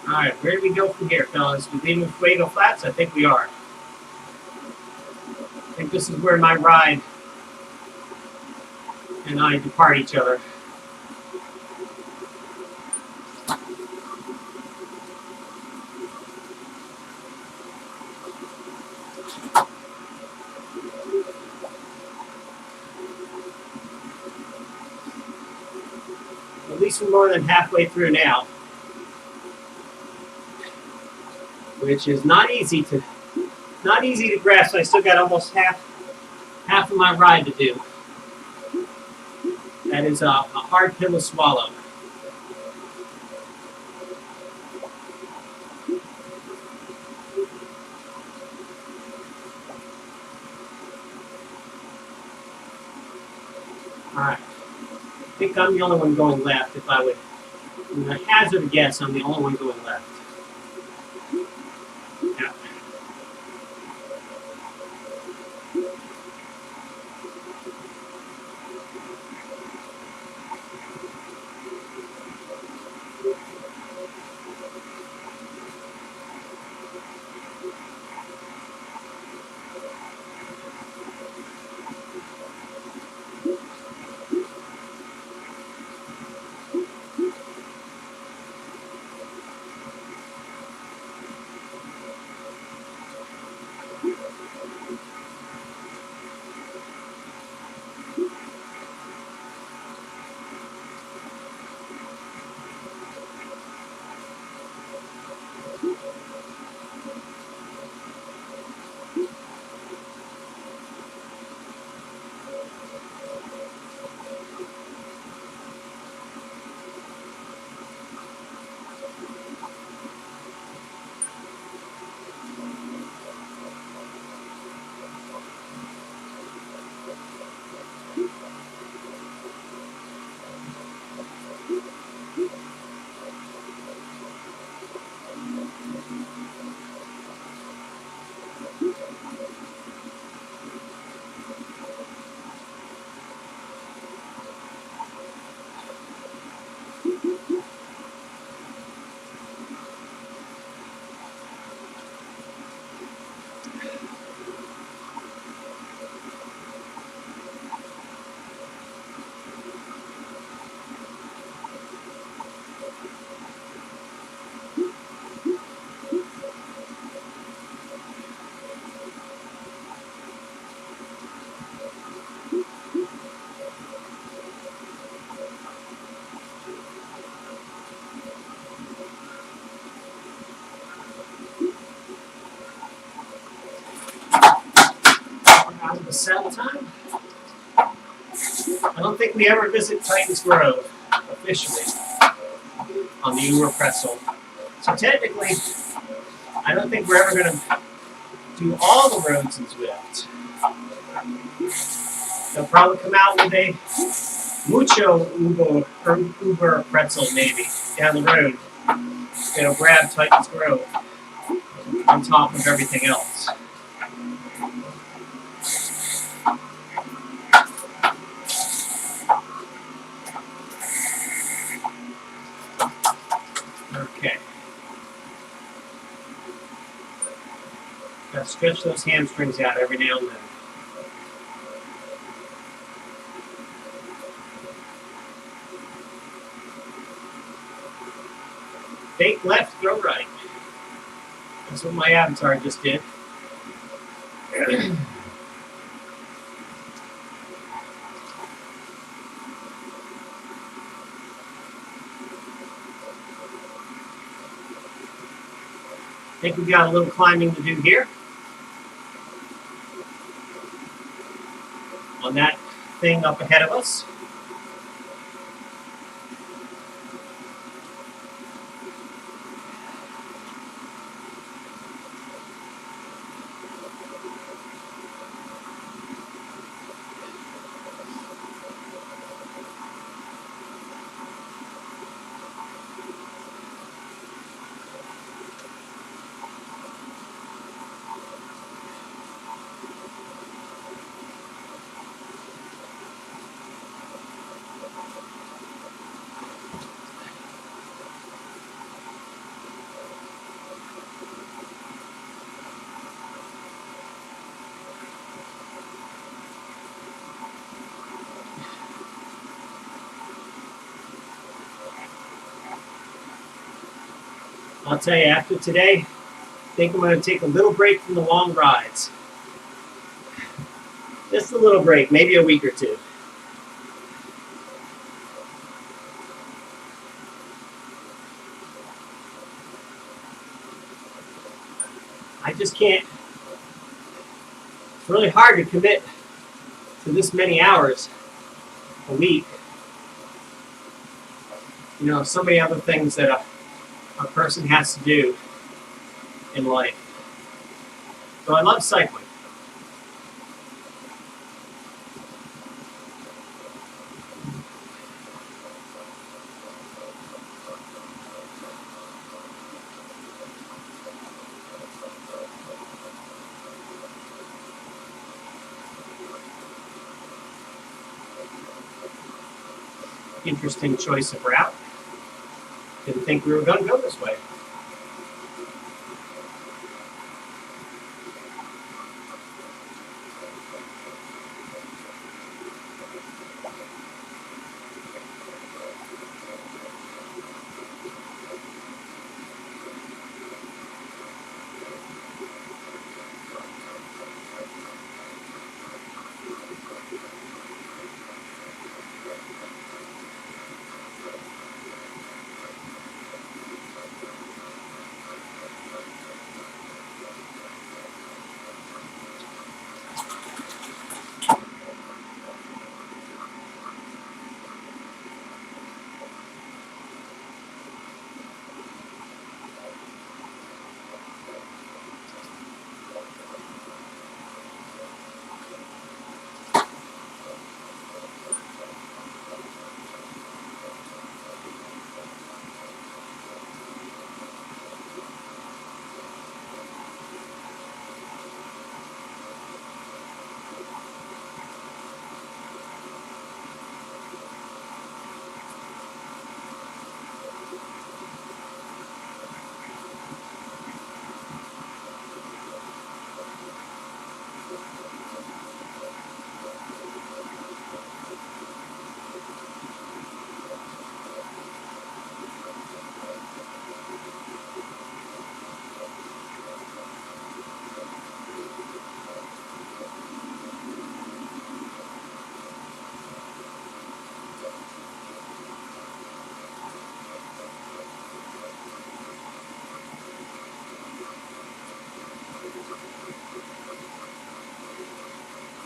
All right, where do we go from here, fellas? We leaving Fuego Flats? I think we are. I think this is where my ride and I depart each other. At least we're more than halfway through now, which is not easy to grasp. I still got almost half of my ride to do. That is a hard pill to swallow. All right. I think I'm the only one going left. If I would hazard a guess, I'm the only one going left. Yeah. Out of the saddle time. I don't think we ever visit Titans Grove officially on the Uber Pretzel. So technically, I don't think we're ever going to do all the roads in Zwift. They'll probably come out with a Uber Pretzel maybe down the road. It'll grab Titans Grove on top of everything else. Okay. Gotta stretch those hamstrings out every now and then. Fake left, throw right. That's what my avatar just did. I think we've got a little climbing to do here. On that thing up ahead of us. I'll tell you, after today, I think I'm going to take a little break from the long rides. Just a little break, maybe a week or two. I just can't. It's really hard to commit to this many hours a week. You know, so many other things that a person has to do in life. So I love cycling. Interesting choice of route. Didn't think we were going to go this way.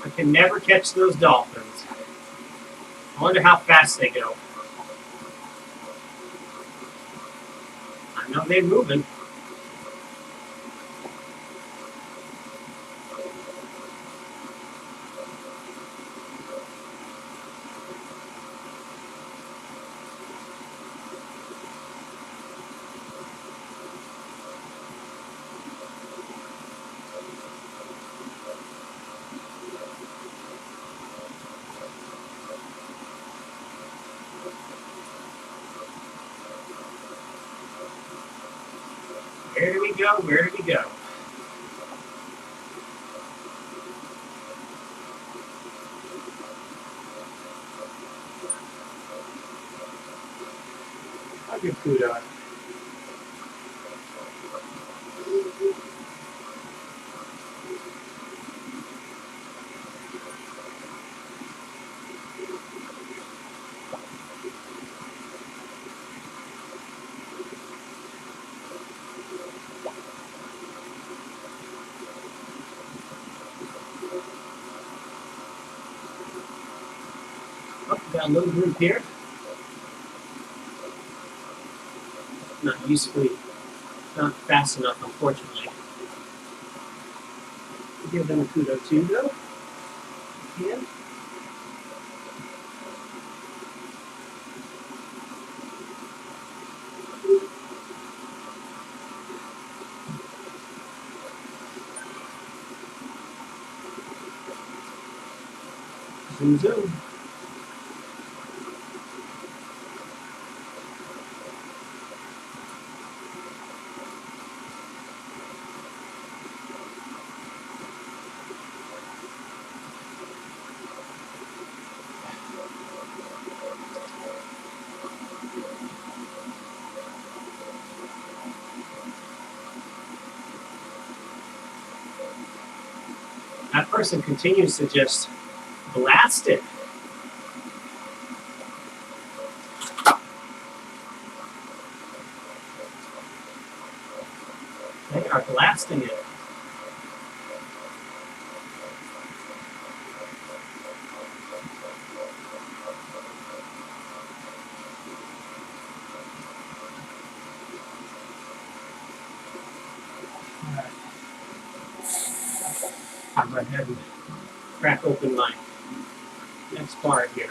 I can never catch those dolphins. I wonder how fast they go. I know they're moving. Where do we go? Where do we go? I'll give kudos. Oh, got a little group here. Not usefully, not fast enough, unfortunately. I'll give them a kudos too, though. Yeah. Zoom, zoom. person continues to just blast it. They are blasting it. I'll go ahead and crack open my next bar here.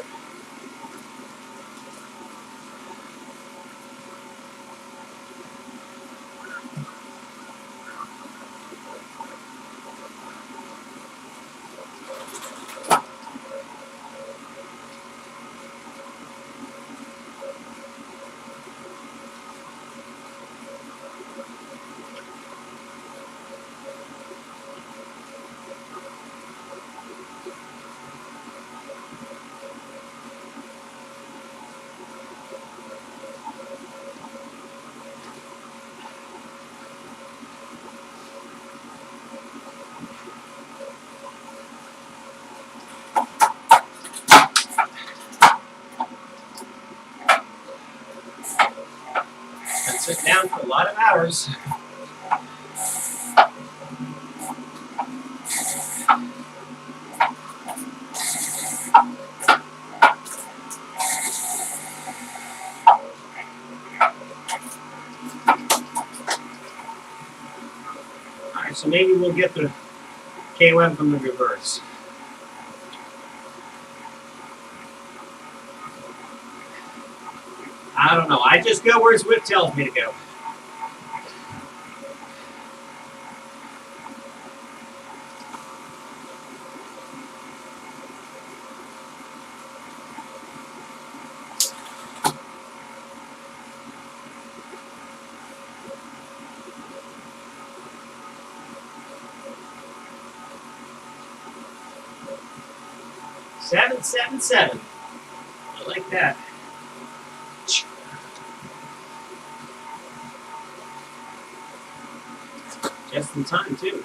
Sit down for a lot of hours. Alright, so maybe we'll get the KOM from the reverse. I don't know. I just go where Zwift tells me to go. Seven, 7, 7. I like that. Just in time, too.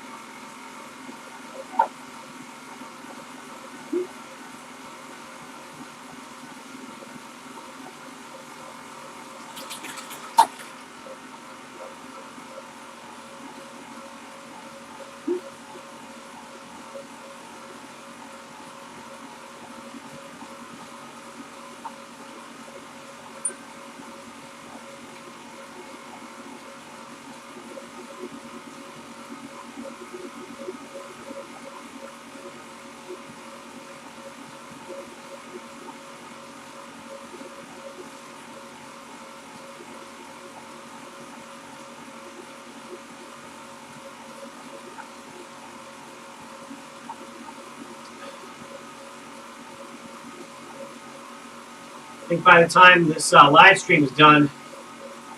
I think by the time this live stream is done,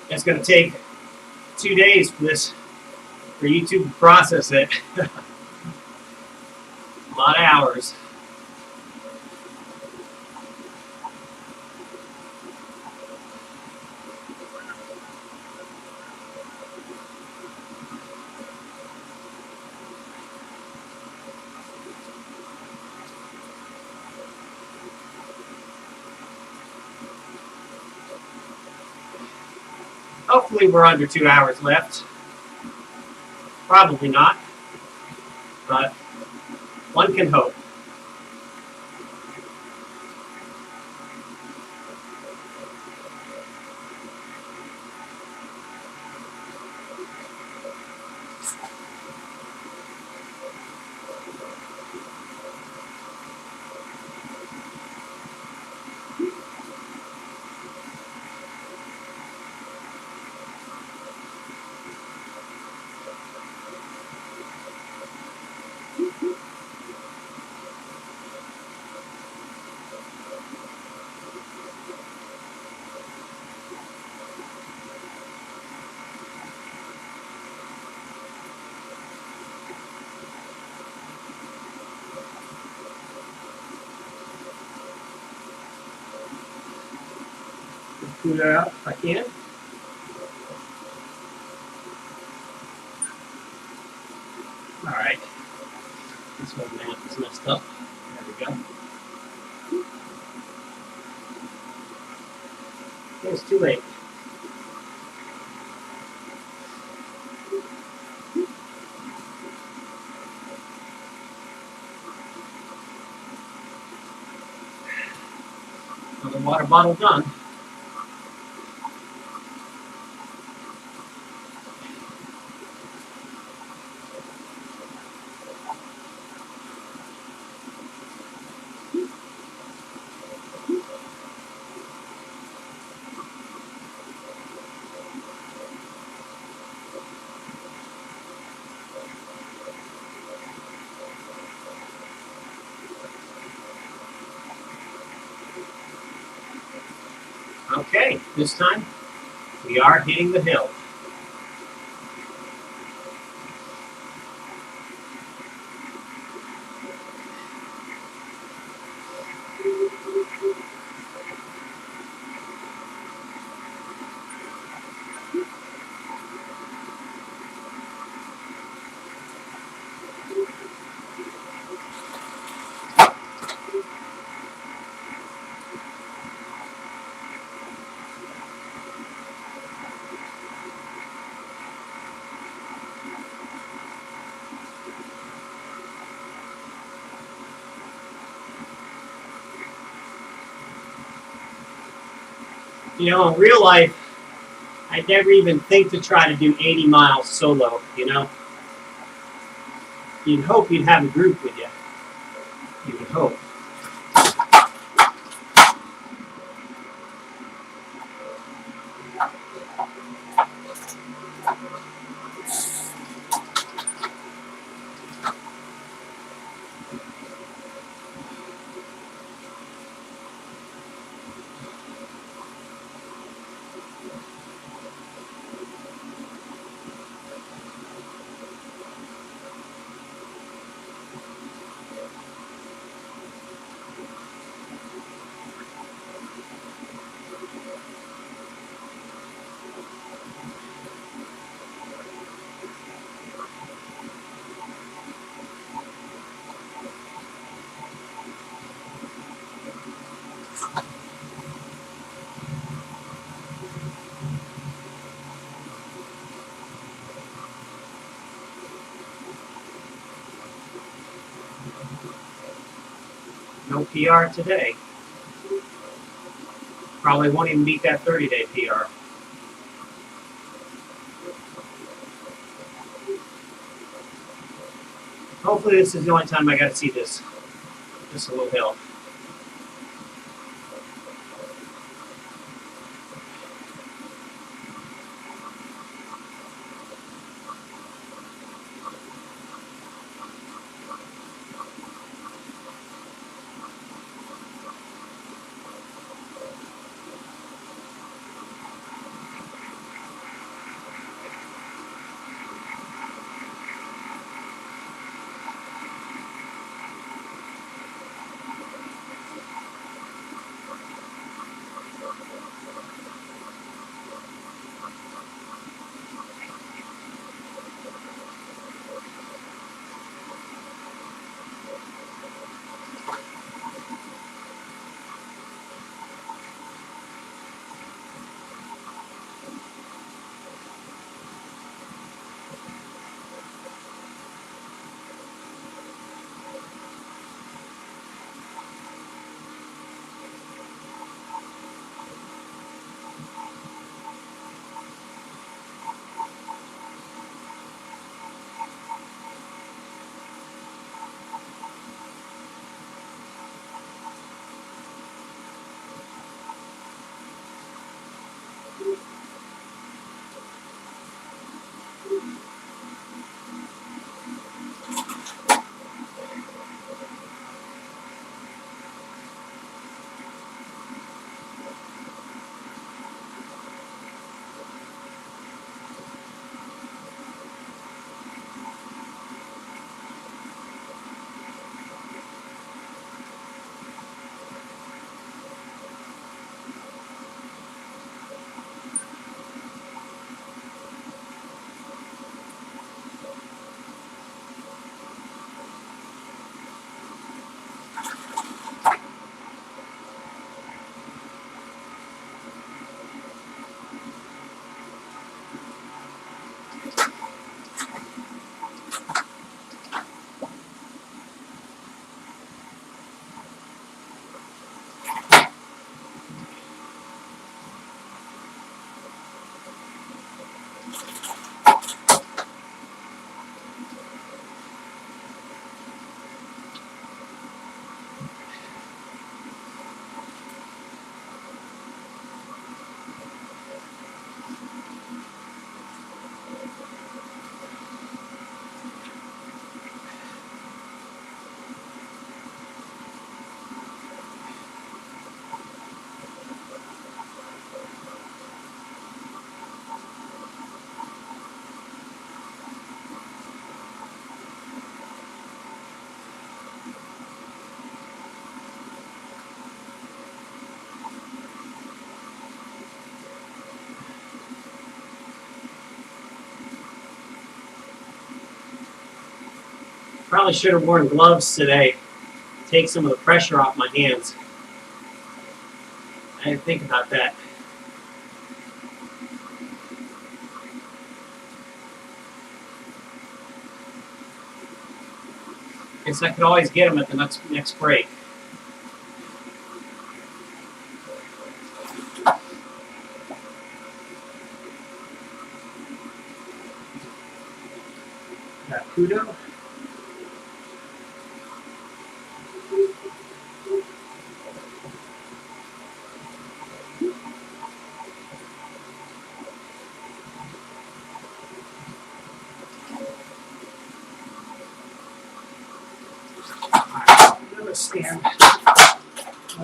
it's going to take 2 days for YouTube to process it. A lot of hours. Hopefully we're under 2 hours left. Probably not, but one can hope. Cool that out if I can. All right. This one, man. Oh, there we go. It's too late. Another water bottle done. Okay, this time we are hitting the hill. You know, in real life, I'd never even think to try to do 80 miles solo, you know? You'd hope you'd have a group with you. You would hope. No PR today. Probably won't even beat that 30-day PR. Hopefully this is the only time I got to see this little hill. Probably should have worn gloves today. Take some of the pressure off my hands. I didn't think about that. Guess I could always get them at the next break. Kudo.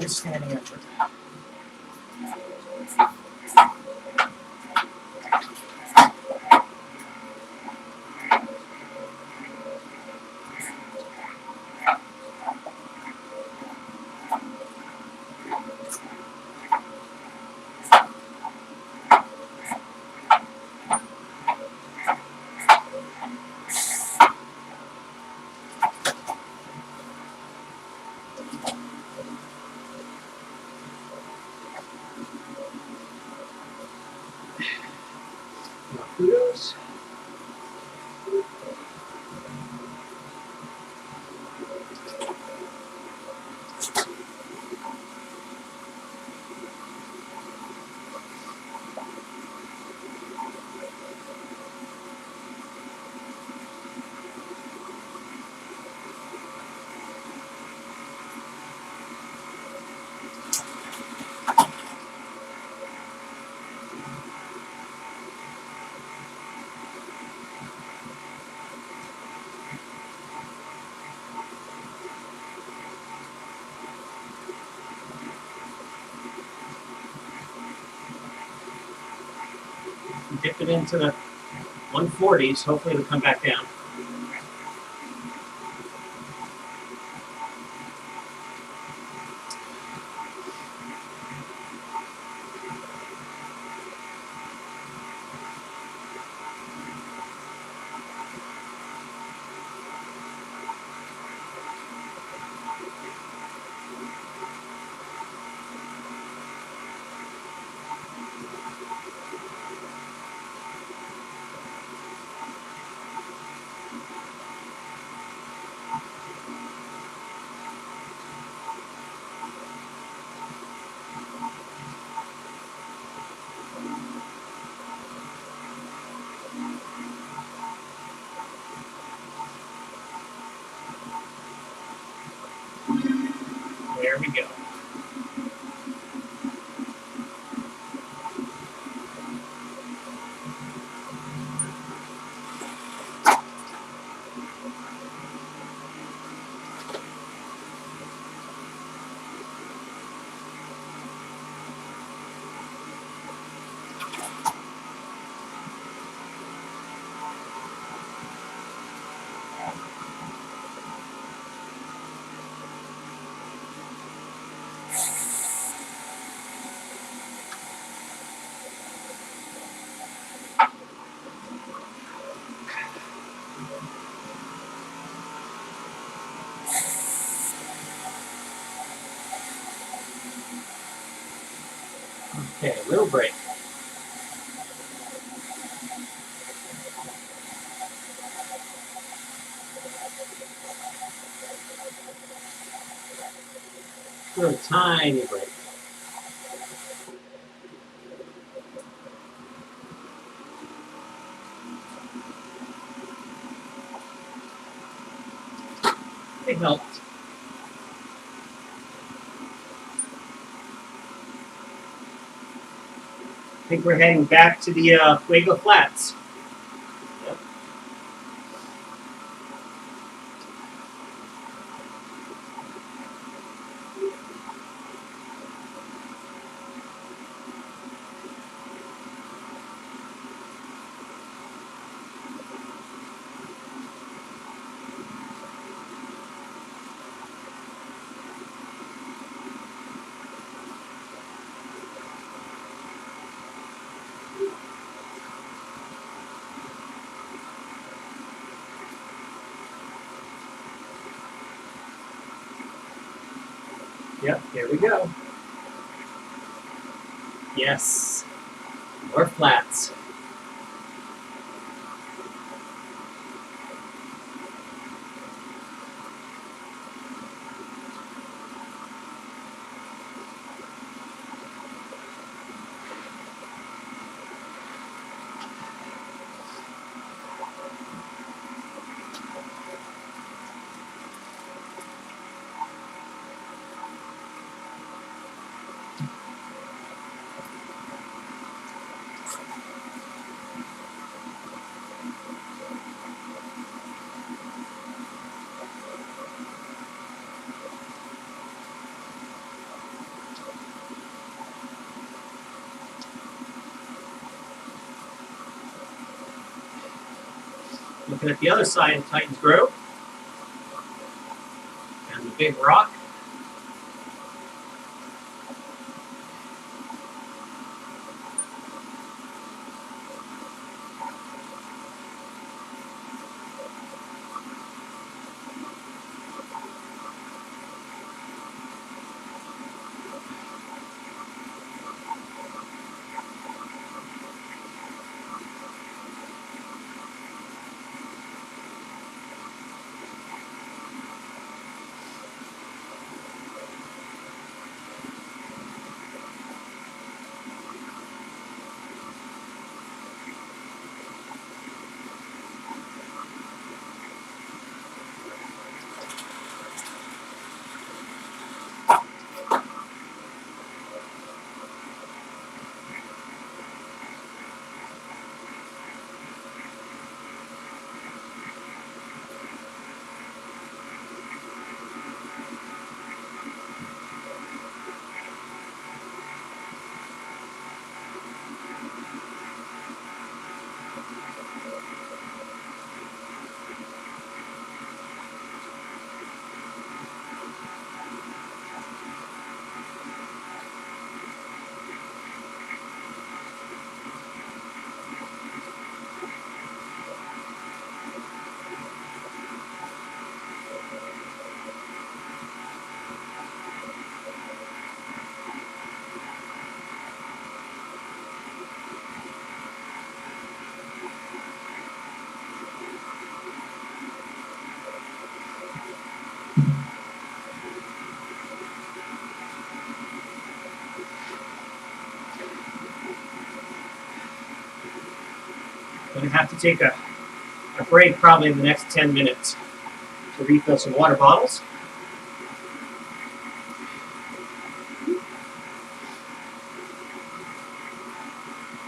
Standing effort. Kudos. Dip it into the 140s. Hopefully it'll come back down. There we go. Okay, a little break. A little tiny break. it helped. I think we're heading back to the Fuego Flats. Yep. Yep, here we go. Yes, more flats. Looking at the other side of Titans Grove and the big rock. Going to have to take a break probably in the next 10 minutes to refill some water bottles.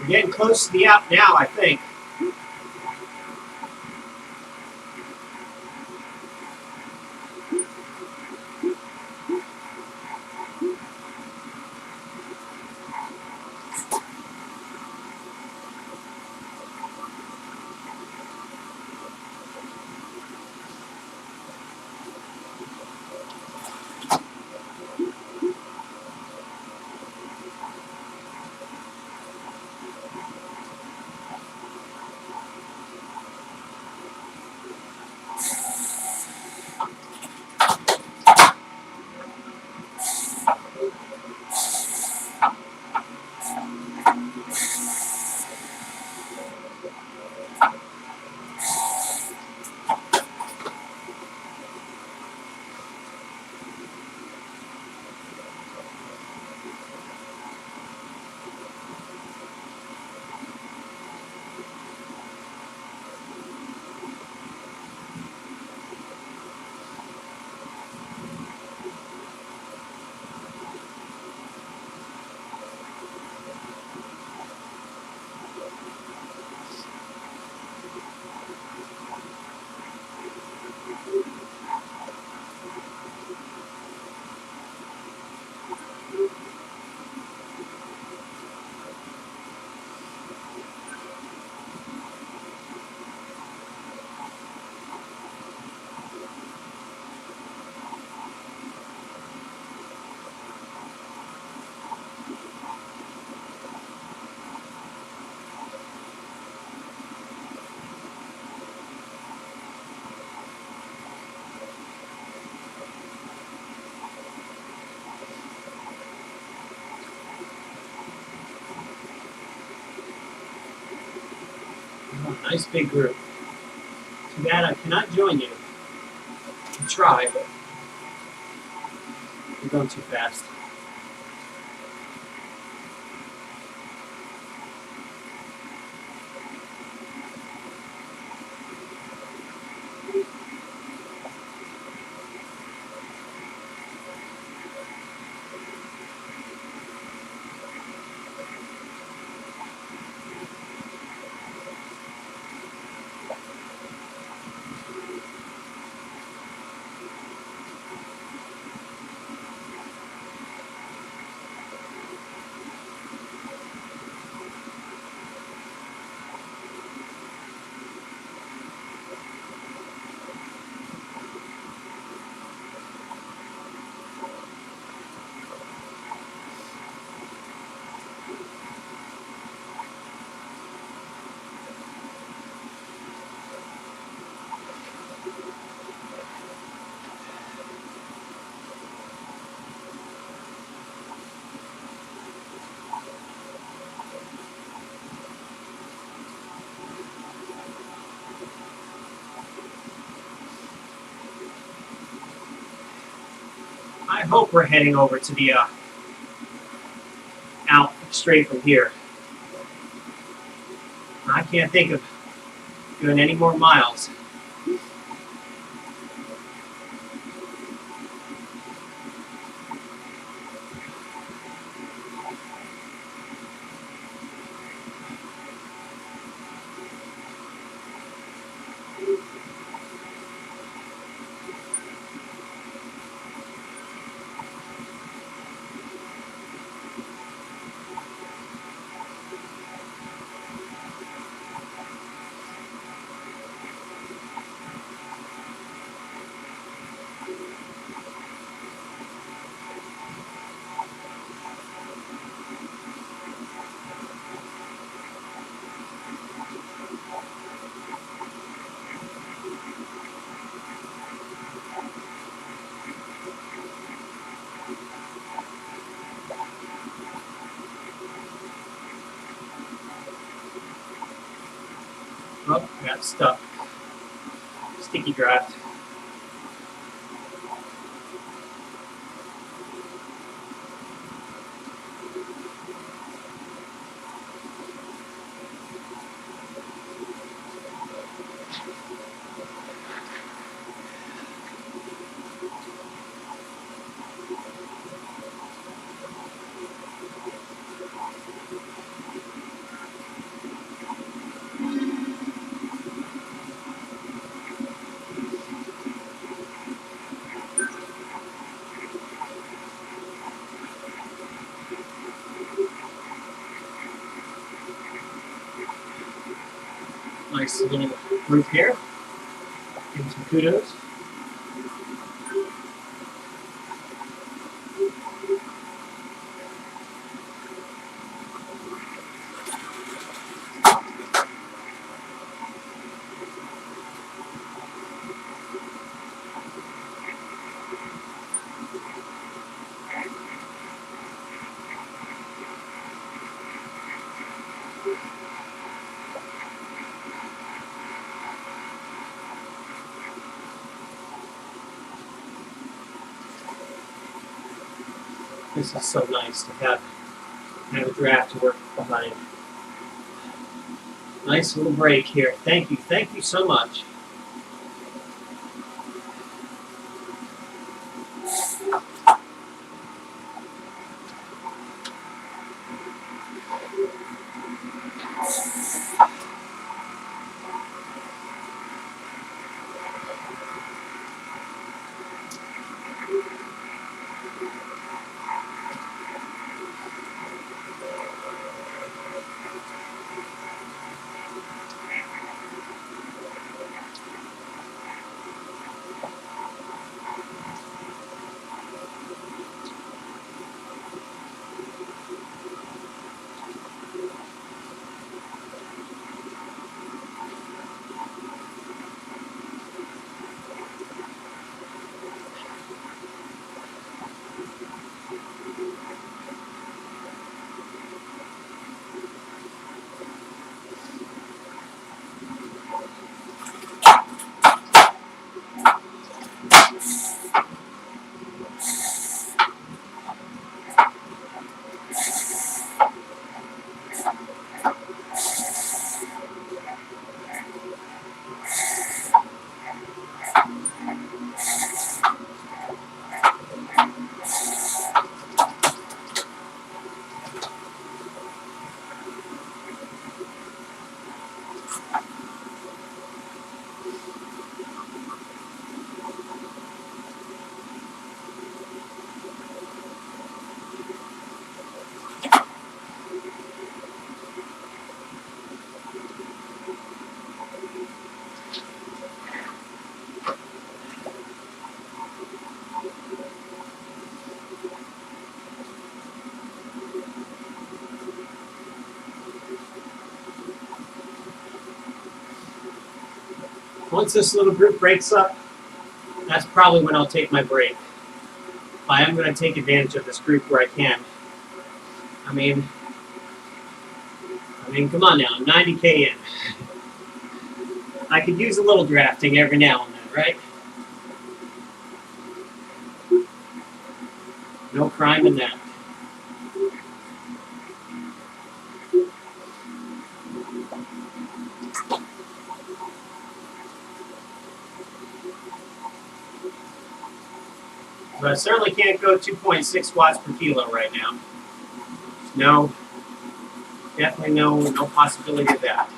We're getting close to the app now, I think. Oh, nice big group. Too bad I cannot join you. I try, but you're going too fast. I hope we're heading over to the out straight from here. I can't think of doing any more miles. Oh, got stuck. Sticky draft. Nice little group here. Give some kudos. This is so nice to have a draft to work behind. Nice little break here. Thank you so much. Once this little group breaks up, that's probably when I'll take my break. I am going to take advantage of this group where I can. I mean, come on now, I'm 90K in. I could use a little drafting every now and then, right? No crime in that. But I certainly can't go 2.6 watts per kilo right now. No, definitely no possibility of that.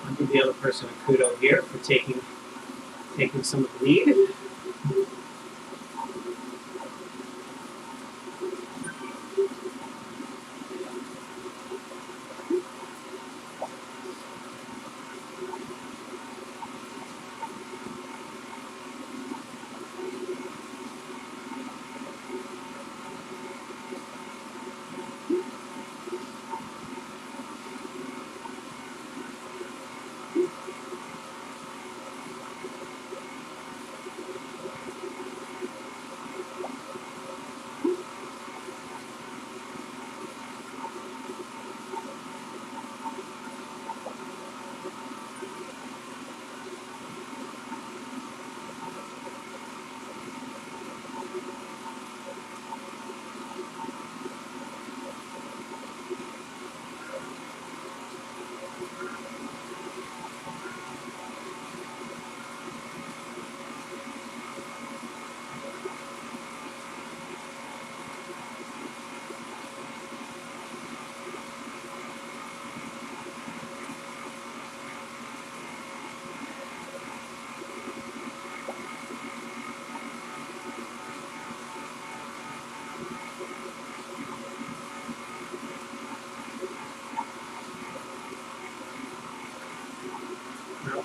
I'll give the other person a kudo here for taking some of the lead. No,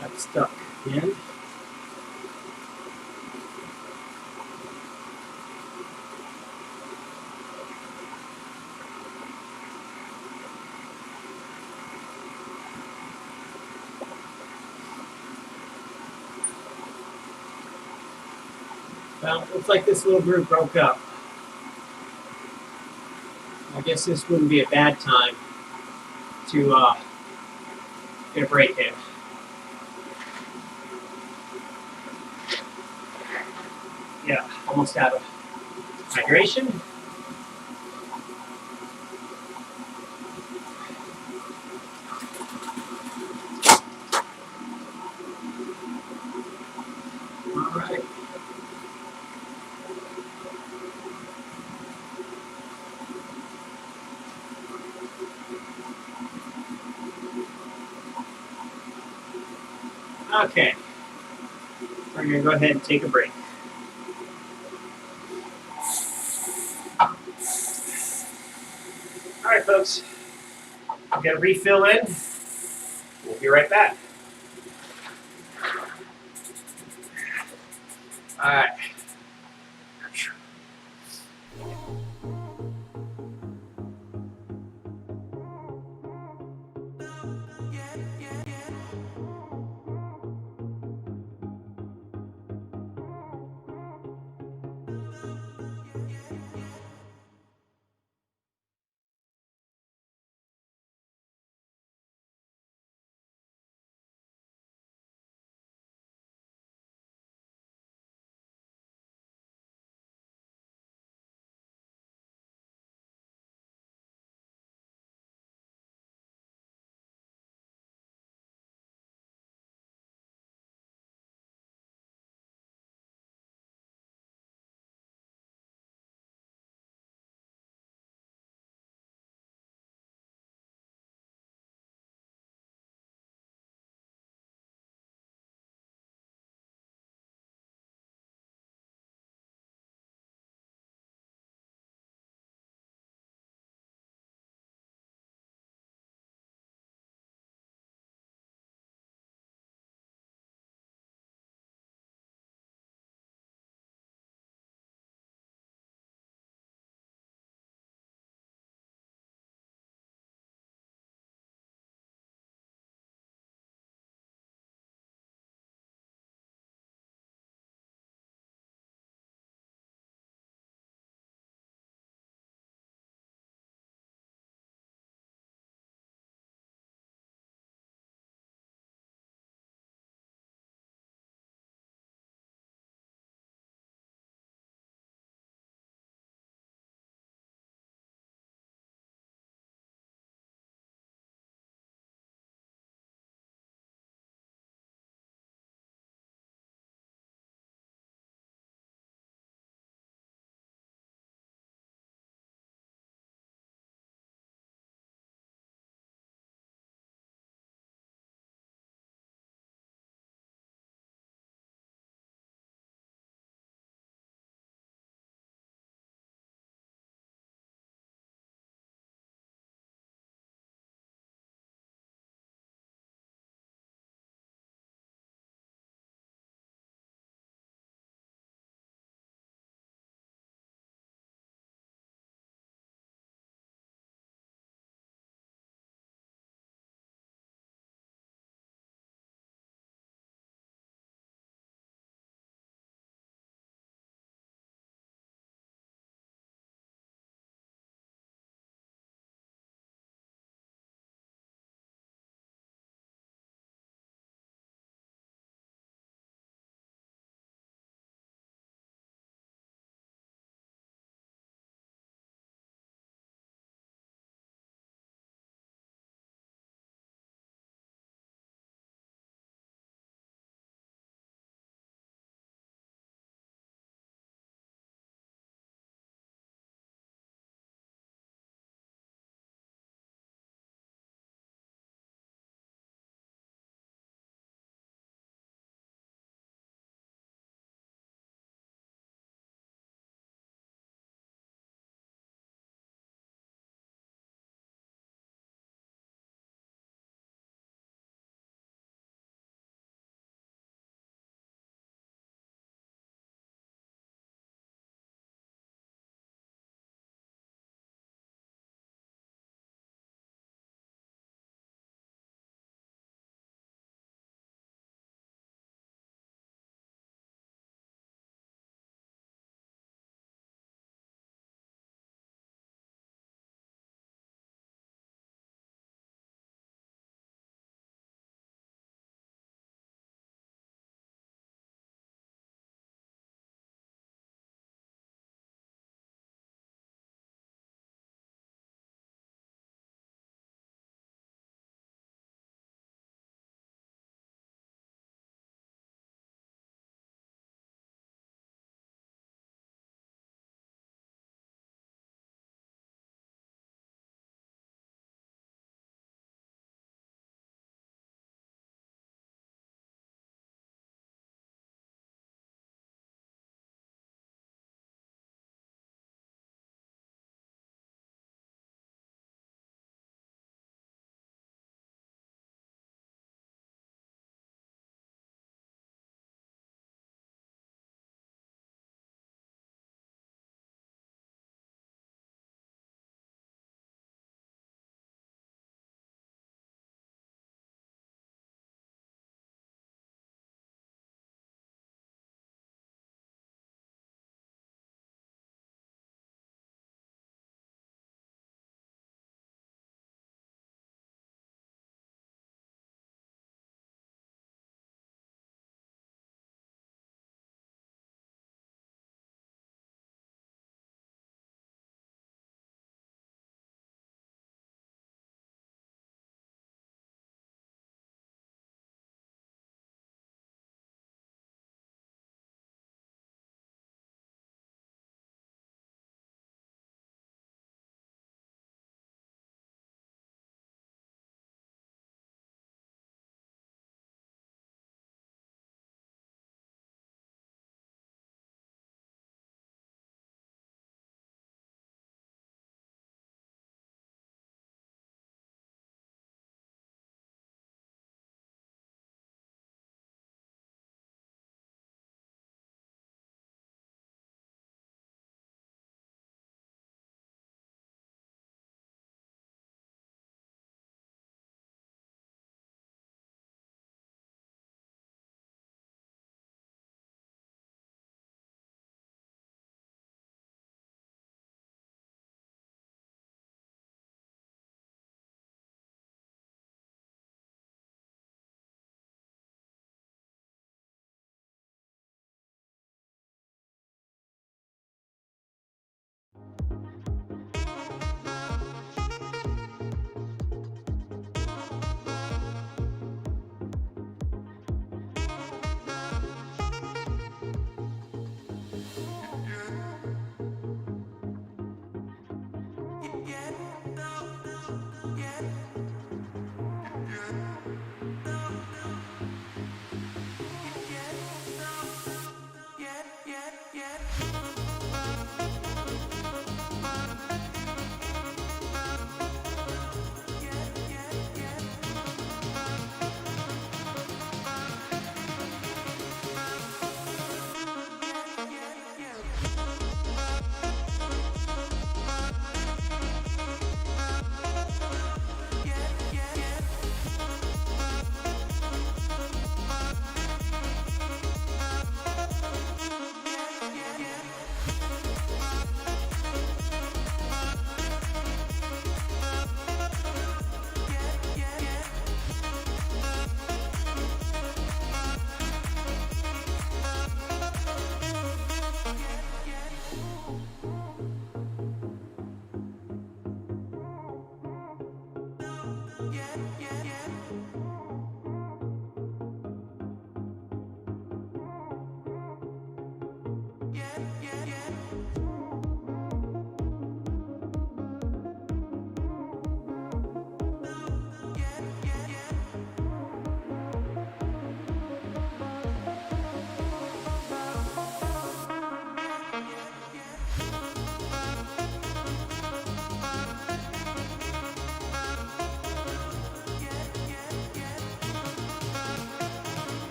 that's stuck again. Well, looks like this little group broke up. I guess this wouldn't be a bad time to get a break in. Yeah, almost out of hydration. All right. Okay. We're going to go ahead and take a break. All right, folks. We'll get a refill in. We'll be right back. All right.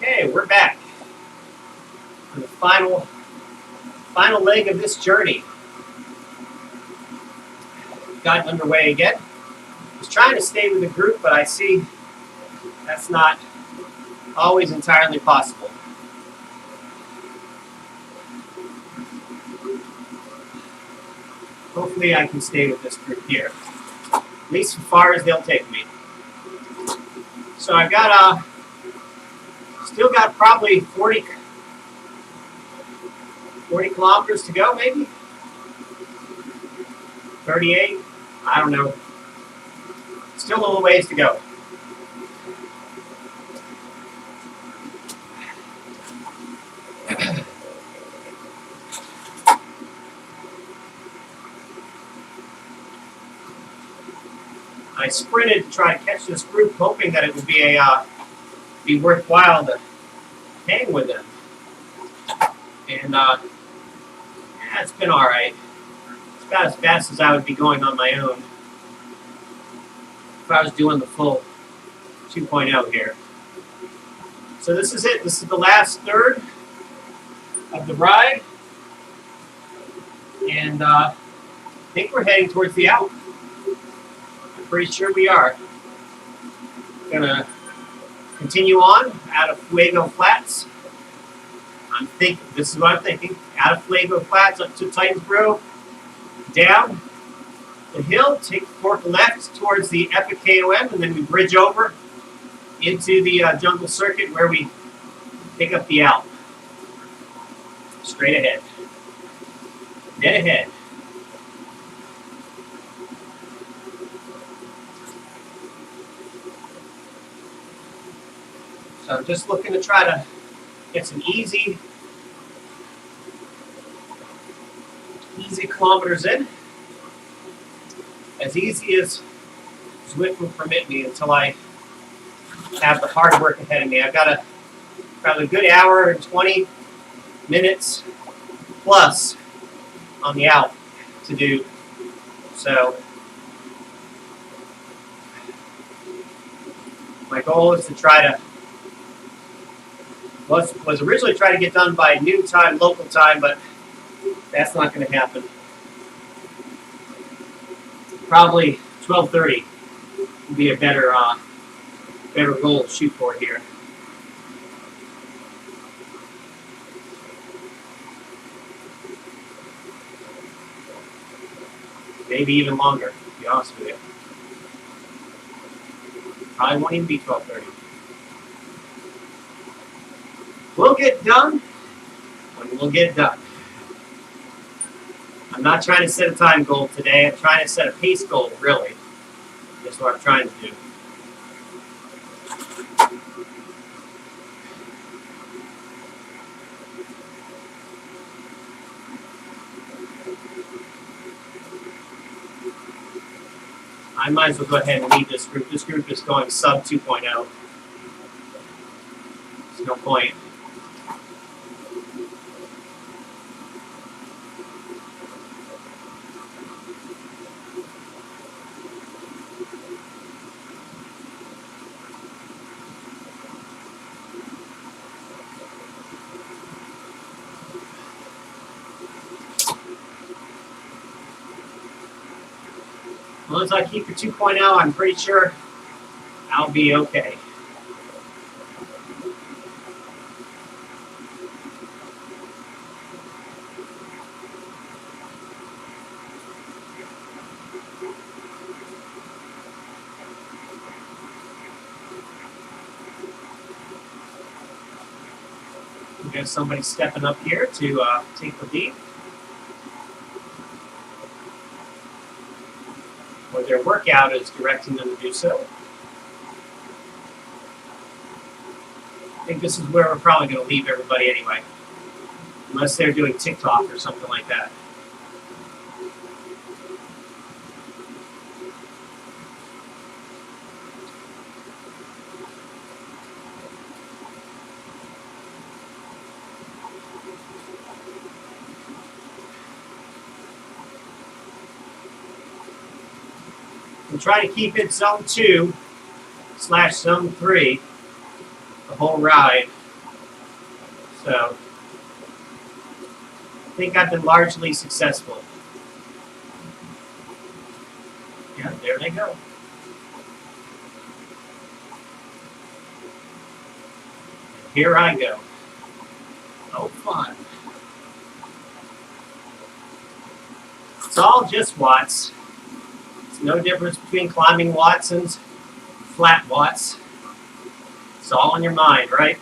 Okay, we're back for the final leg of this journey. Got underway again. I was trying to stay with the group, but I see that's not always entirely possible. Hopefully I can stay with this group here, at least as far as they'll take me. So I've got still got probably 40 kilometers to go, maybe 38. I don't know. Still a little ways to go. I sprinted to try to catch this group, hoping that it would be worthwhile to hang with them. And yeah, it's been all right. It's about as fast as I would be going on my own if I was doing the full 2.0 here. So this is it. This is the last third of the ride. And I think we're heading towards the out. I'm pretty sure we are. Gonna continue on out of Fuego Flats. This is what I'm thinking. Out of Fuego Flats up to Titans-Bro, down the hill, take the fork left towards the Epic KOM, and then we bridge over into the jungle circuit where we pick up the Alp. Straight ahead. Dead ahead. So I'm just looking to try to get some easy kilometers in. As easy as Zwift will permit me until I have the hard work ahead of me. I've got to Probably a good hour and 20 minutes plus on the out to do. So my goal is to try to was originally try to get done by noon time, local time, but that's not going to happen. Probably 12:30 would be a better goal to shoot for here. Maybe even longer, to be honest with you. Probably won't even be 12:30. We'll get done when we'll get done. I'm not trying to set a time goal today. I'm trying to set a pace goal, really. That's what I'm trying to do. I might as well go ahead and leave this group. This group is going sub 2.0. There's no point. As long as I keep the 2.0, I'm pretty sure I'll be okay. We got somebody stepping up here to take the lead. Or their workout is directing them to do so. I think this is where we're probably going to leave everybody anyway. Unless they're doing TikTok or something like that. And try to keep it zone 2/zone 3 the whole ride. So I think I've been largely successful. Yeah, there they go. Here I go. Oh, fun. It's all just watts. It's no difference between climbing watts and flat watts. It's all in your mind, right?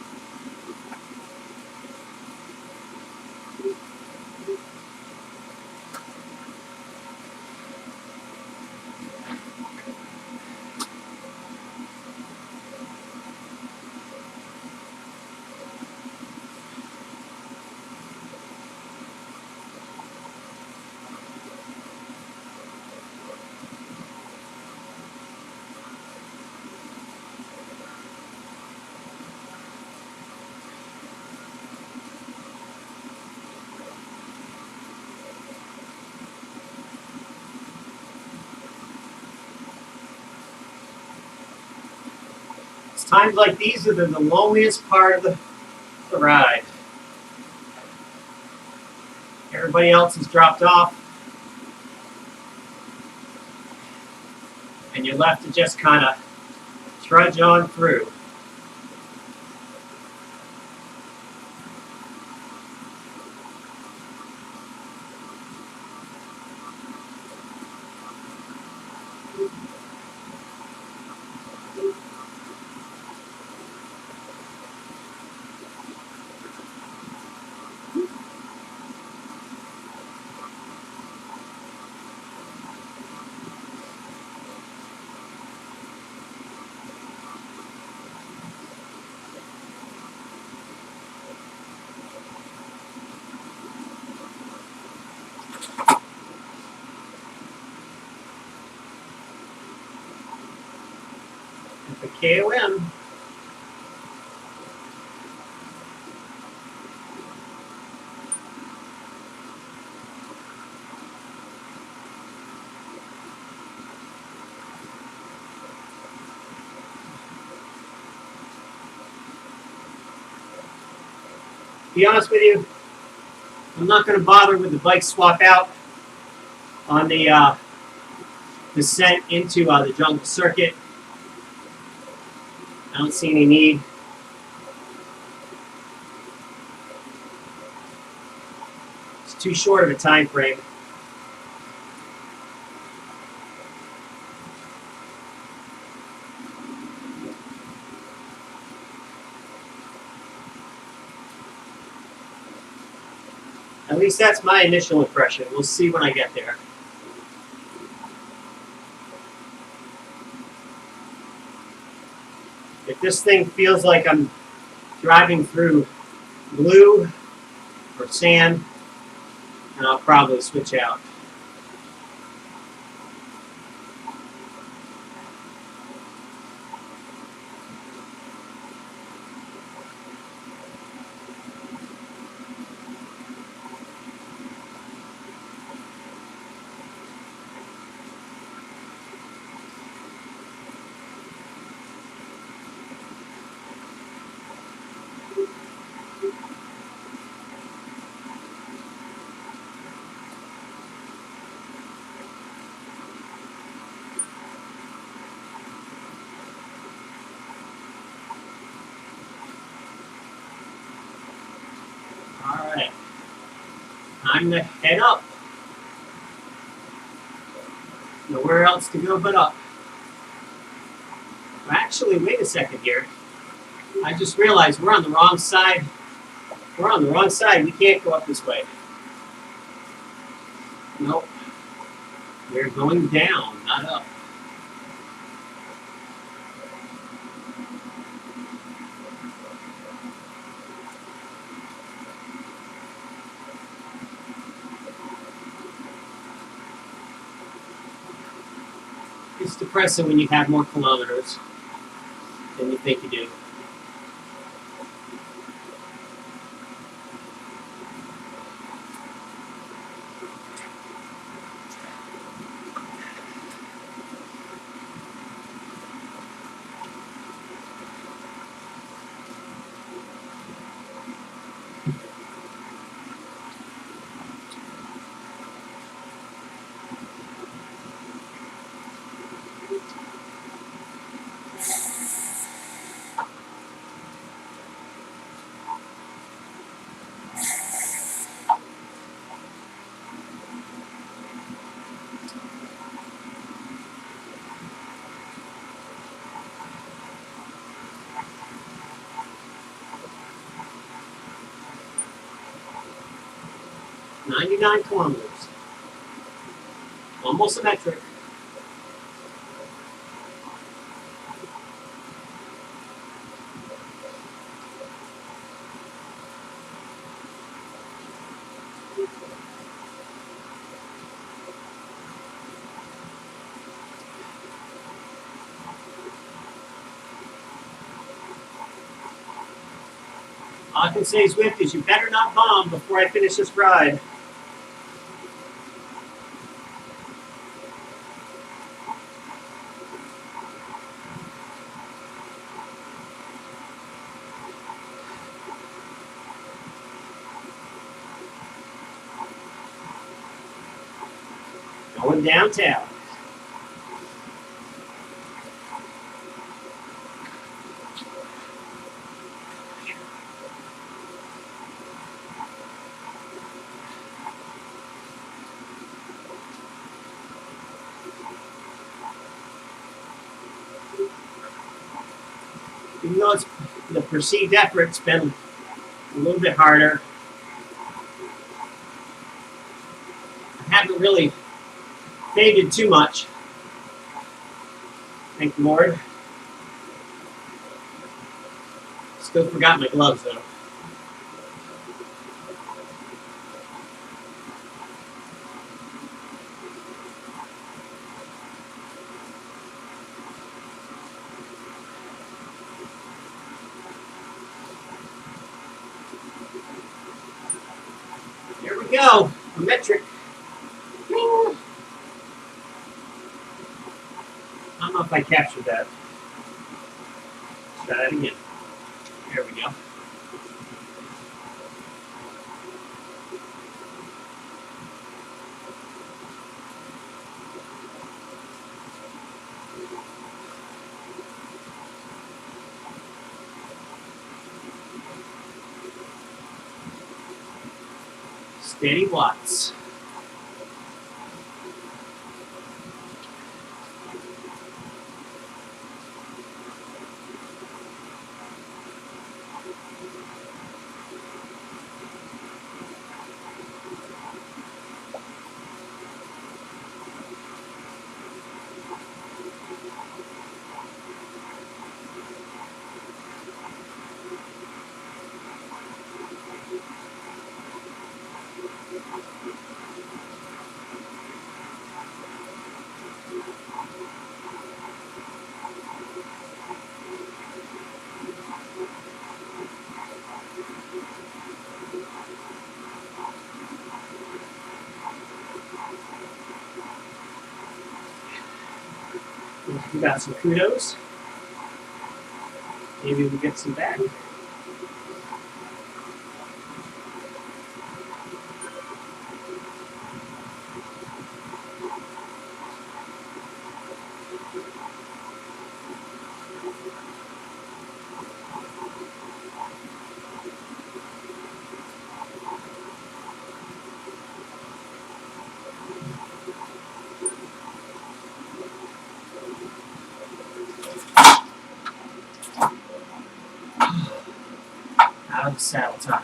Times like these are the loneliest part of the ride. Everybody else has dropped off. And you're left to just kind of trudge on through. The KOM. be honest with you, I'm not going to bother with the bike swap out on the descent into the jungle circuit. I don't see any need. It's too short of a time frame. At least that's my initial impression. We'll see when I get there. If this thing feels like I'm driving through glue or sand, then I'll probably switch out. Alright, time to head up. Nowhere else to go but up. Well, actually, wait a second here. I just realized we're on the wrong side. We're on the wrong side. We can't go up this way. Nope. We're going down, not up. It's depressing when you have more kilometers than you think you do. .99 kilometers. Almost symmetric. All I can say, Zwift, is you better not bomb before I finish this ride. Going downtown. Even though it's the perceived effort's been a little bit harder, I haven't really faded too much. Thank the Lord. Still forgot my gloves though. Here we go. A metric. I don't know if I captured that. Let's try that again. There we go. Steady watts. We got some kudos. Maybe we'll get some back. Out of the saddle time.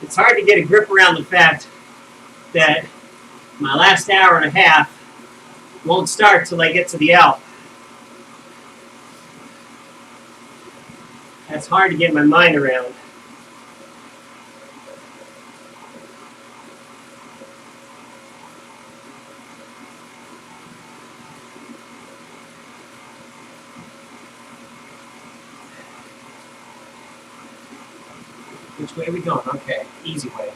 It's hard to get a grip around the fact that my last hour and a half won't start till I get to the L. That's hard to get my mind around. Which way are we going? Okay, easy way.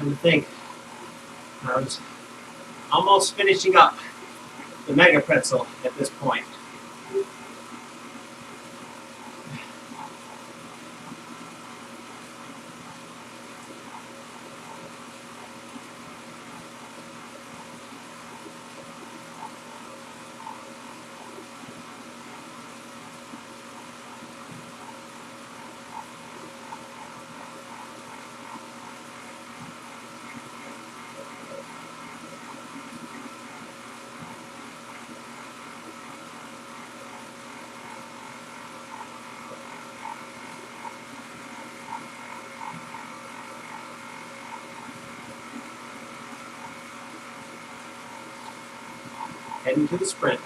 to think, I was almost finishing up the Mega Pretzel at this point. Heading to the sprint.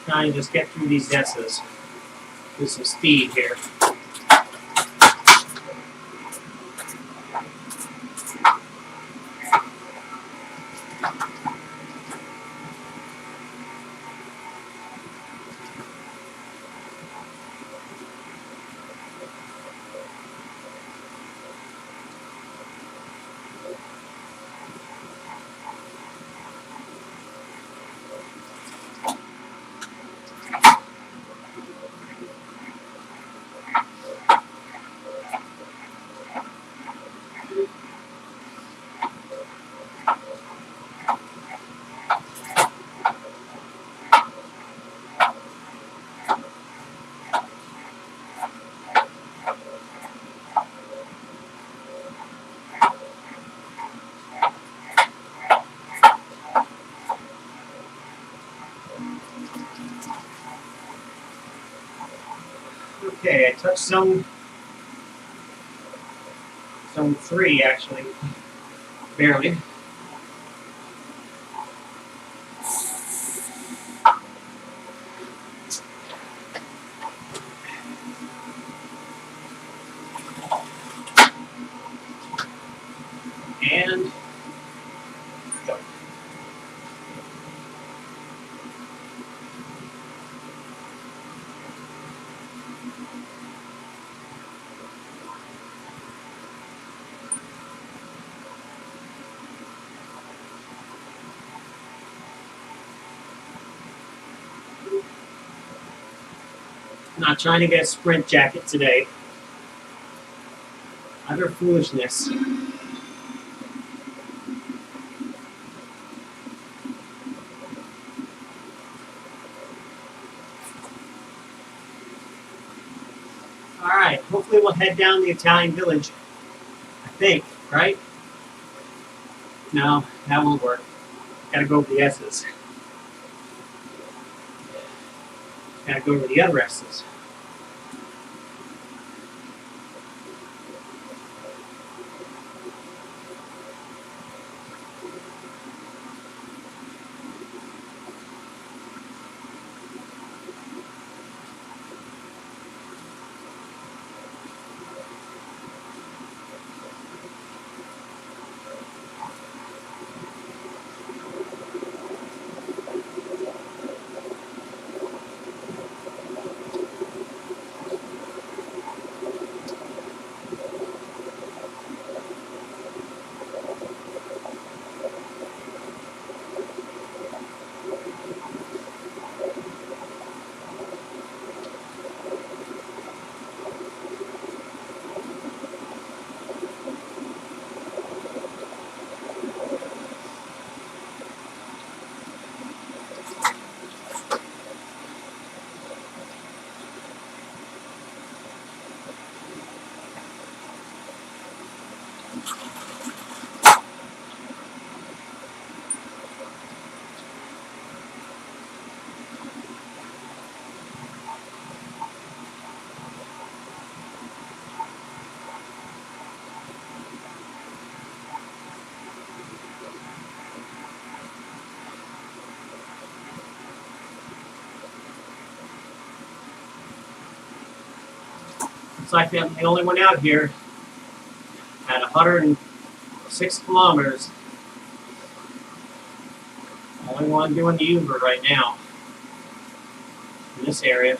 Trying to just get through these S's with some speed here. Okay, I touched zone 3 actually, barely. And go. Not trying to get a sprint jacket today. Utter foolishness. Alright, hopefully we'll head down the Italian village. I think, right? No, that won't work. Gotta go over the S's. Gotta go over the other S's. Looks like I'm the only one out here at 106 kilometers. Only one doing the Uber right now in this area.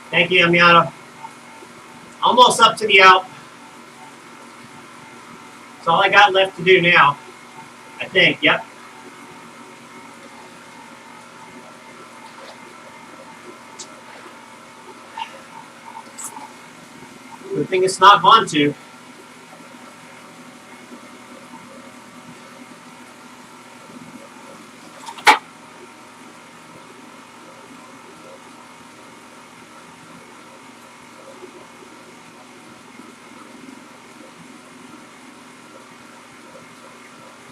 Thank you, Amiano. Almost up to the Alp. That's all I got left to do now, I think. Yep. Good thing it's not Vontu.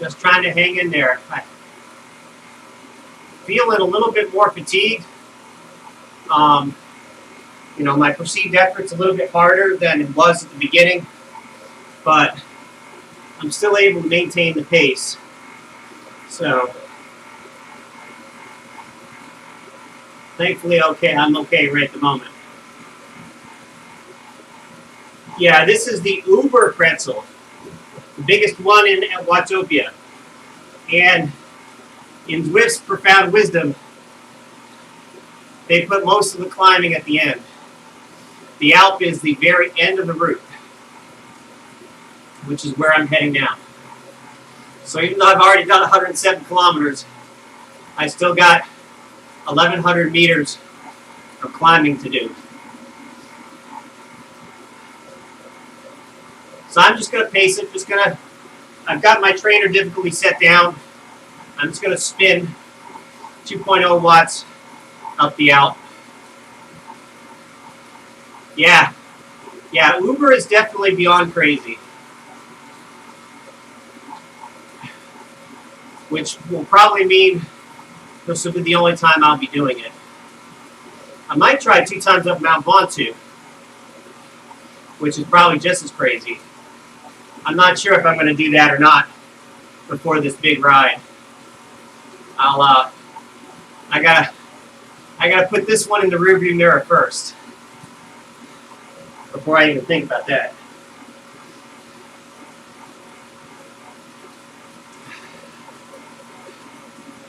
Just trying to hang in there. I'm feeling a little bit more fatigued. You know, my perceived effort's a little bit harder than it was at the beginning, but I'm still able to maintain the pace. So, thankfully, I'm okay right at the moment. Yeah, this is the Uber Pretzel, the biggest one in Watopia. And in Zwift's profound wisdom, they put most of the climbing at the end. The Alp is the very end of the route, which is where I'm heading now. So even though I've already done 107 kilometers, I still got 1,100 meters of climbing to do. So I'm just going to pace it. I've got my trainer difficulty set down. I'm just going to spin 2.0 watts up the Alp. Yeah, Uber is definitely beyond crazy. Which will probably mean this will be the only time I'll be doing it. I might try 2 times up Mount Vontu, which is probably just as crazy. I'm not sure if I'm going to do that or not before this big ride. I gotta put this one in the rearview mirror first before I even think about that.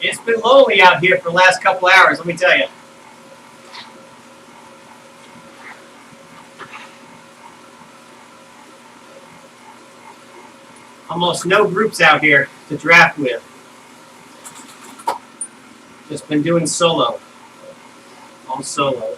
It's been lonely out here for the last couple hours, let me tell you. Almost no groups out here to draft with. Just been doing solo. All solo.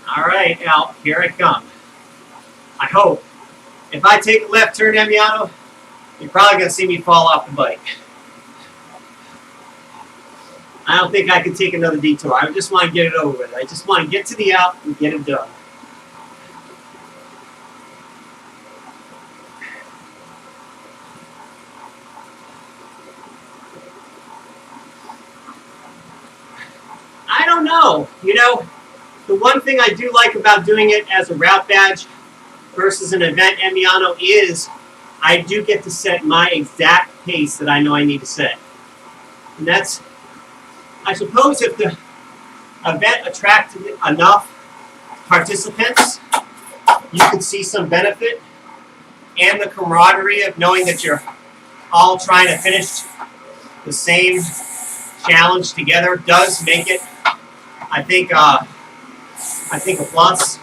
All right, now, here I come. I hope. If I take a left turn, Emiano, you're probably going to see me fall off the bike. I don't think I can take another detour. I just want to get it over with. I just want to get to the Alp and get it done. I don't know. You know, the one thing I do like about doing it as a route badge versus an event Emiano is I do get to set my exact pace that I know I need to set. And that's, I suppose, if the event attracted enough participants, you could see some benefit, and the camaraderie of knowing that you're all trying to finish the same challenge together does make it, I think a plus.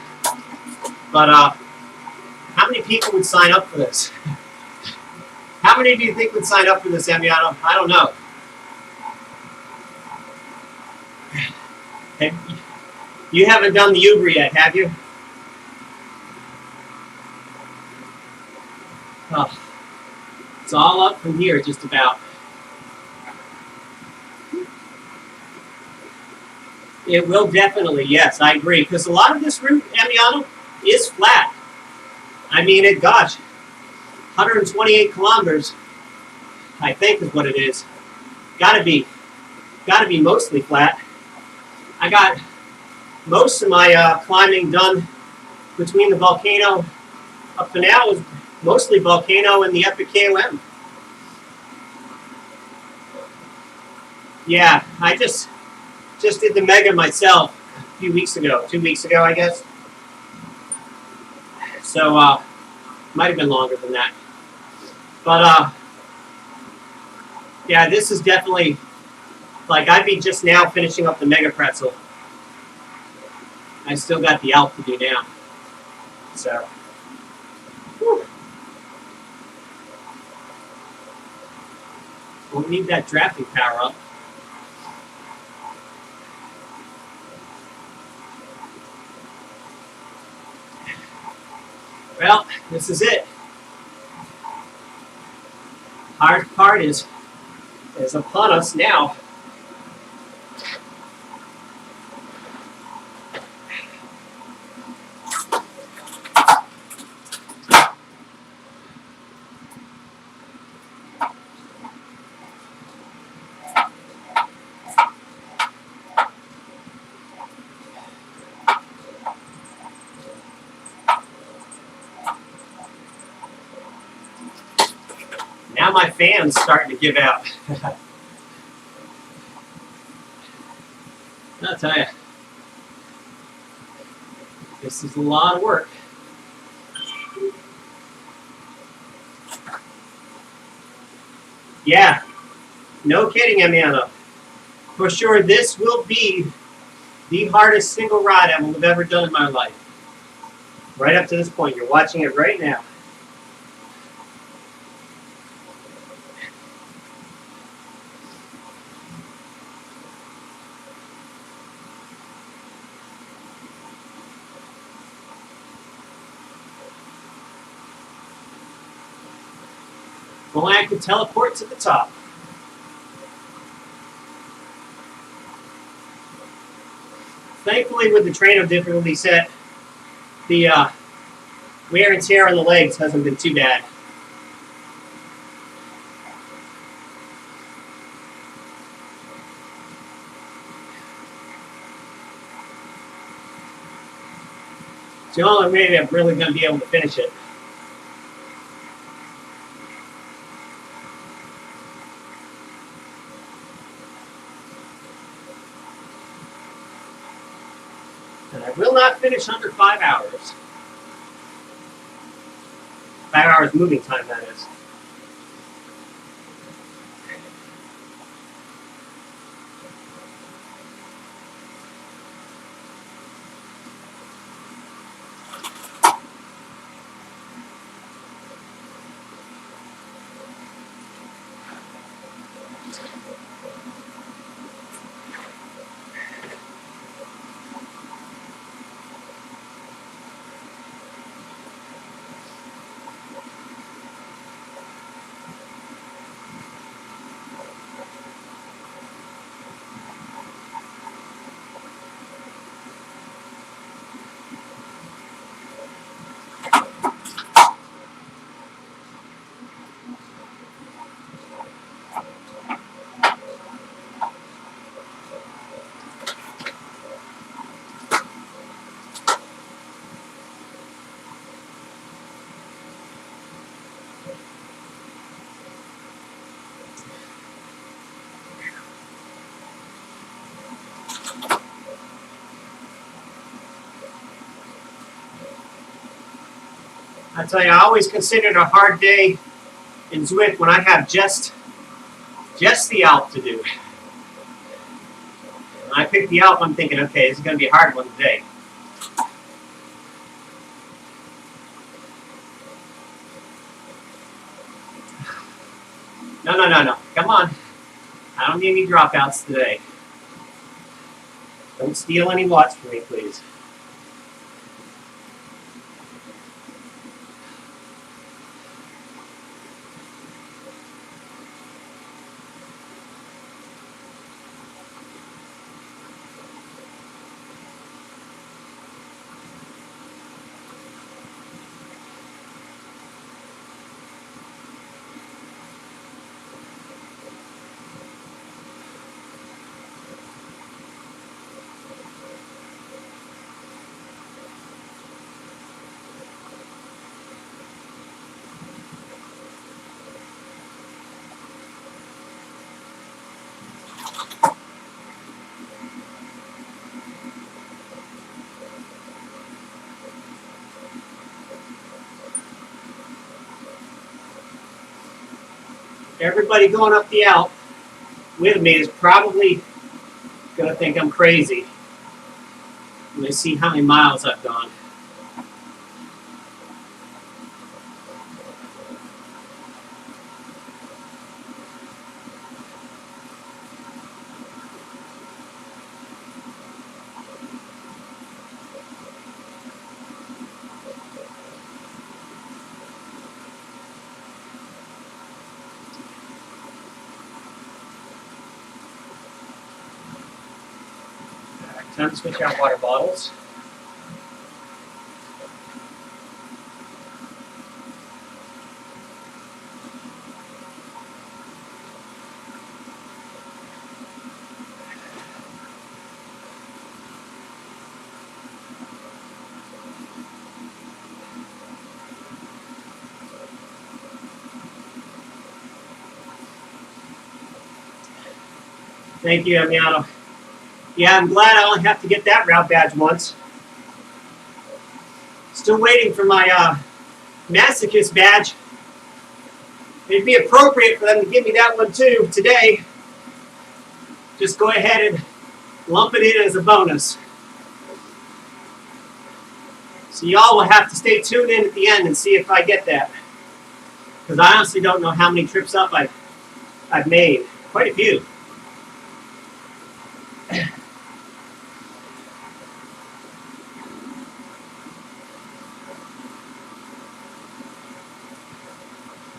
But how many people would sign up for this? How many do you think would sign up for this, Emiano? I don't know. You haven't done the Uber yet, have you? Oh, it's all up from here, just about. It will definitely, yes, I agree. Because a lot of this route, Emiano, is flat. I mean, gosh, 128 kilometers, I think is what it is. Gotta be mostly flat. I got most of my climbing done between the volcano up to now was mostly volcano and the Epic KOM. Yeah, I just did the mega myself a few weeks ago, 2 weeks ago, I guess. So might have been longer than that. But yeah, this is definitely like I'd be just now finishing up the mega pretzel. I still got the Alp to do now. So. Whew. Won't need that drafting power up. Well, this is it. Hard part is upon us now. Now my fan's starting to give out. I'll tell you, this is a lot of work. Yeah, no kidding, Emiano. For sure, this will be the hardest single ride I will have ever done in my life. Right up to this point, you're watching it right now. If only I could teleport to the top. Thankfully, with the trainer difficulty set, the wear and tear on the legs hasn't been too bad. It's the only way I'm really going to be able to finish it. And I will not finish under 5 hours. 5 hours moving time, that is. I tell you, I always consider it a hard day in Zwift when I have just the Alp to do. When I pick the Alp, I'm thinking, okay, this is going to be a hard one today. No. Come on. I don't need any dropouts today. Don't steal any watts from me, please. everybody going up the Alp with me is probably going to think I'm crazy when they see how many miles I've gone. Time to switch out water bottles. Thank you, Amiano. Yeah, I'm glad I only have to get that route badge once. Still waiting for my masochist badge. It'd be appropriate for them to give me that one too today. Just go ahead and lump it in as a bonus. So y'all will have to stay tuned in at the end and see if I get that. Because I honestly don't know how many trips up I've made. Quite a few.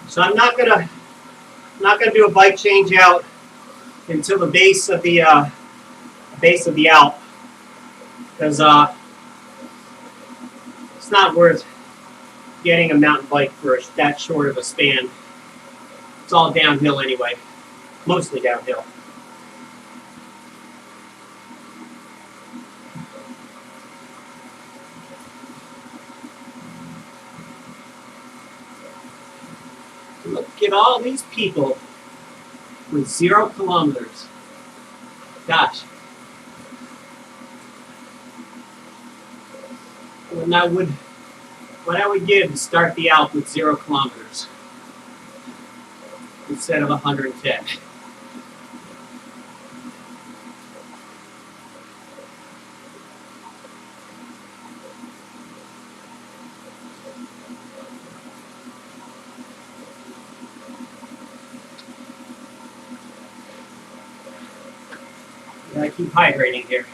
So I'm not gonna do a bike change out until the base of the Alp, because it's not worth getting a mountain bike for that short of a span. It's all downhill anyway, mostly downhill. Look at all these people with 0 kilometers. Gosh. What I would give to start the Alp with 0 kilometers instead of 110. I keep hydrating here.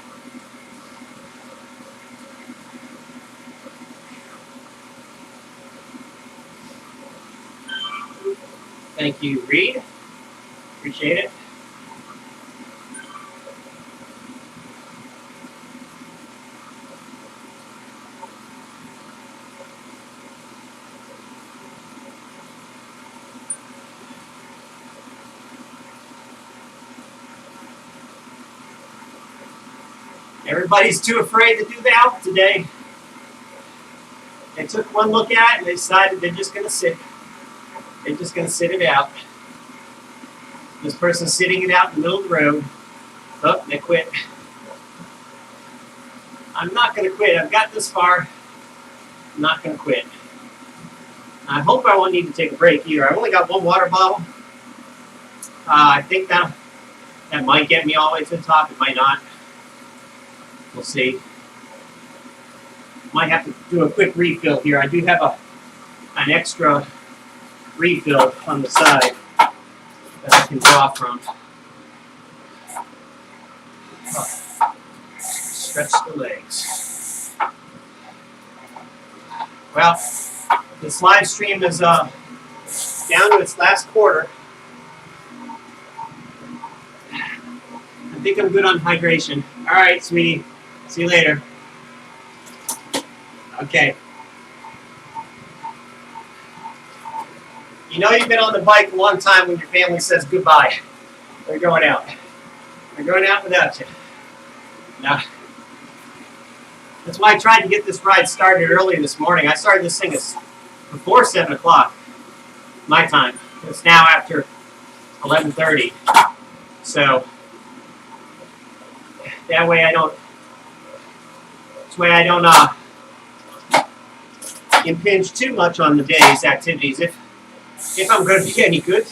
Thank you, Reed. Appreciate it. Everybody's too afraid to do the Alp today. They took one look at it and they decided they're just going to sit. They're just going to sit it out. This person's sitting it out in the middle of the road. Oh, they quit. I'm not going to quit. I've got this far. I'm not going to quit. I hope I won't need to take a break either. I've only got one water bottle. I think that might get me all the way to the top. It might not. We'll see. Might have to do a quick refill here. I do have an extra refill on the side that I can draw from. Oh. Stretch the legs. Well, this live stream is down to its last quarter. I think I'm good on hydration. All right, sweetie. See you later. Okay. You know you've been on the bike a long time when your family says goodbye. They're going out. They're going out without you. Now, that's why I tried to get this ride started early this morning. I started this thing before 7 o'clock, my time. It's now after 11:30. So that way I don't impinge too much on the day's activities if I'm going to be any good.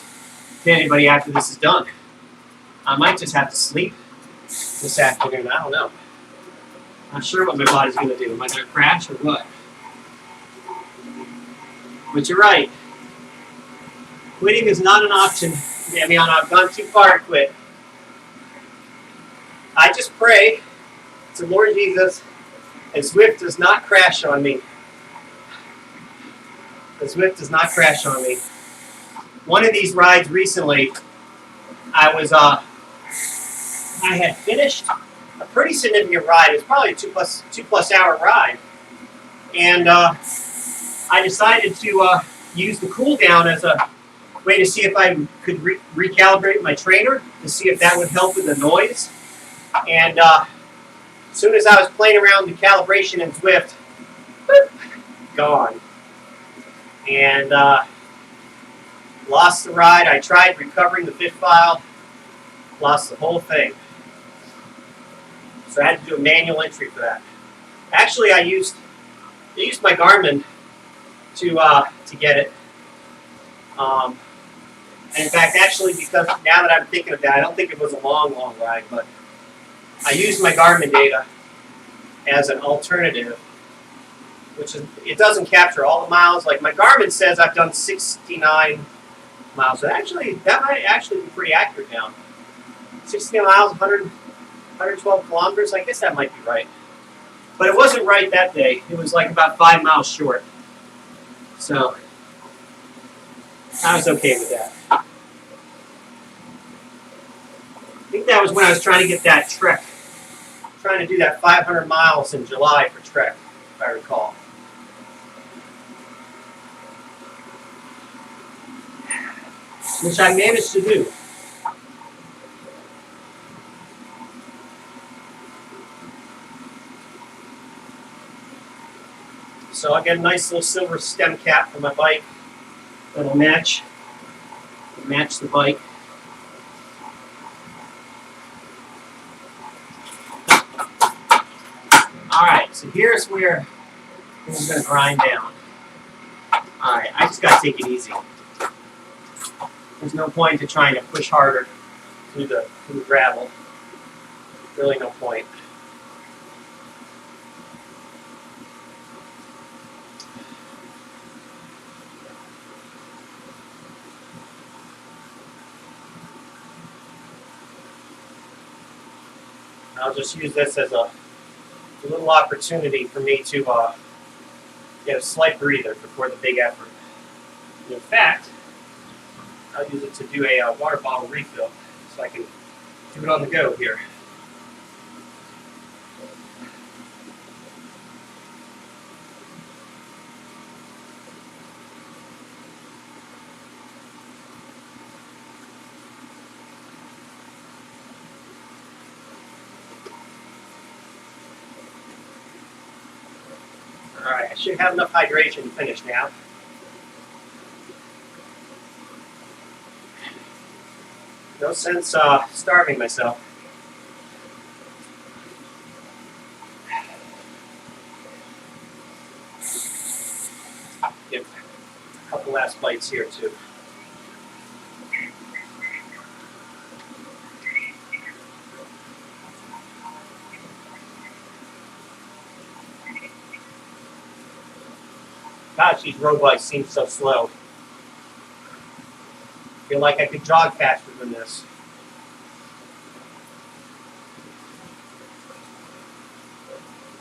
to anybody after this is done. I might just have to sleep this afternoon. I don't know. Not sure what my body's going to do. Am I going to crash or what? But you're right. Quitting is not an option. I mean, I've gone too far to quit. I just pray to Lord Jesus, and Zwift does not crash on me. The Zwift does not crash on me. One of these rides recently, I had finished a pretty significant ride. It was probably a two plus hour ride, and I decided to use the cool down as a way to see if I could recalibrate my trainer to see if that would help with the noise. And as soon as I was playing around the calibration in Zwift, boop, gone. And lost the ride. I tried recovering the bit file, lost the whole thing. So I had to do a manual entry for that. Actually, I used my Garmin to get it. And in fact, actually, because now that I'm thinking of that, I don't think it was a long ride, but I used my Garmin data as an alternative, which is, it doesn't capture all the miles. Like my Garmin says I've done 69 miles. So actually, that might actually be pretty accurate now. 69 miles, 112 kilometers, I guess that might be right. But it wasn't right that day. It was like about 5 miles short. So I was okay with that. I think that was when I was trying to get that trek. Trying to do that 500 miles in July for trek, if I recall. Which I managed to do. So I get a nice little silver stem cap for my bike that'll match the bike. Alright, so here's where things are going to grind down. Alright, I just got to take it easy. There's no point to trying to push harder through the gravel. Really no point. I'll just use this as a little opportunity for me to get a slight breather before the big effort. And in fact, I'll use it to do a water bottle refill so I can do it on the go here. Alright, I should have enough hydration to finish now. No sense starving myself. Give a couple last bites here too. Gosh, these road bikes seem so slow. I feel like I could jog faster than this.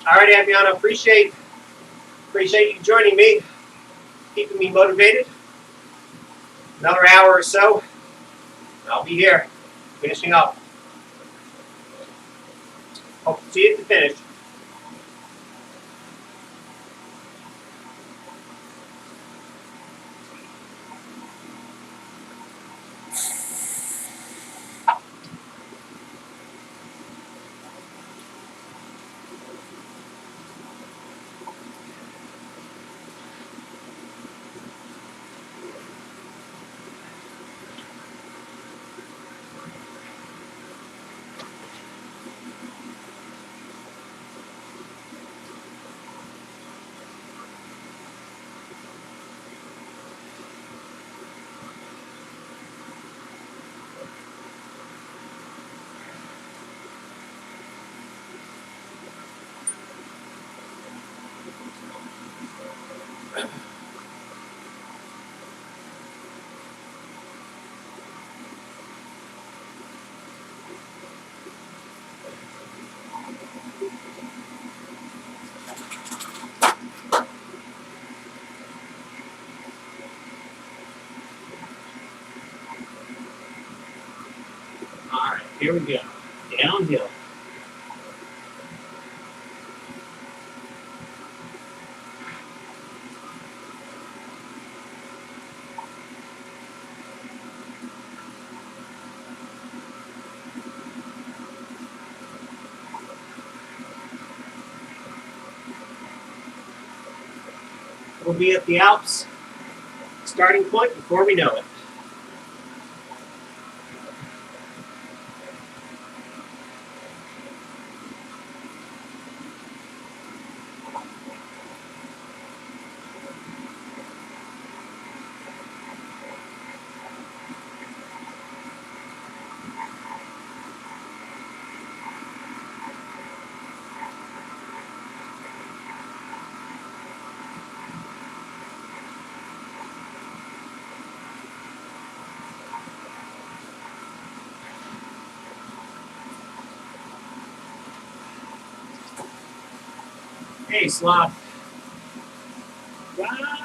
Alright, Amiana, appreciate you joining me, keeping me motivated. Another hour or so, I'll be here, finishing up. Hope to see you at the finish. All right, here we go. Downhill. We'll be at the Alps starting point before we know it. Hey, Sloth. Right on.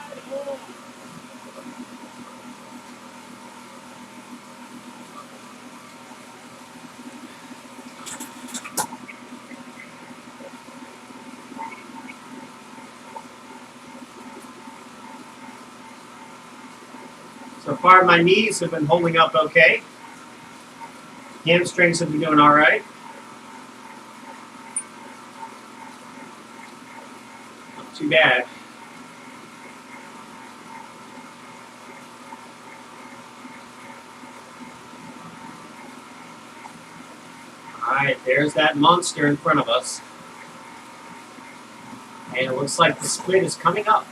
So far, my knees have been holding up okay. Hamstrings have been doing all right. Not too bad. All right, there's that monster in front of us. And it looks like the split is coming up.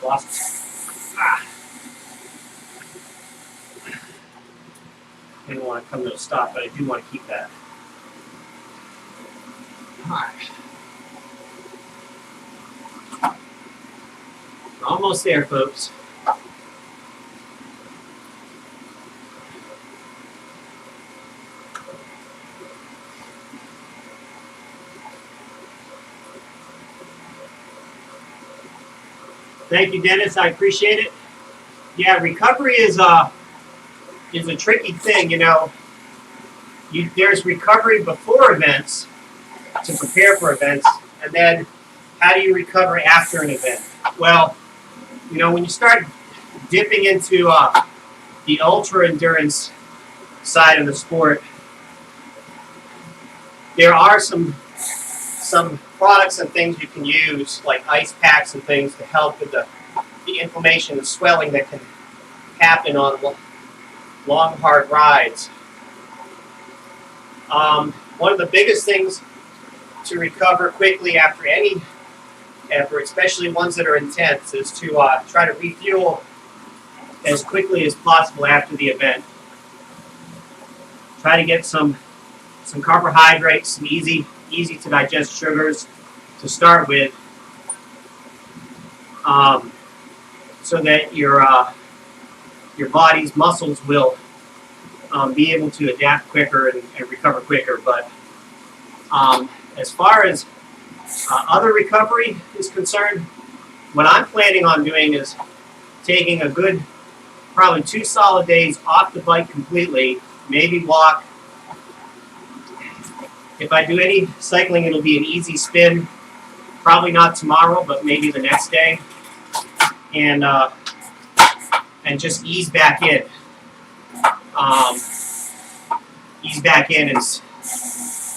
Lost. I didn't want to come to a stop, but I do want to keep that. Alright. Almost there, folks. Thank you, Dennis. I appreciate it. Yeah, recovery is a tricky thing. You know, there's recovery before events to prepare for events, and then how do you recover after an event? Well, you know, when you start dipping into the ultra endurance side of the sport, there are some products and things you can use, like ice packs and things, to help with the inflammation and swelling that can happen on long, hard rides. One of the biggest things to recover quickly after any effort, especially ones that are intense, is to try to refuel as quickly as possible after the event. Try to get some carbohydrates, some easy to digest sugars to start with, so that your body's muscles will be able to adapt quicker and recover quicker. But as far as other recovery is concerned, what I'm planning on doing is taking a good, probably 2 solid days off the bike completely, maybe walk. If I do any cycling, it'll be an easy spin. Probably not tomorrow, but maybe the next day. And just ease back in. Ease back in and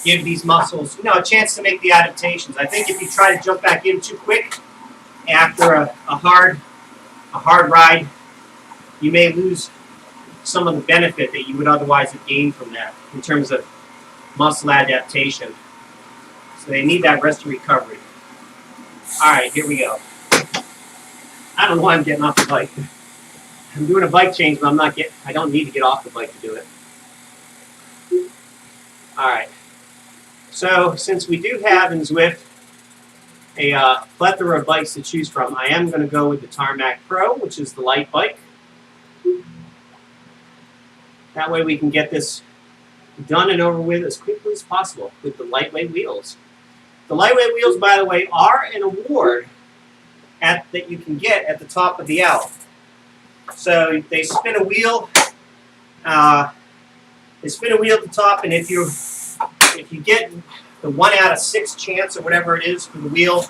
give these muscles, you know, a chance to make the adaptations. I think if you try to jump back in too quick after a hard ride, you may lose some of the benefit that you would otherwise have gained from that in terms of muscle adaptation. So they need that rest and recovery. All right, here we go. I don't know why I'm getting off the bike. I'm doing a bike change, but I don't need to get off the bike to do it. All right. So since we do have in Zwift a plethora of bikes to choose from, I am going to go with the Tarmac Pro, which is the light bike. That way we can get this done and over with as quickly as possible with the lightweight wheels. The lightweight wheels, by the way, are an award that you can get at the top of the L. So they spin a wheel. They spin a wheel at the top, and if you get the 1 out of 6 chance or whatever it is for the wheel,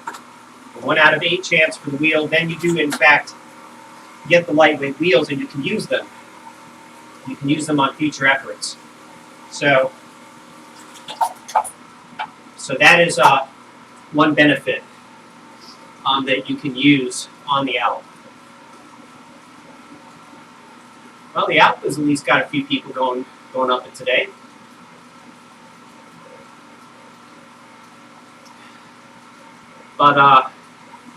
the 1 out of 8 chance for the wheel, then you do in fact get the lightweight wheels, and you can use them. You can use them on future efforts. So that is one benefit that you can use on the Alp. Well, the Alp has at least got a few people going up it today. But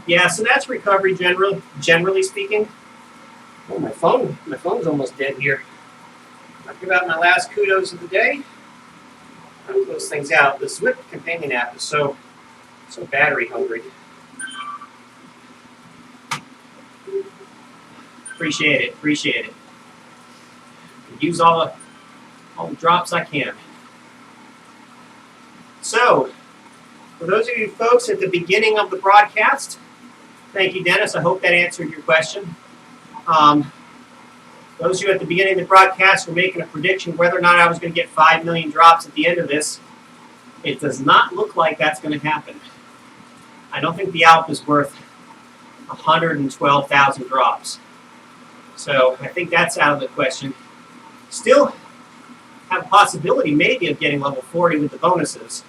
yeah, so that's recovery generally speaking. Oh, my phone's almost dead here. I'll give out my last kudos of the day. I'll close things out. The Zwift companion app is so battery hungry. Appreciate it. Use all the drops I can. So, for those of you folks at the beginning of the broadcast, thank you, Dennis. I hope that answered your question. Those of you at the beginning of the broadcast were making a prediction whether or not I was going to get 5 million drops at the end of this. It does not look like that's going to happen. I don't think the Alp is worth 112,000 drops. So I think that's out of the question. Still have a possibility maybe of getting level 40 with the bonuses.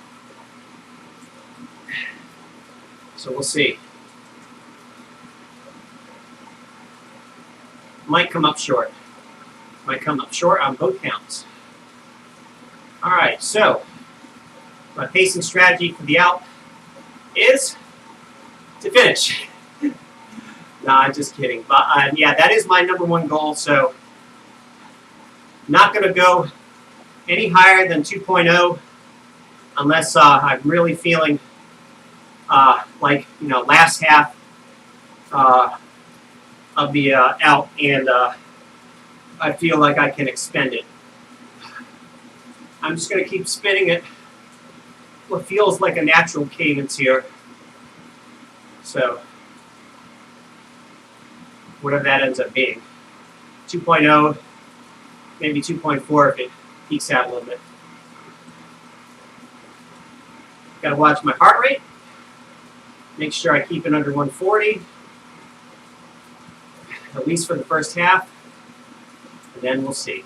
So we'll see. Might come up short. Might come up short on both counts. All right, so my pacing strategy for the Alp is to finish. No, I'm just kidding. But yeah, that is my #1 goal. So not going to go any higher than 2.0 unless I'm really feeling like, last half of the Alp, and I feel like I can expend it. I'm just going to keep spinning it. What feels like a natural cadence here. So whatever that ends up being. 2.0, maybe 2.4 if it peaks out a little bit. Got to watch my heart rate. Make sure I keep it under 140, at least for the first half, and then we'll see.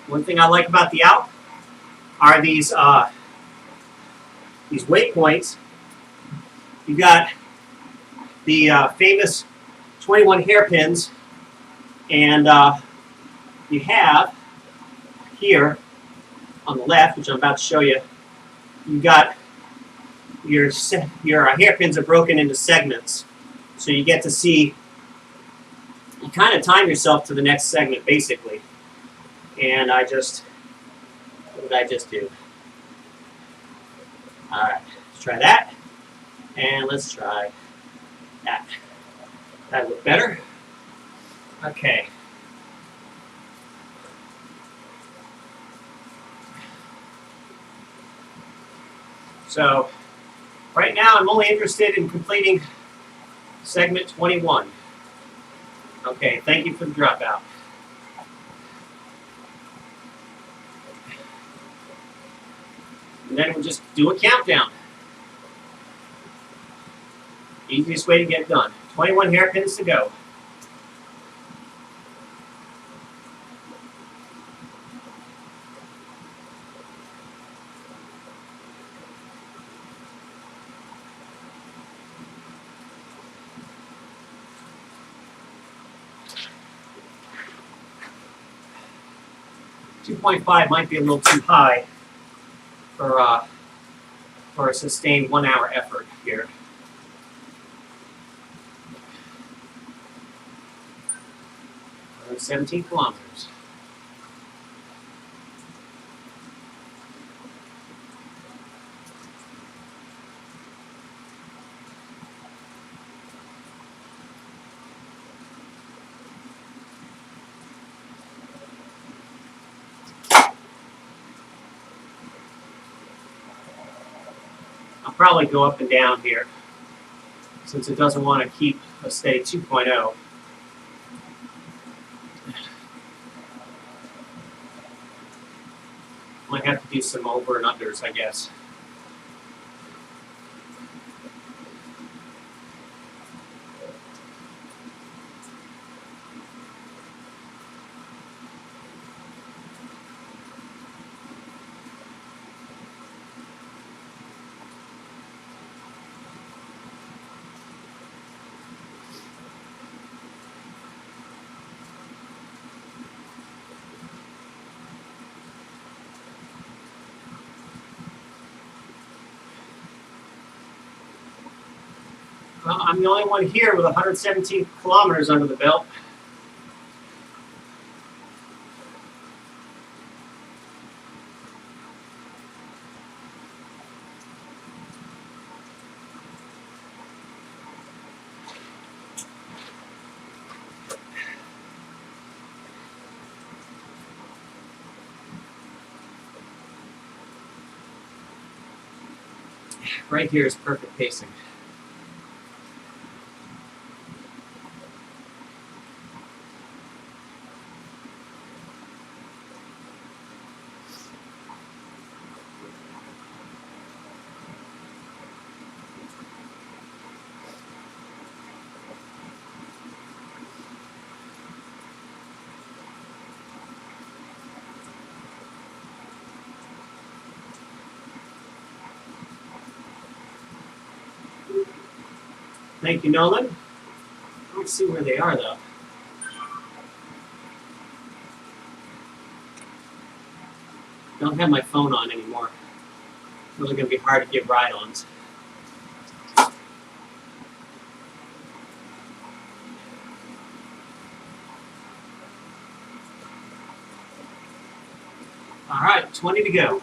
One thing I like about the Alp are these waypoints. You got the famous 21 hairpins, and you have here on the left, which I'm about to show you, you got your hairpins are broken into segments, so you get to see. You kind of time yourself to the next segment, basically. And what did I just do? All right, let's try that, and let's try that. That look better. Okay. So, right now I'm only interested in completing segment 21. Okay, thank you for the dropout. And then we'll just do a countdown. Easiest way to get it done. 21 hairpins to go. 2.5 might be a little too high for a sustained 1 hour effort here. Another 17 kilometers. I'll probably go up and down here since it doesn't want to keep a steady 2.0. Might have to do some over and unders, I guess. Well, I'm the only one here with 117 kilometers under the belt. Right here is perfect pacing. Thank you, Nolan. Let's see where they are, though. Don't have my phone on anymore. It's really going to be hard to give ride-ons. All right, 20 to go.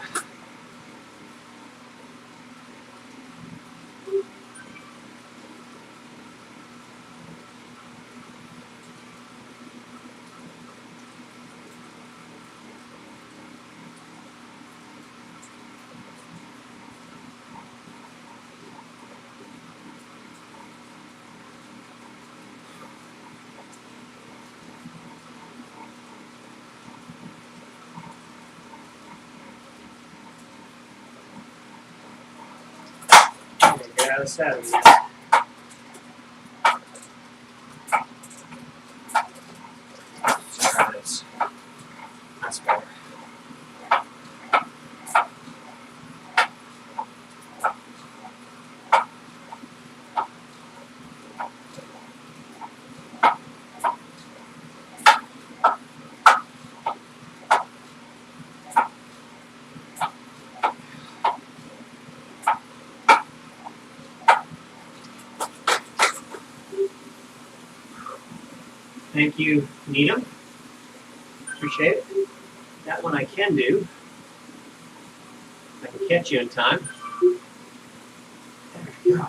Get out of the saddle. Let's try this. That's better. Thank you, Needham. Appreciate it. That one I can do. I can catch you in time. There we go.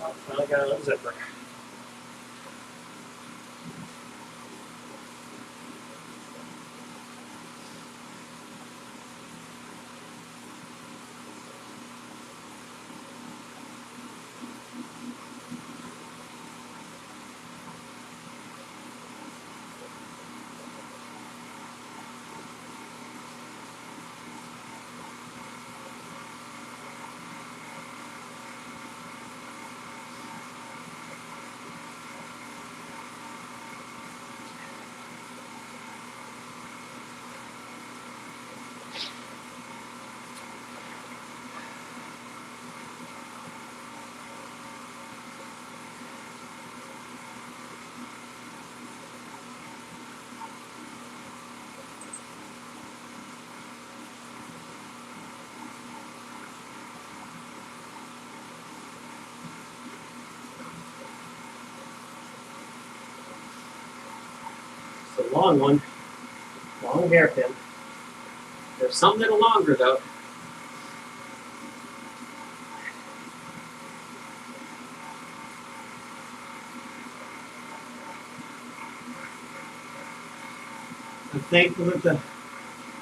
Oh, finally got a zipper. It's a long one, long hairpin. There's some that are longer though. I'm thankful that the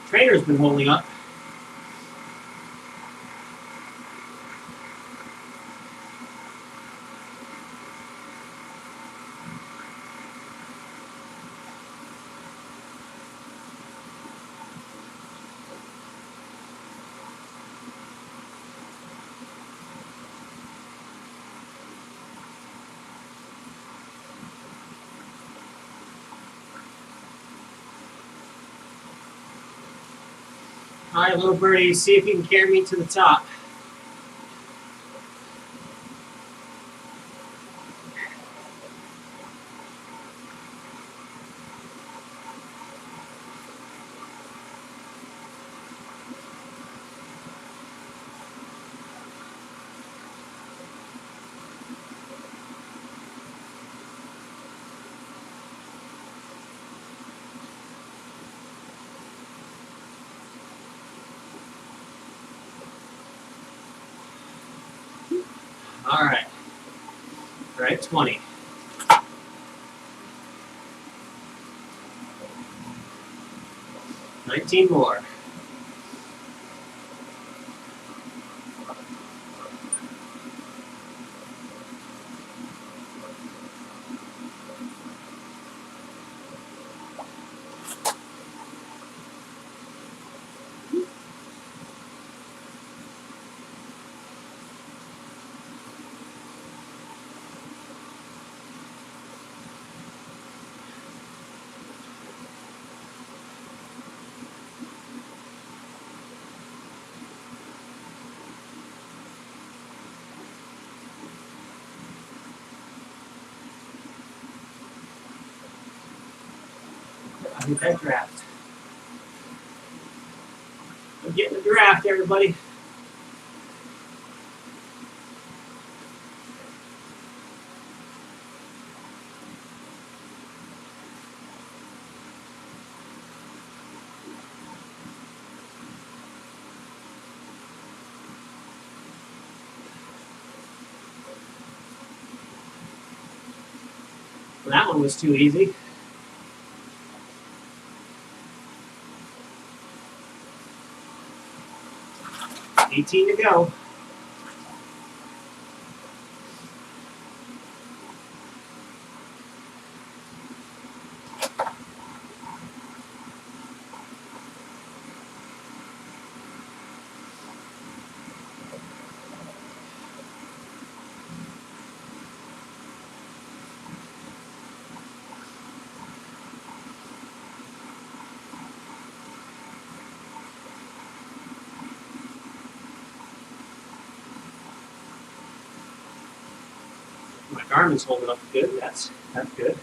trainer's been holding up. All right, little birdie, see if you can carry me to the top. All right, right 20. $19 more. I'll get that draft. I'm getting the draft, everybody. Well, that one was too easy. $18 to go. My Garmin's holding up good. That's good.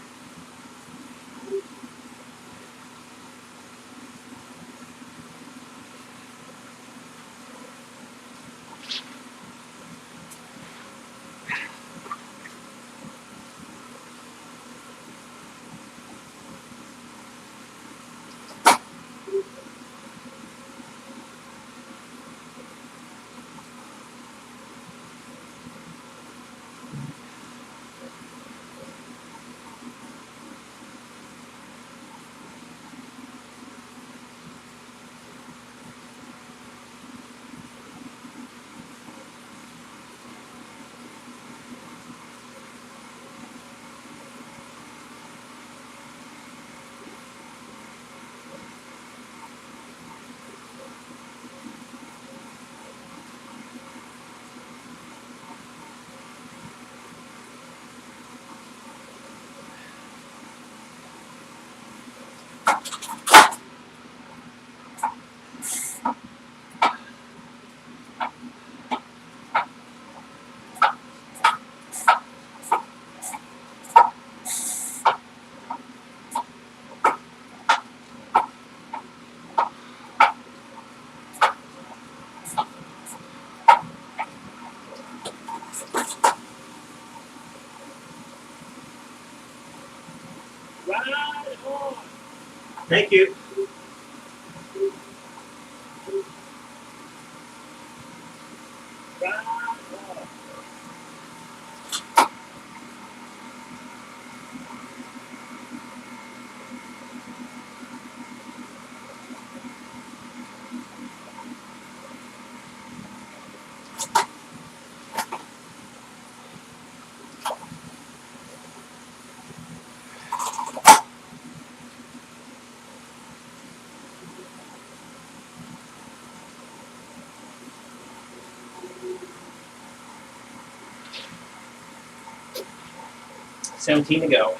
Thank you. $17 to go.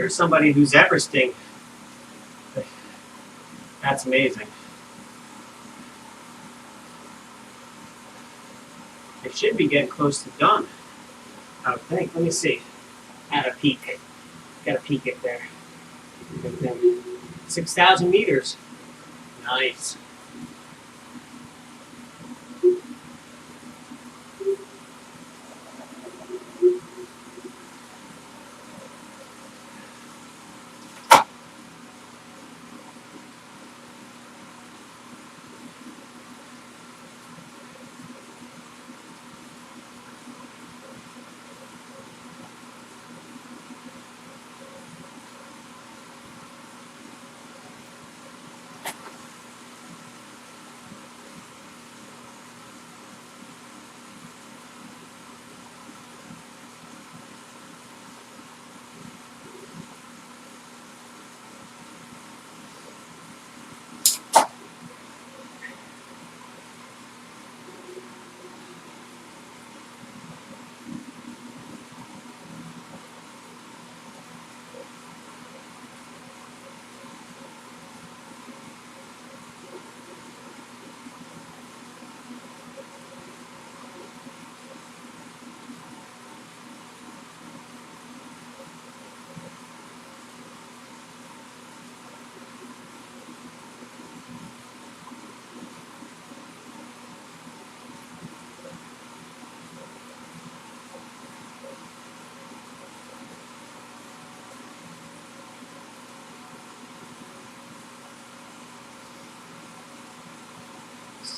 Here's somebody who's Everesting. That's amazing. They should be getting close to done, I would think. Let me see. At a peak. Got a peek at there. 6,000 meters. Nice.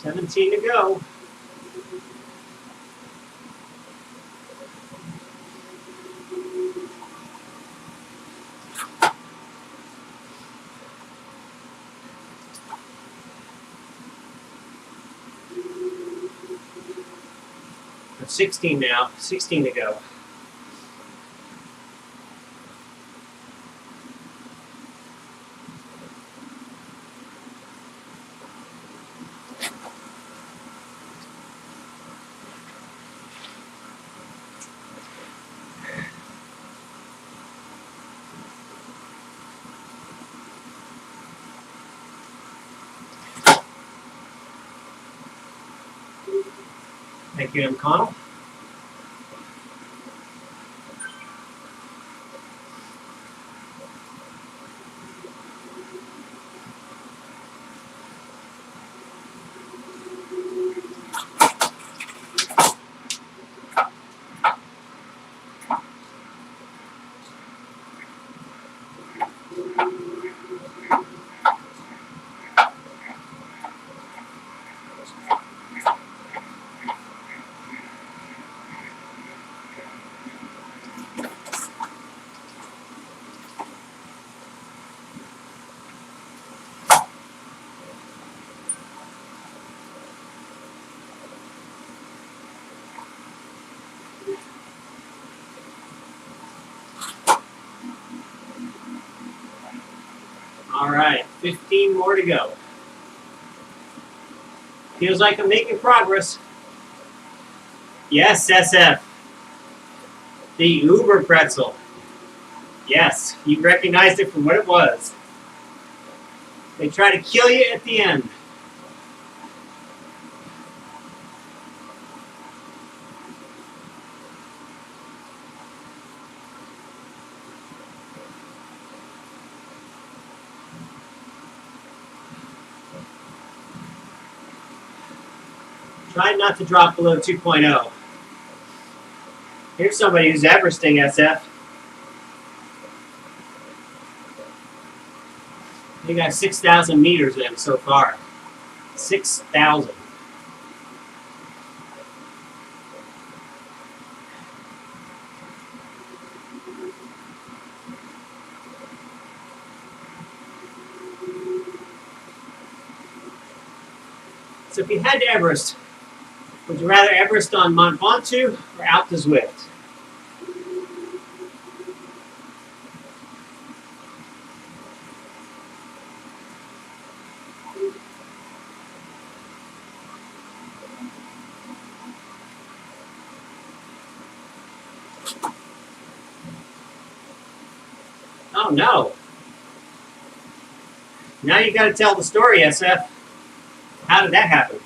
$17 to go. It's 16 now. 16 to go. Thank you, M. Connell. All right, 15 more to go. Feels like I'm making progress. Yes, SF. The Uber Pretzel. Yes, you recognized it from what it was. They try to kill you at the end. Try not to drop below 2.0. Here's somebody who's Everesting, SF. They got 6,000 meters in so far. 6,000. So if you had to Everest, would you rather Everest on Mont Ventoux or out to Zwift? Oh no. Now you got to tell the story, SF. How did that happen?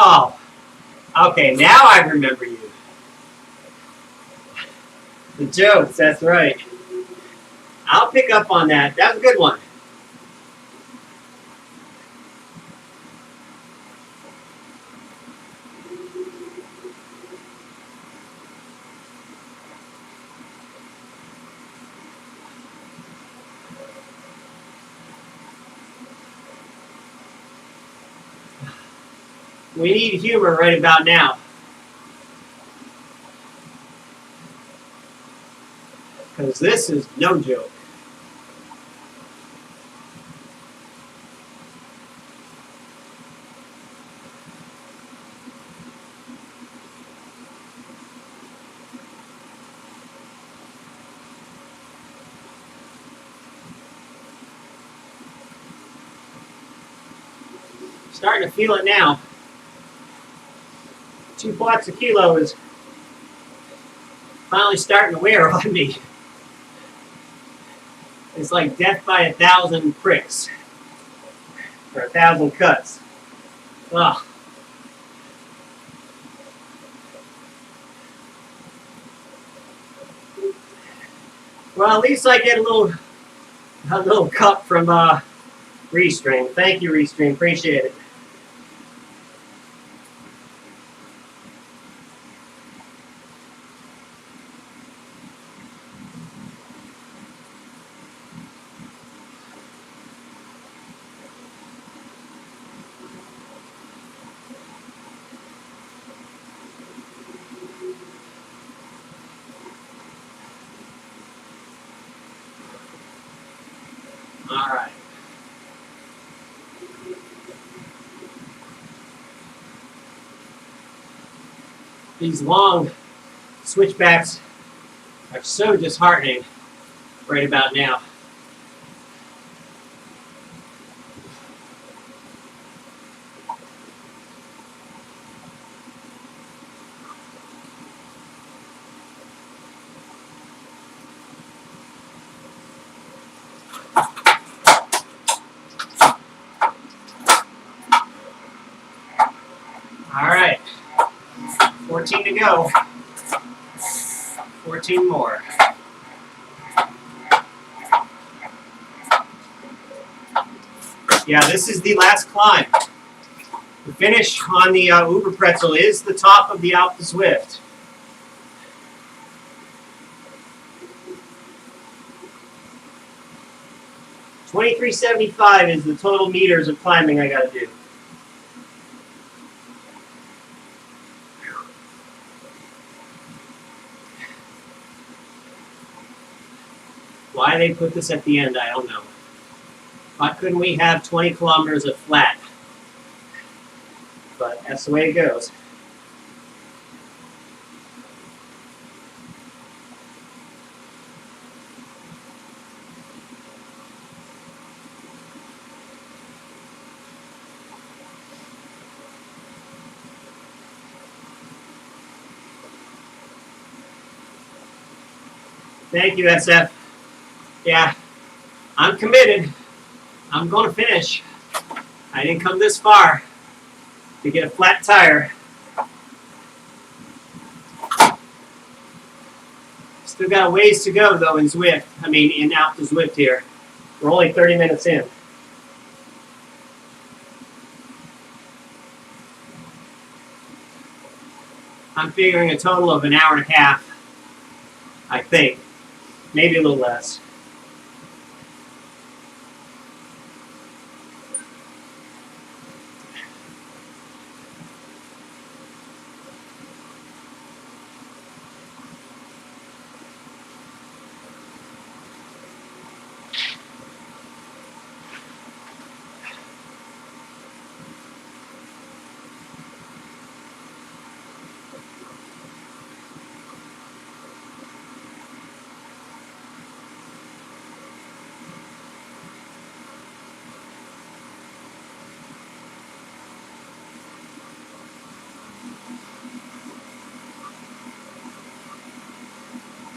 Oh, okay, now I remember you. The jokes, that's right. I'll pick up on that. That was a good one. We need humor right about now. Because this is no joke. Starting to feel it now. 2 watts a kilo is finally starting to wear on me. It's like death by 1,000 pricks. Or 1,000 cuts. Ugh. Well, at least I get a little cup from Restream. Thank you, Restream. Appreciate it. All right. These long switchbacks are so disheartening right about now. All right, 14 to go. 14 more. Yeah, this is the last climb. The finish on the Uber Pretzel is the top of the Alpe Zwift. $23.75 is the total meters of climbing I got to do. Why they put this at the end, I don't know. Why couldn't we have 20 kilometers of flat? But that's the way it goes. Thank you, SF. Yeah, I'm committed. I'm going to finish. I didn't come this far to get a flat tire. Still got a ways to go, though, in Zwift. I mean, in out to Zwift here. We're only 30 minutes in. I'm figuring a total of an hour and a half, I think. Maybe a little less.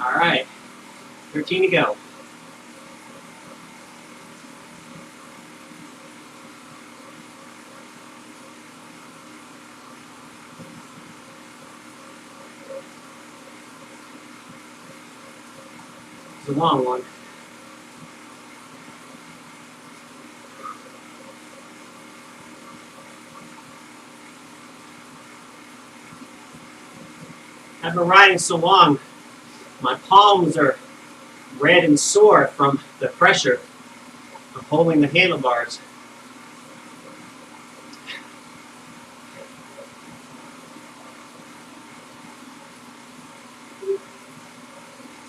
All right, 13 to go. It's a long one. I've been riding so long, my palms are red and sore from the pressure of holding the handlebars.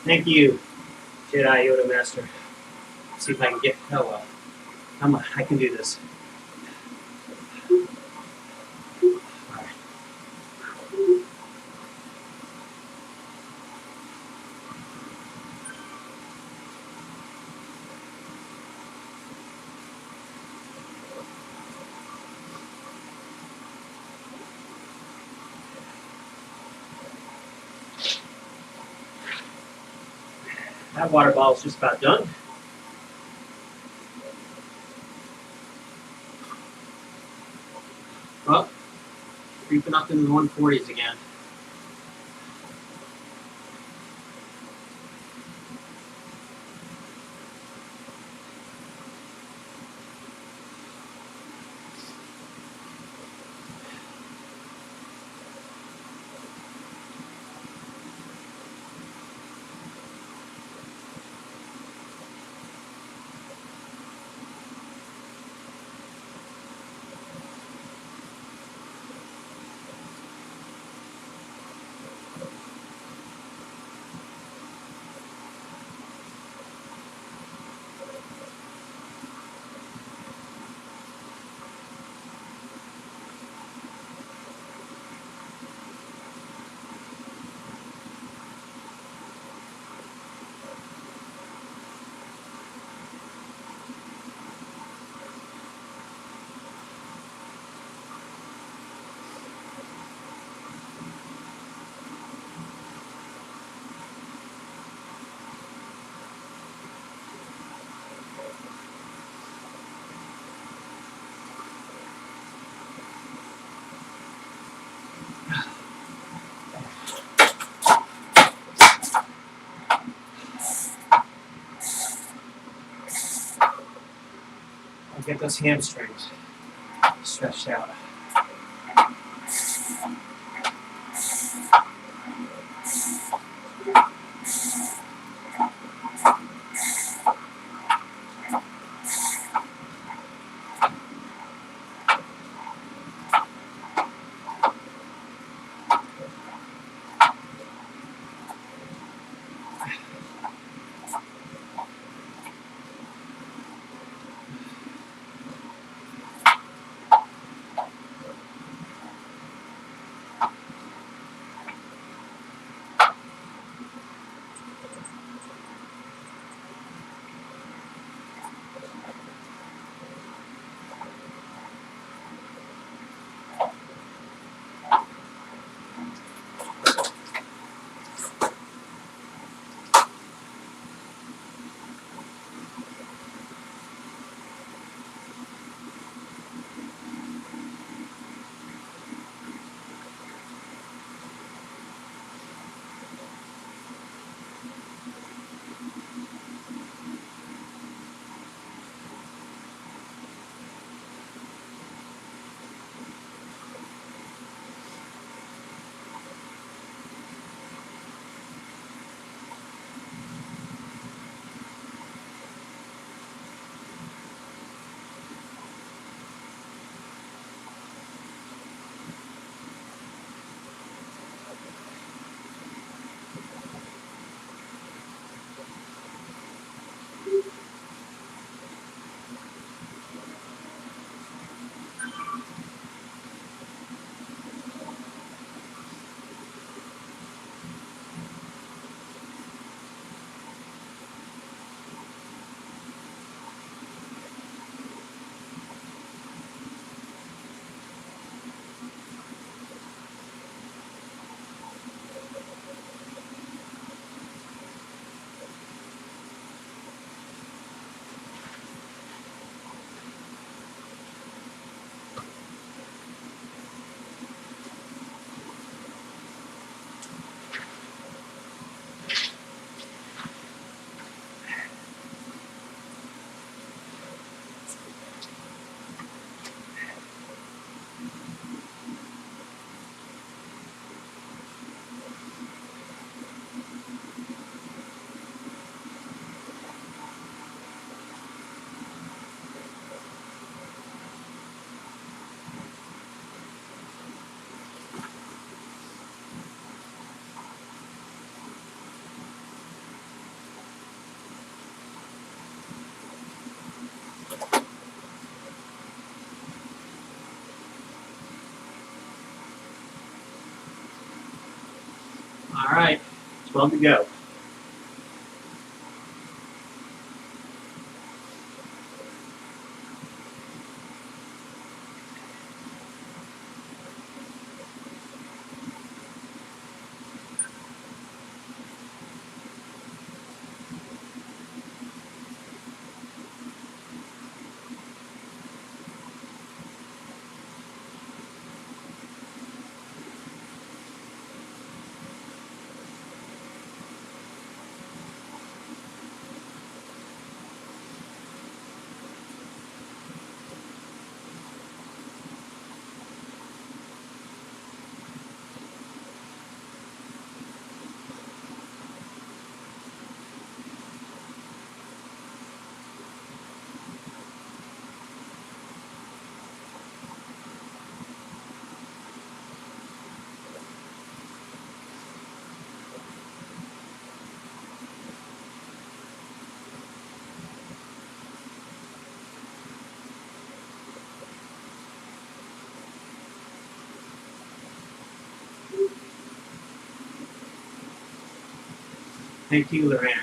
Thank you, Jedi Yoda Master. Let's see if I can get, oh well, I can do this. All right. That water bottle is just about done. Oh, creeping up into the 140s again. I'll get those hamstrings stretched out. All right, 12 to go. Thank you, Lorraine.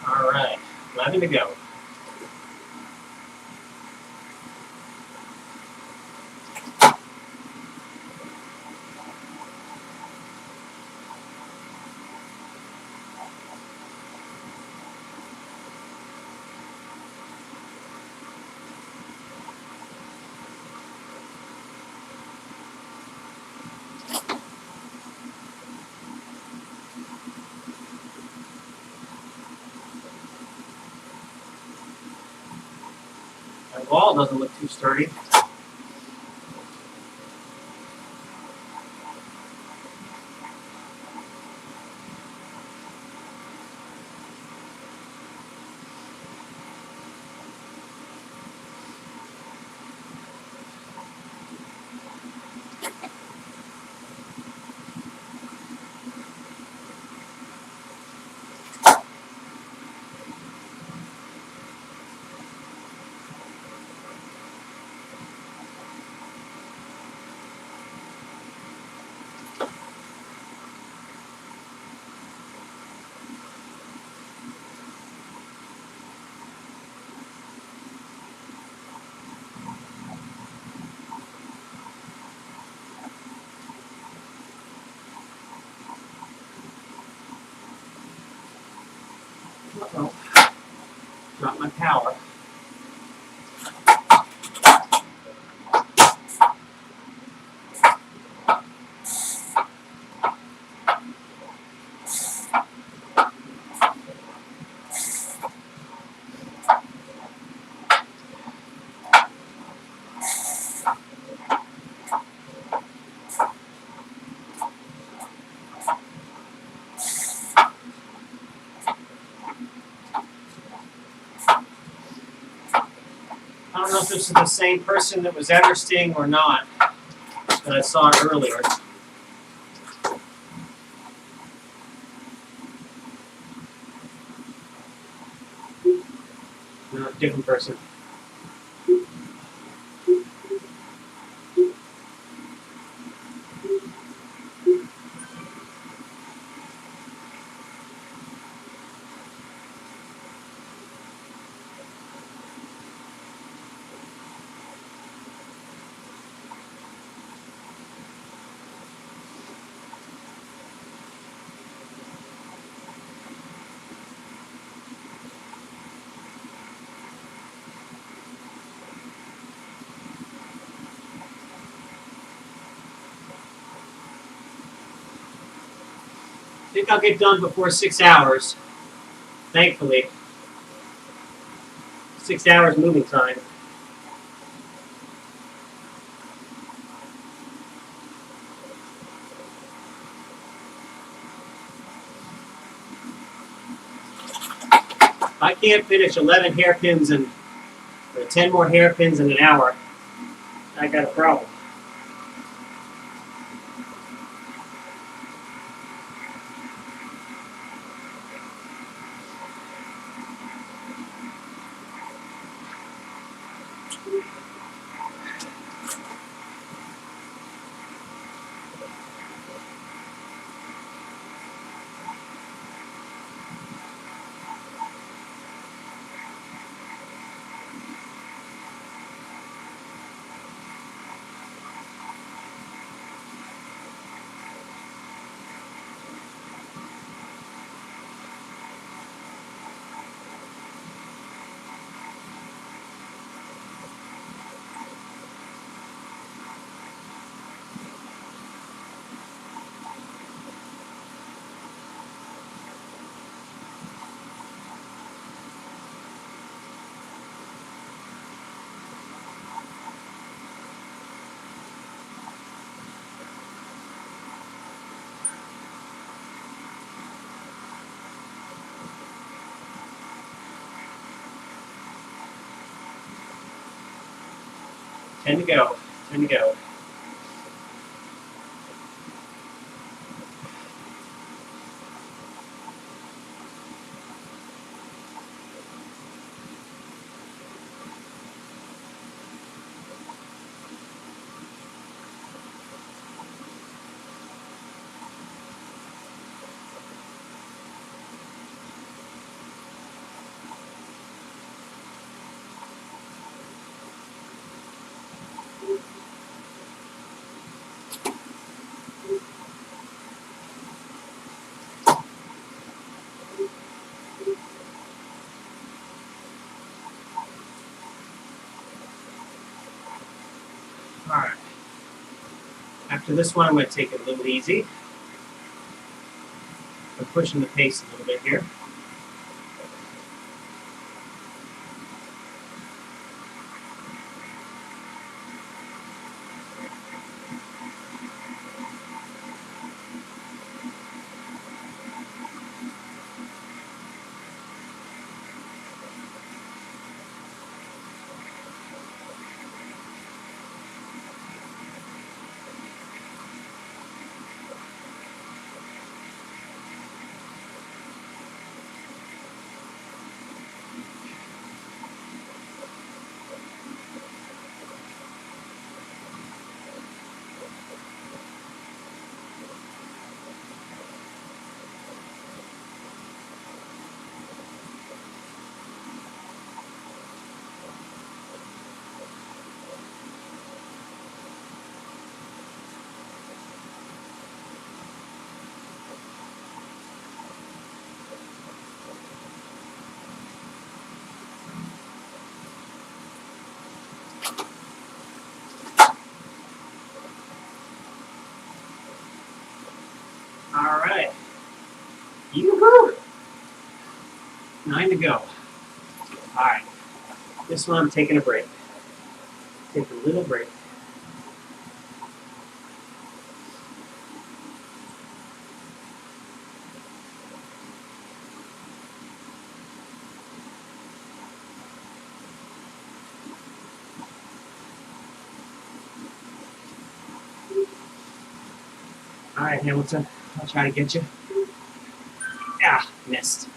All right, 11 to go. My wall doesn't look too sturdy. Uh-oh. Drop my power. I don't know if this is the same person that was Eversting or not that I saw earlier. No, different person. I think I'll get done before 6 hours, thankfully. 6 hours moving time. If I can't finish 11 hairpins or 10 more hairpins in an hour, I got a problem. Ten to go. 10 to go. All right. After this one, I'm going to take it a little easy. I'm pushing the pace a little bit here. All right. Yoo-hoo! 9 to go. All right. This one, I'm taking a break. Take a little break. All right, Hamilton. I'll try to get you. Ah, missed.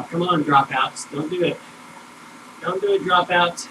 come on, dropouts. Don't do it. Don't do it, dropouts.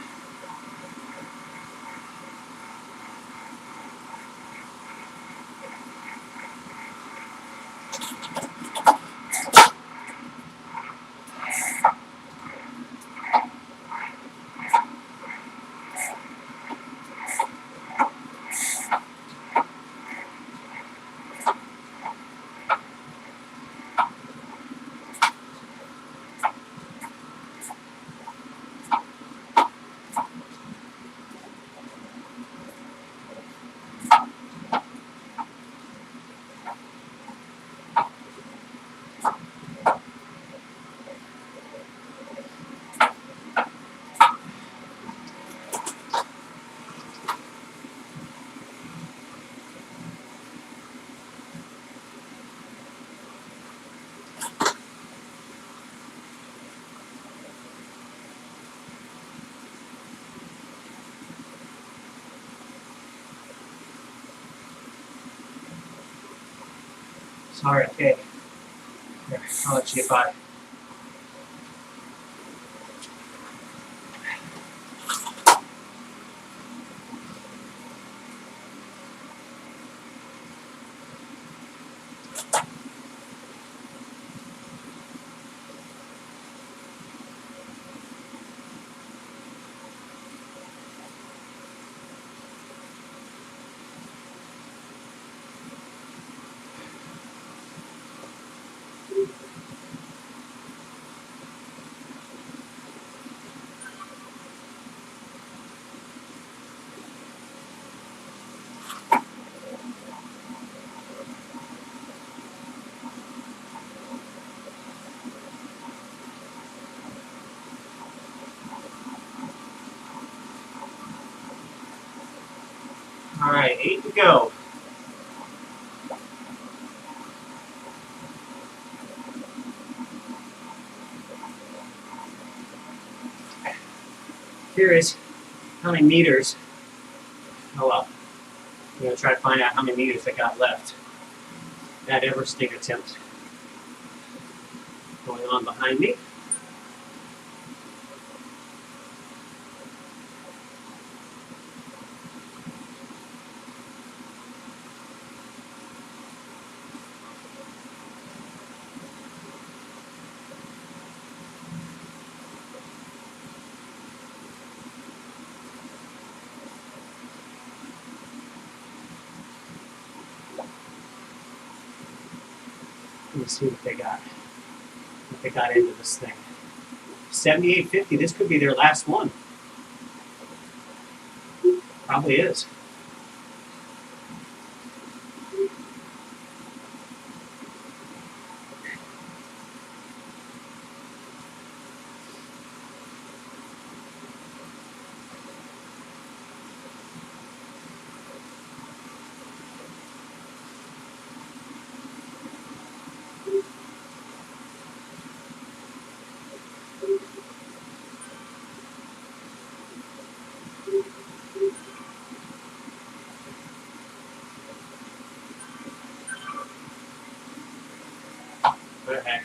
Sorry, okay. Here, I'll let you get by. All right, 8 to go. Curious how many meters. Oh well. I'm gonna try to find out how many meters I got left. That Everesting attempt going on behind me. Let me see what they got. What they got into this thing. 78.50. This could be their last one. Probably is. What the heck?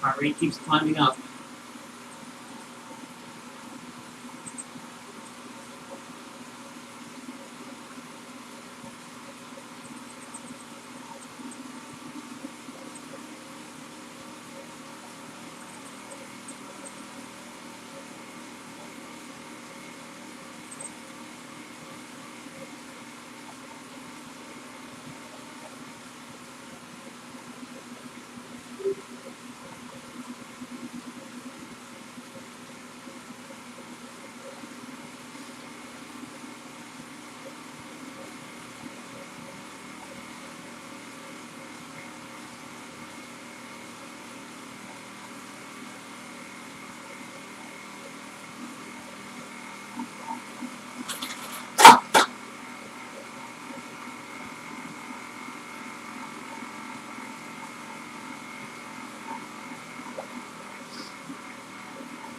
Heart rate keeps climbing up.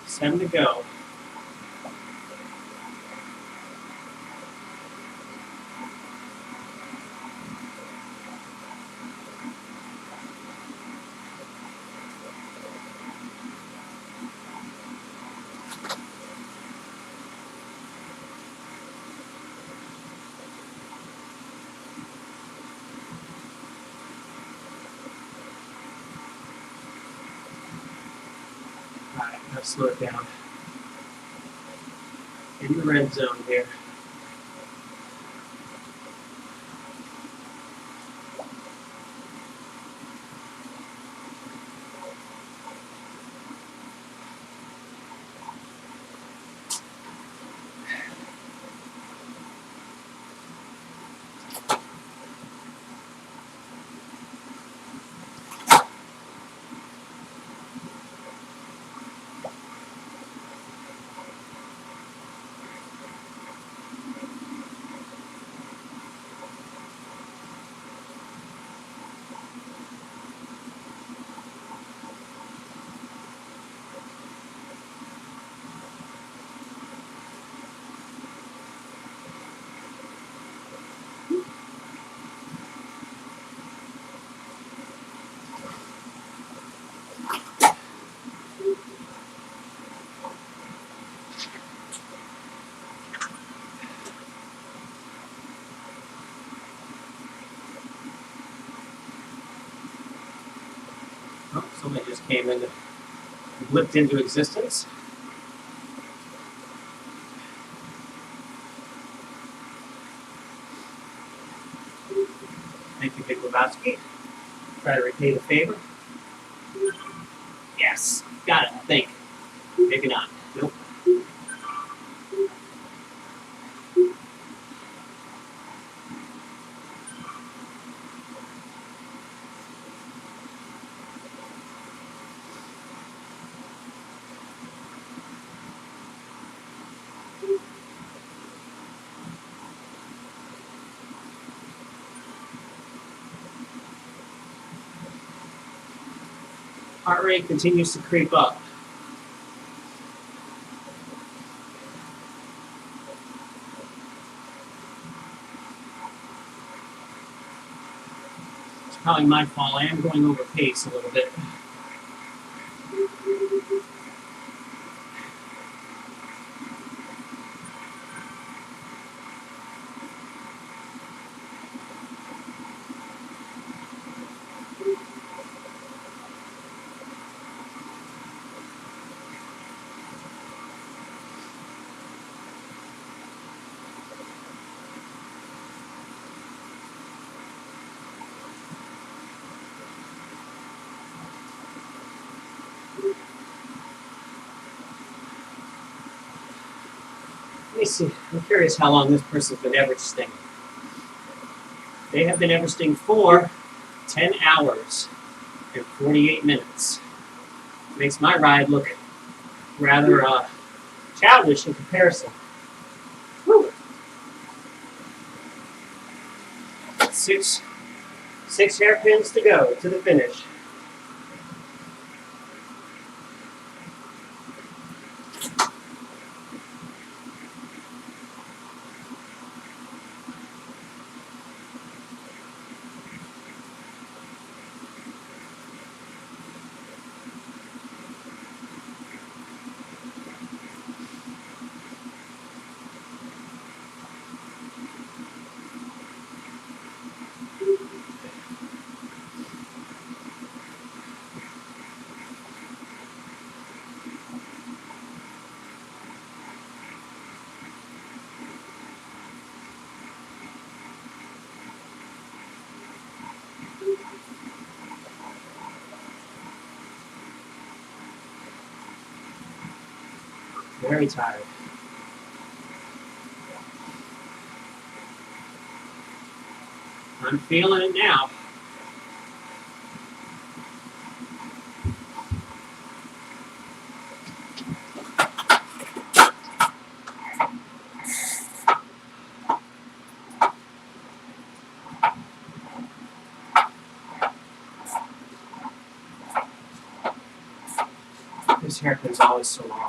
It's time to go. Alright, let's slow it down. In the red zone here. Oh, somebody just came in and blipped into existence. Thank you, Big Lebowski. Try to repay the favor. Yes, got it, I think. Maybe not. Nope. Heart rate continues to creep up. It's probably my fault. I am going over pace a little bit. Let me see. I'm curious how long this person's been Everesting. They have been Everesting for 10 hours and 48 minutes. Makes my ride look rather childish in comparison. Whew. Six hairpins to go to the finish. Very tired. I'm feeling it now. This hairpin's always so long.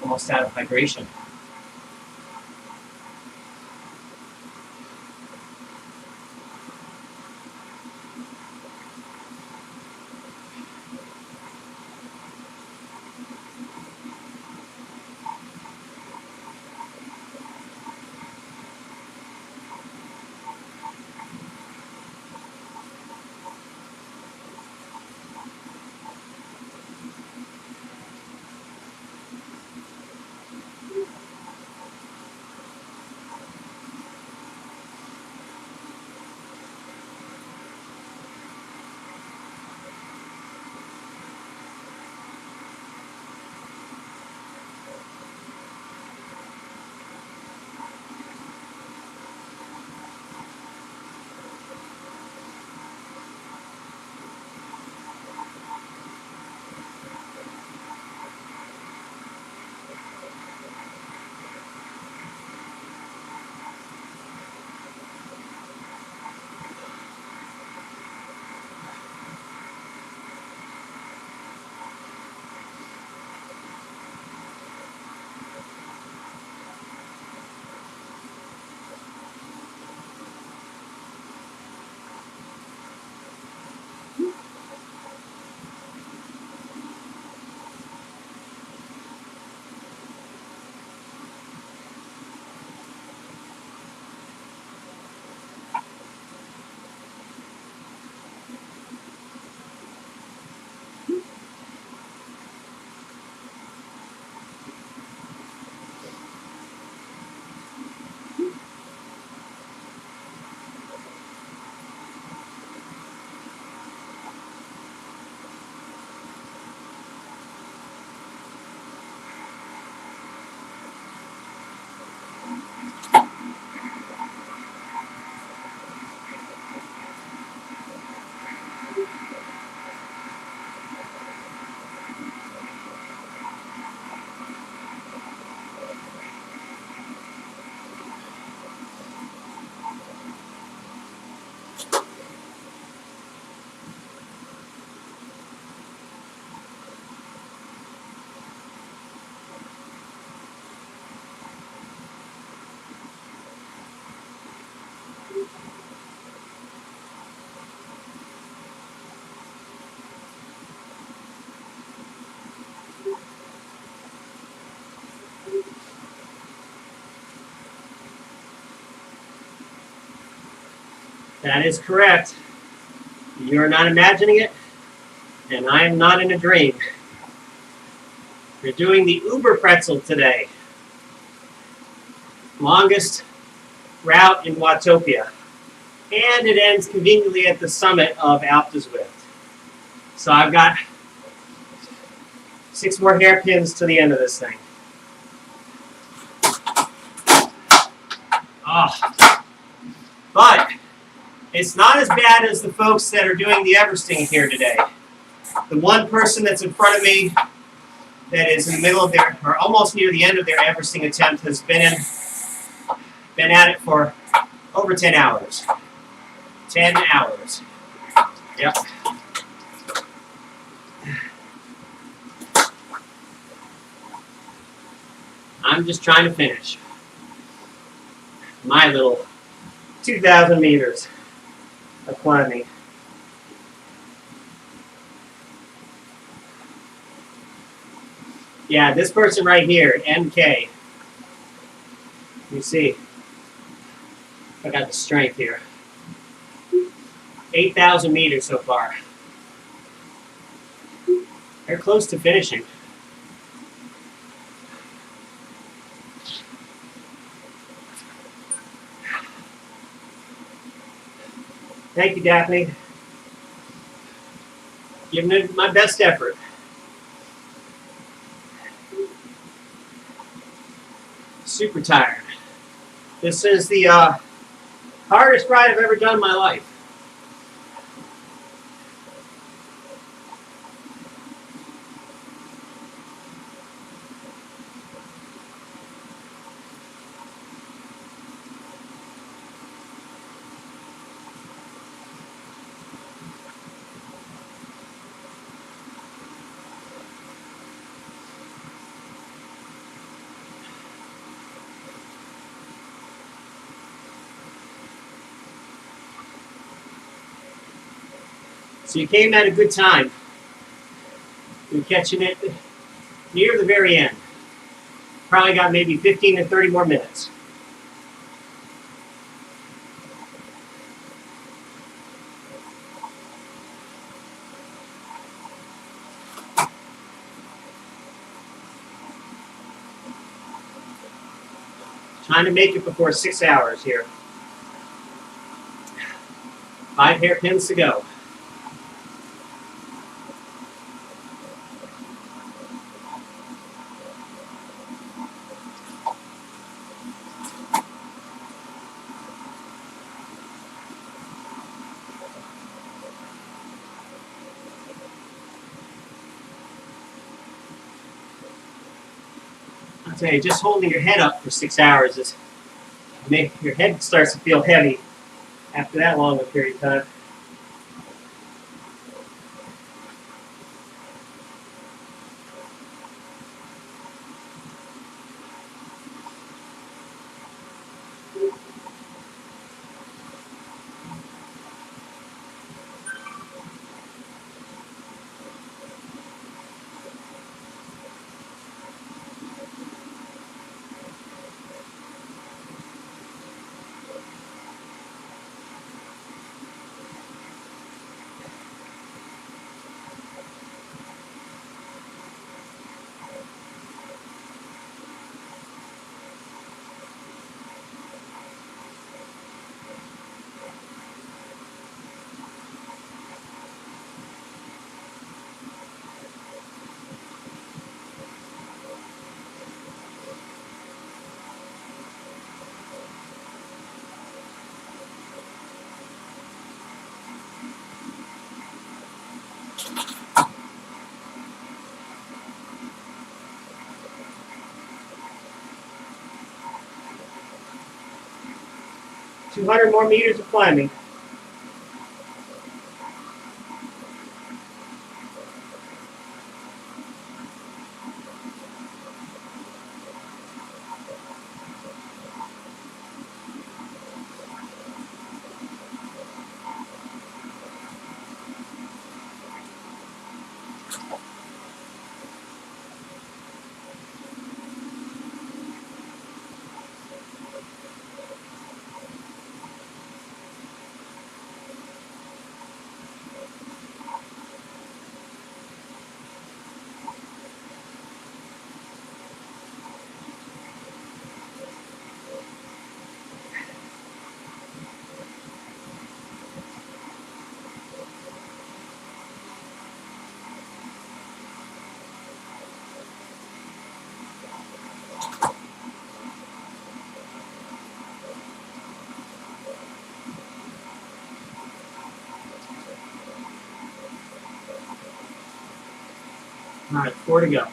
Almost out of hydration. That is correct. You're not imagining it, and I am not in a dream. We're doing the Uber Pretzel today. Longest route in Watopia. And it ends conveniently at the summit of Zwift. So I've got 6 more hairpins to the end of this thing. Oh. But It's not as bad as the folks that are doing the Everesting here today. The one person that's in front of me that is in the middle of their, or almost near the end of their Everesting attempt has been at it for over 10 hours. 10 hours. Yep. I'm just trying to finish my little 2,000 meters of climbing. Yeah, this person right here, MK. You see, I got the strength here. 8,000 meters so far. They're close to finishing. Thank you, Daphne. Giving it my best effort. Super tired. This is the hardest ride I've ever done in my life. So you came at a good time. You're catching it near the very end. Probably got maybe 15 to 30 more minutes. Trying to make it before 6 hours here. 5 hairpins to go. I'll tell you, just holding your head up for 6 hours is your head starts to feel heavy after that long a period of time. $200 more meters of climbing. All right, 4 to go.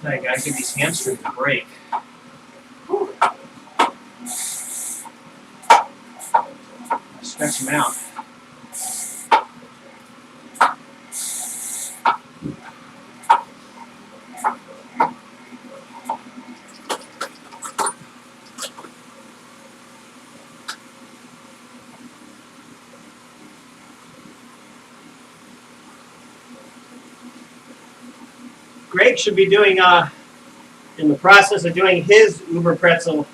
I gotta give these hamstrings a break. Whew. Stretch them out. Greg should be doing, in the process of doing his Uber Pretzel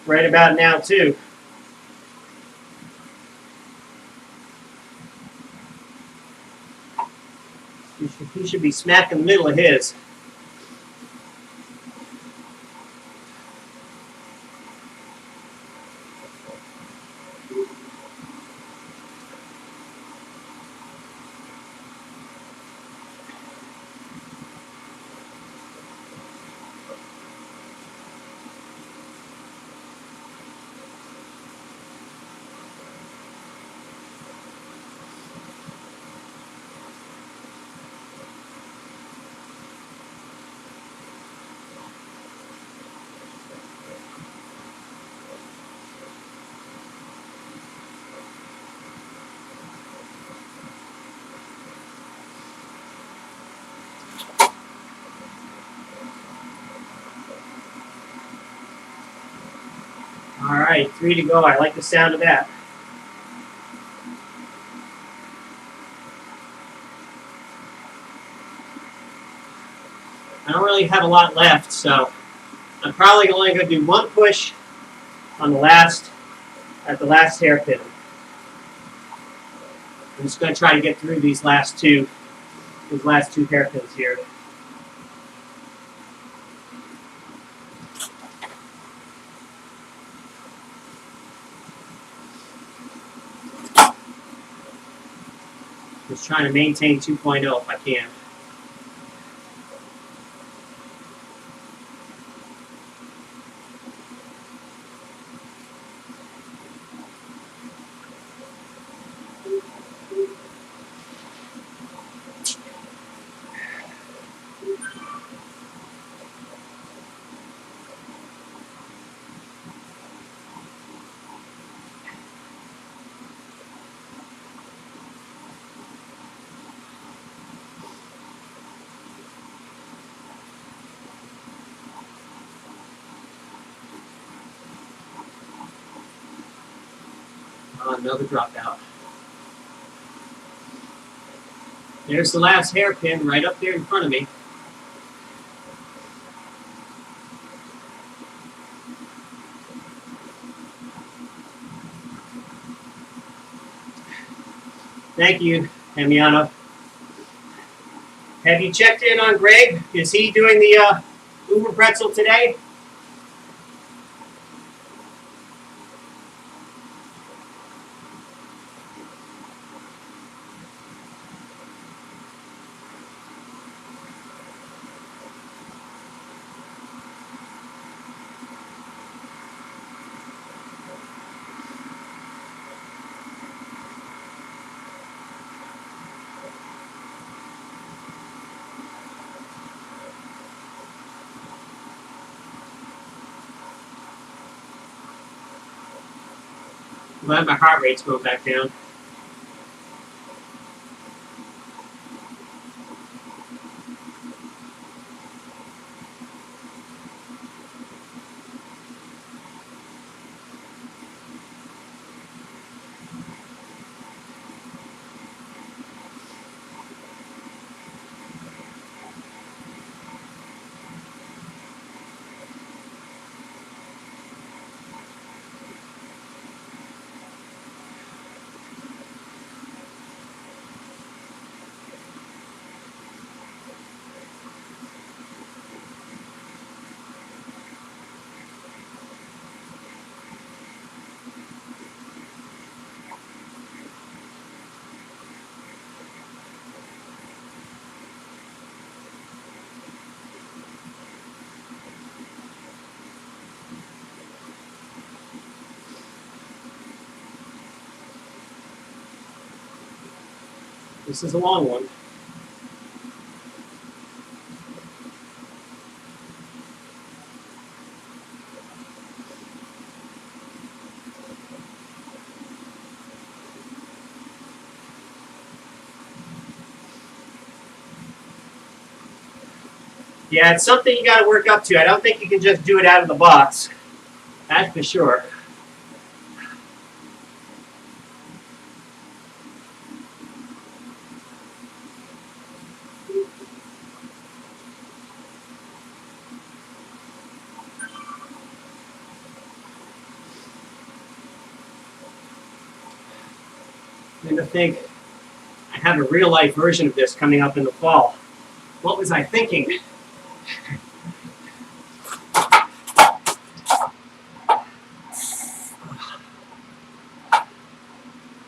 right about now too. He should be smack in the middle of his. All right, 3 to go. I like the sound of that. I don't really have a lot left, so I'm probably only going to do one push on the last, at the last hairpin. I'm just going to try to get through these last two hairpins here. Just trying to maintain 2.0 if I can. Another dropout. There's the last hairpin right up there in front of me. Thank you, Emiano. Have you checked in on Greg? Is he doing the Uber Pretzel today? Glad my heart rate's going back down. This is a long one. Yeah, it's something you got to work up to. I don't think you can just do it out of the box. That's for sure. And to think I have a real life version of this coming up in the fall. What was I thinking?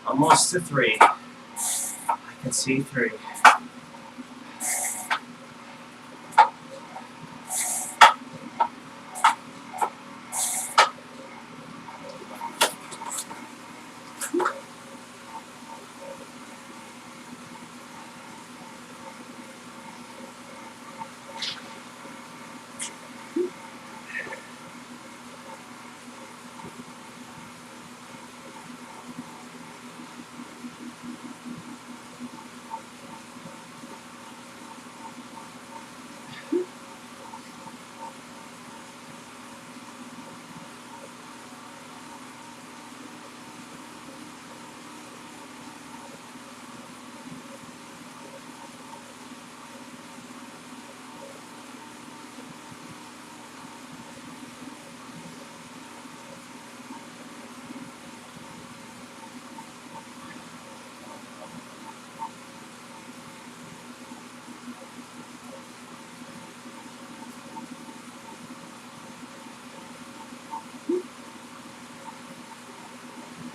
Almost to 3. I can see 3.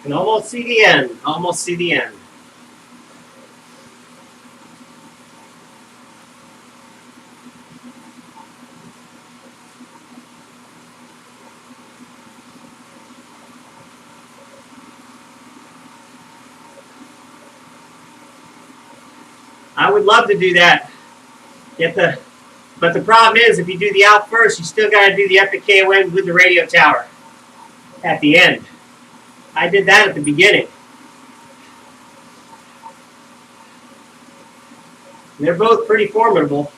Can almost see the end. Almost see the end. I would love to do that. But the problem is, if you do the out first, you still got to do the epic KOM with the radio tower at the end. I did that at the beginning. They're both pretty formidable.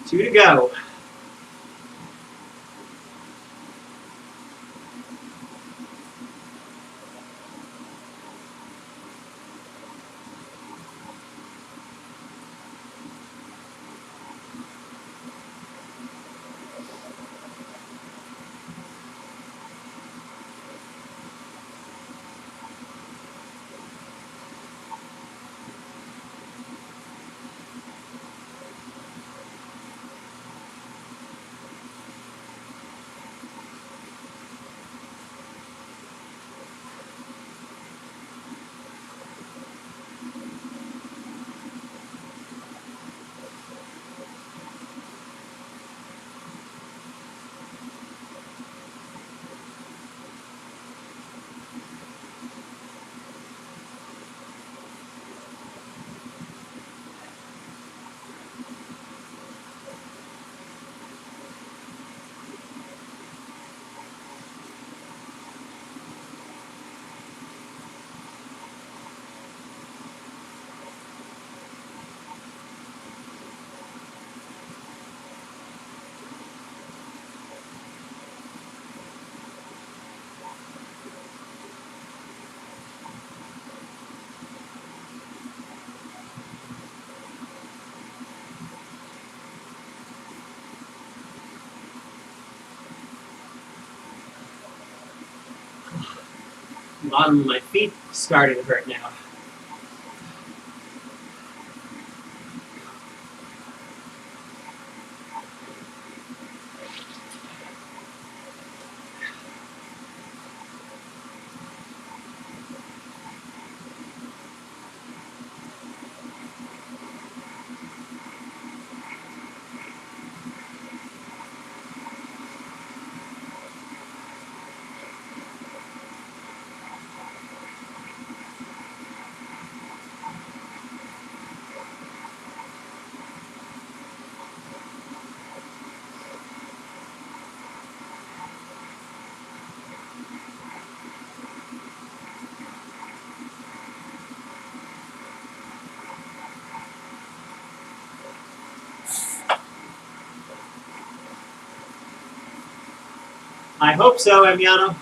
Two to go. The bottom of my feet started to hurt now. I hope so, Emiano.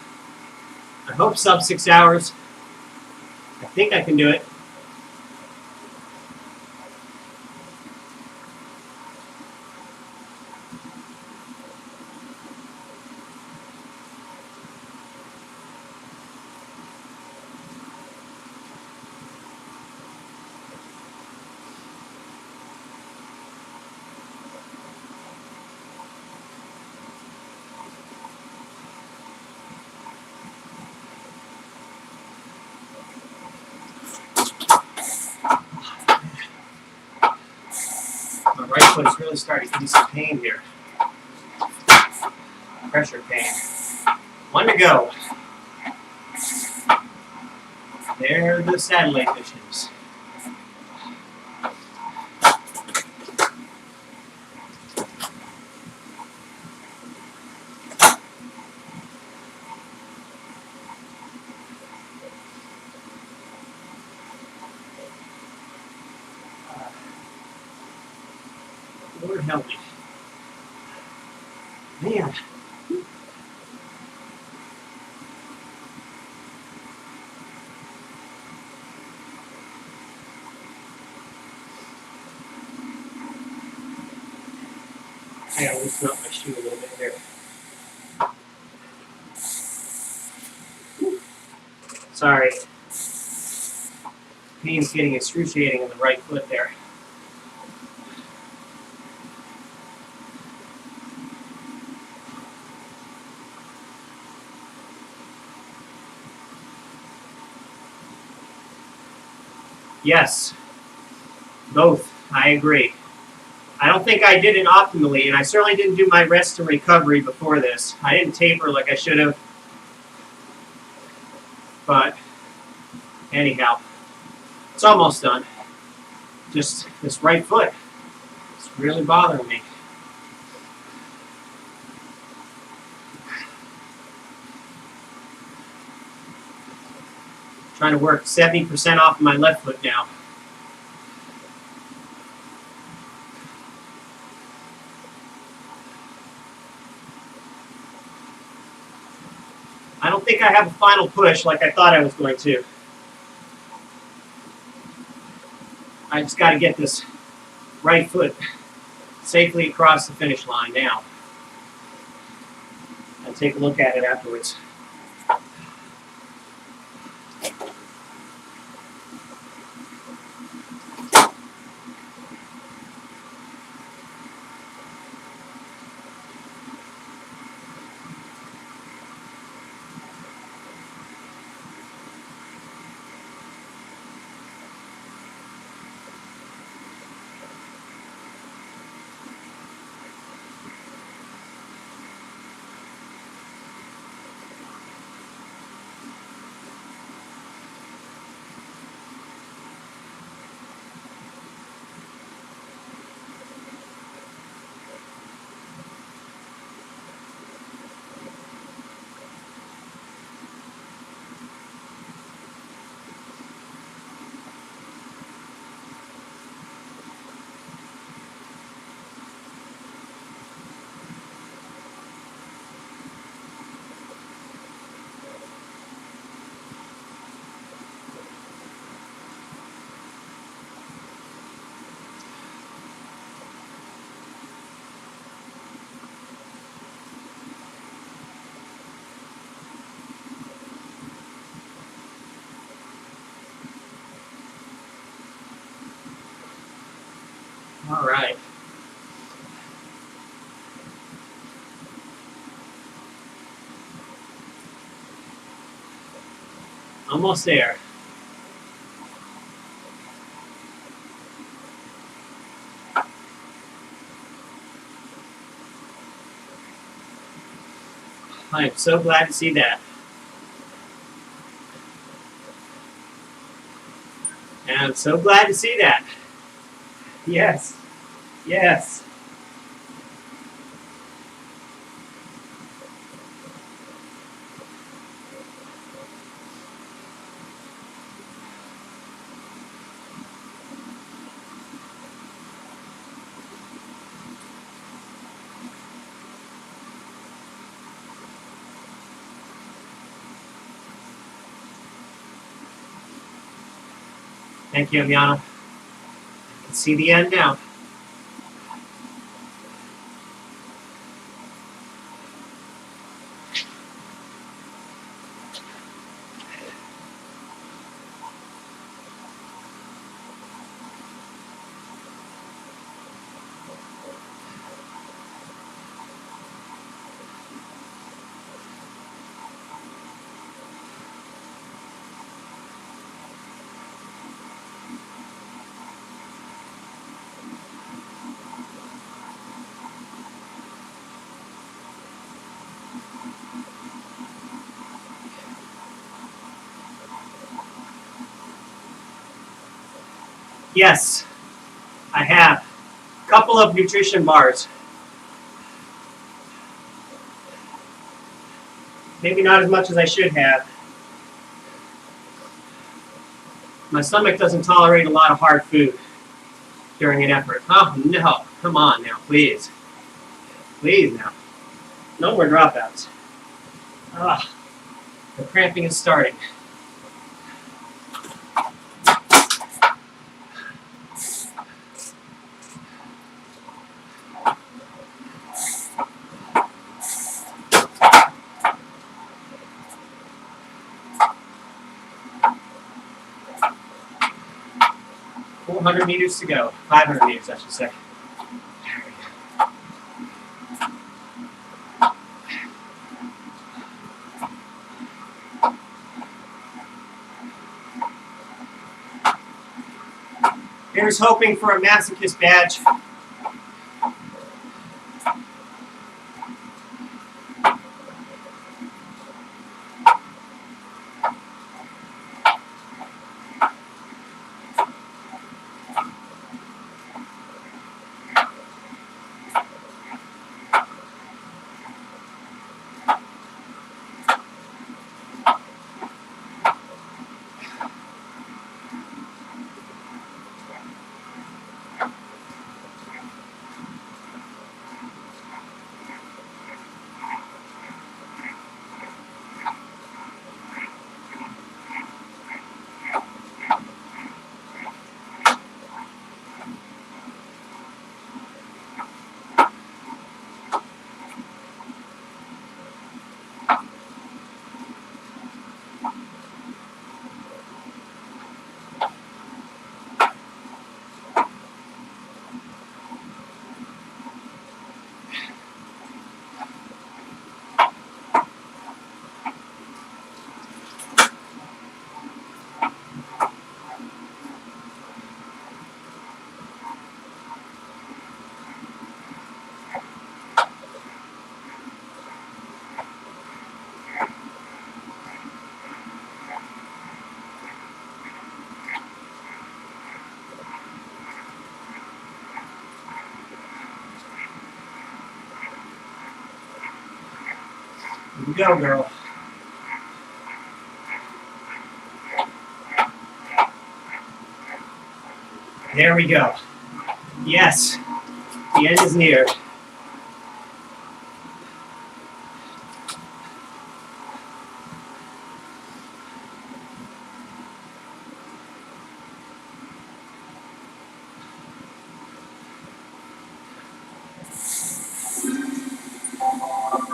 I hope sub 6 hours. I think I can do it. My right foot is really starting to give me some pain here. Pressure pain. 1 to go. There are the satellite dishes. Lord help me. Man. I gotta loosen up my shoe a little bit here. Sorry. Pain's getting excruciating in the right foot there. Yes. Both. I agree. I don't think I did it optimally, and I certainly didn't do my rest and recovery before this. I didn't taper like I should have. But anyhow, it's almost done. Just this right foot. It's really bothering me. Trying to work 70% off of my left foot now. I don't think I have a final push like I thought I was going to. I just got to get this right foot safely across the finish line now. I'll take a look at it afterwards. Almost there. I am so glad to see that. And I'm so glad to see that. Yes. Yes. Thank you, Amiana. I can see the end now. Yes, I have. A couple of nutrition bars. Maybe not as much as I should have. My stomach doesn't tolerate a lot of hard food during an effort. Oh, no. Come on now, please. Please now. No more dropouts. Ah, the cramping is starting. Four 100 meters to go. 500 meters, I should say. Here's hoping for a masochist badge. Here we go, girl. There we go. Yes, the end is near.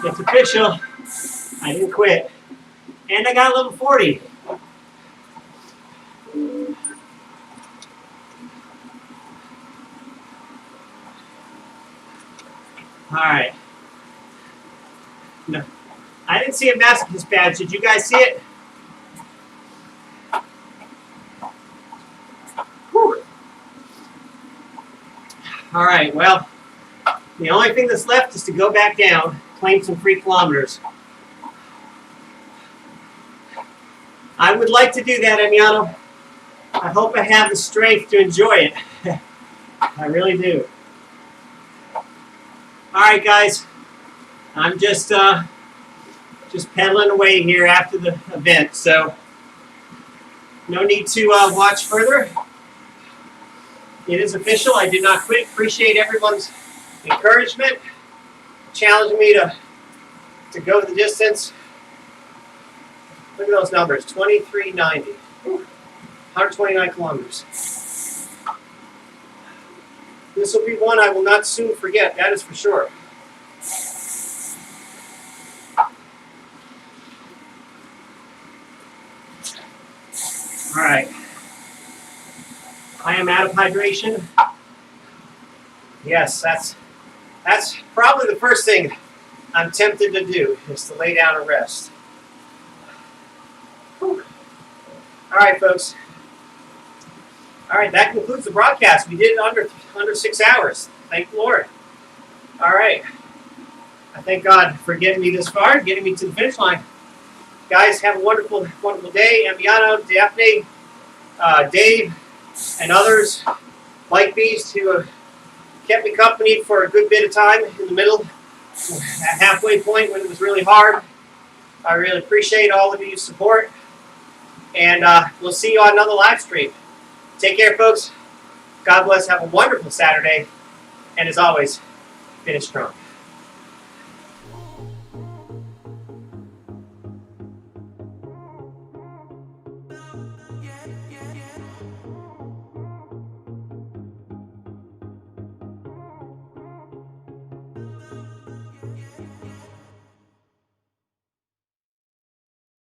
It's official. I didn't quit. And I got level 40. Alright. No. I didn't see a masochist badge. Did you guys see it? All right, well, the only thing that's left is to go back down, claim some free kilometers. I would like to do that, Emiliano. I hope I have the strength to enjoy it. I really do. All right, guys. I'm just pedaling away here after the event, so no need to watch further. It is official. I did not quit. Appreciate everyone's encouragement, challenging me to go the distance. Look at those numbers, 2390, 129 kilometers. This will be one I will not soon forget, that is for sure. All right. I am out of hydration. Yes, that's probably the first thing I'm tempted to do, is to lay down and rest. Whew. All right, folks. All right, that concludes the broadcast. We did it under 6 hours. Thank the Lord. All right. I thank God for getting me this far, getting me to the finish line. Guys, have a wonderful, wonderful day. Emiliano, Daphne, Dave, and others, Mike Beast, who kept me company for a good bit of time in the middle, at halfway point when it was really hard. I really appreciate all of your support. And we'll see you on another live stream. Take care, folks. God bless. Have a wonderful Saturday. And as always, finish strong.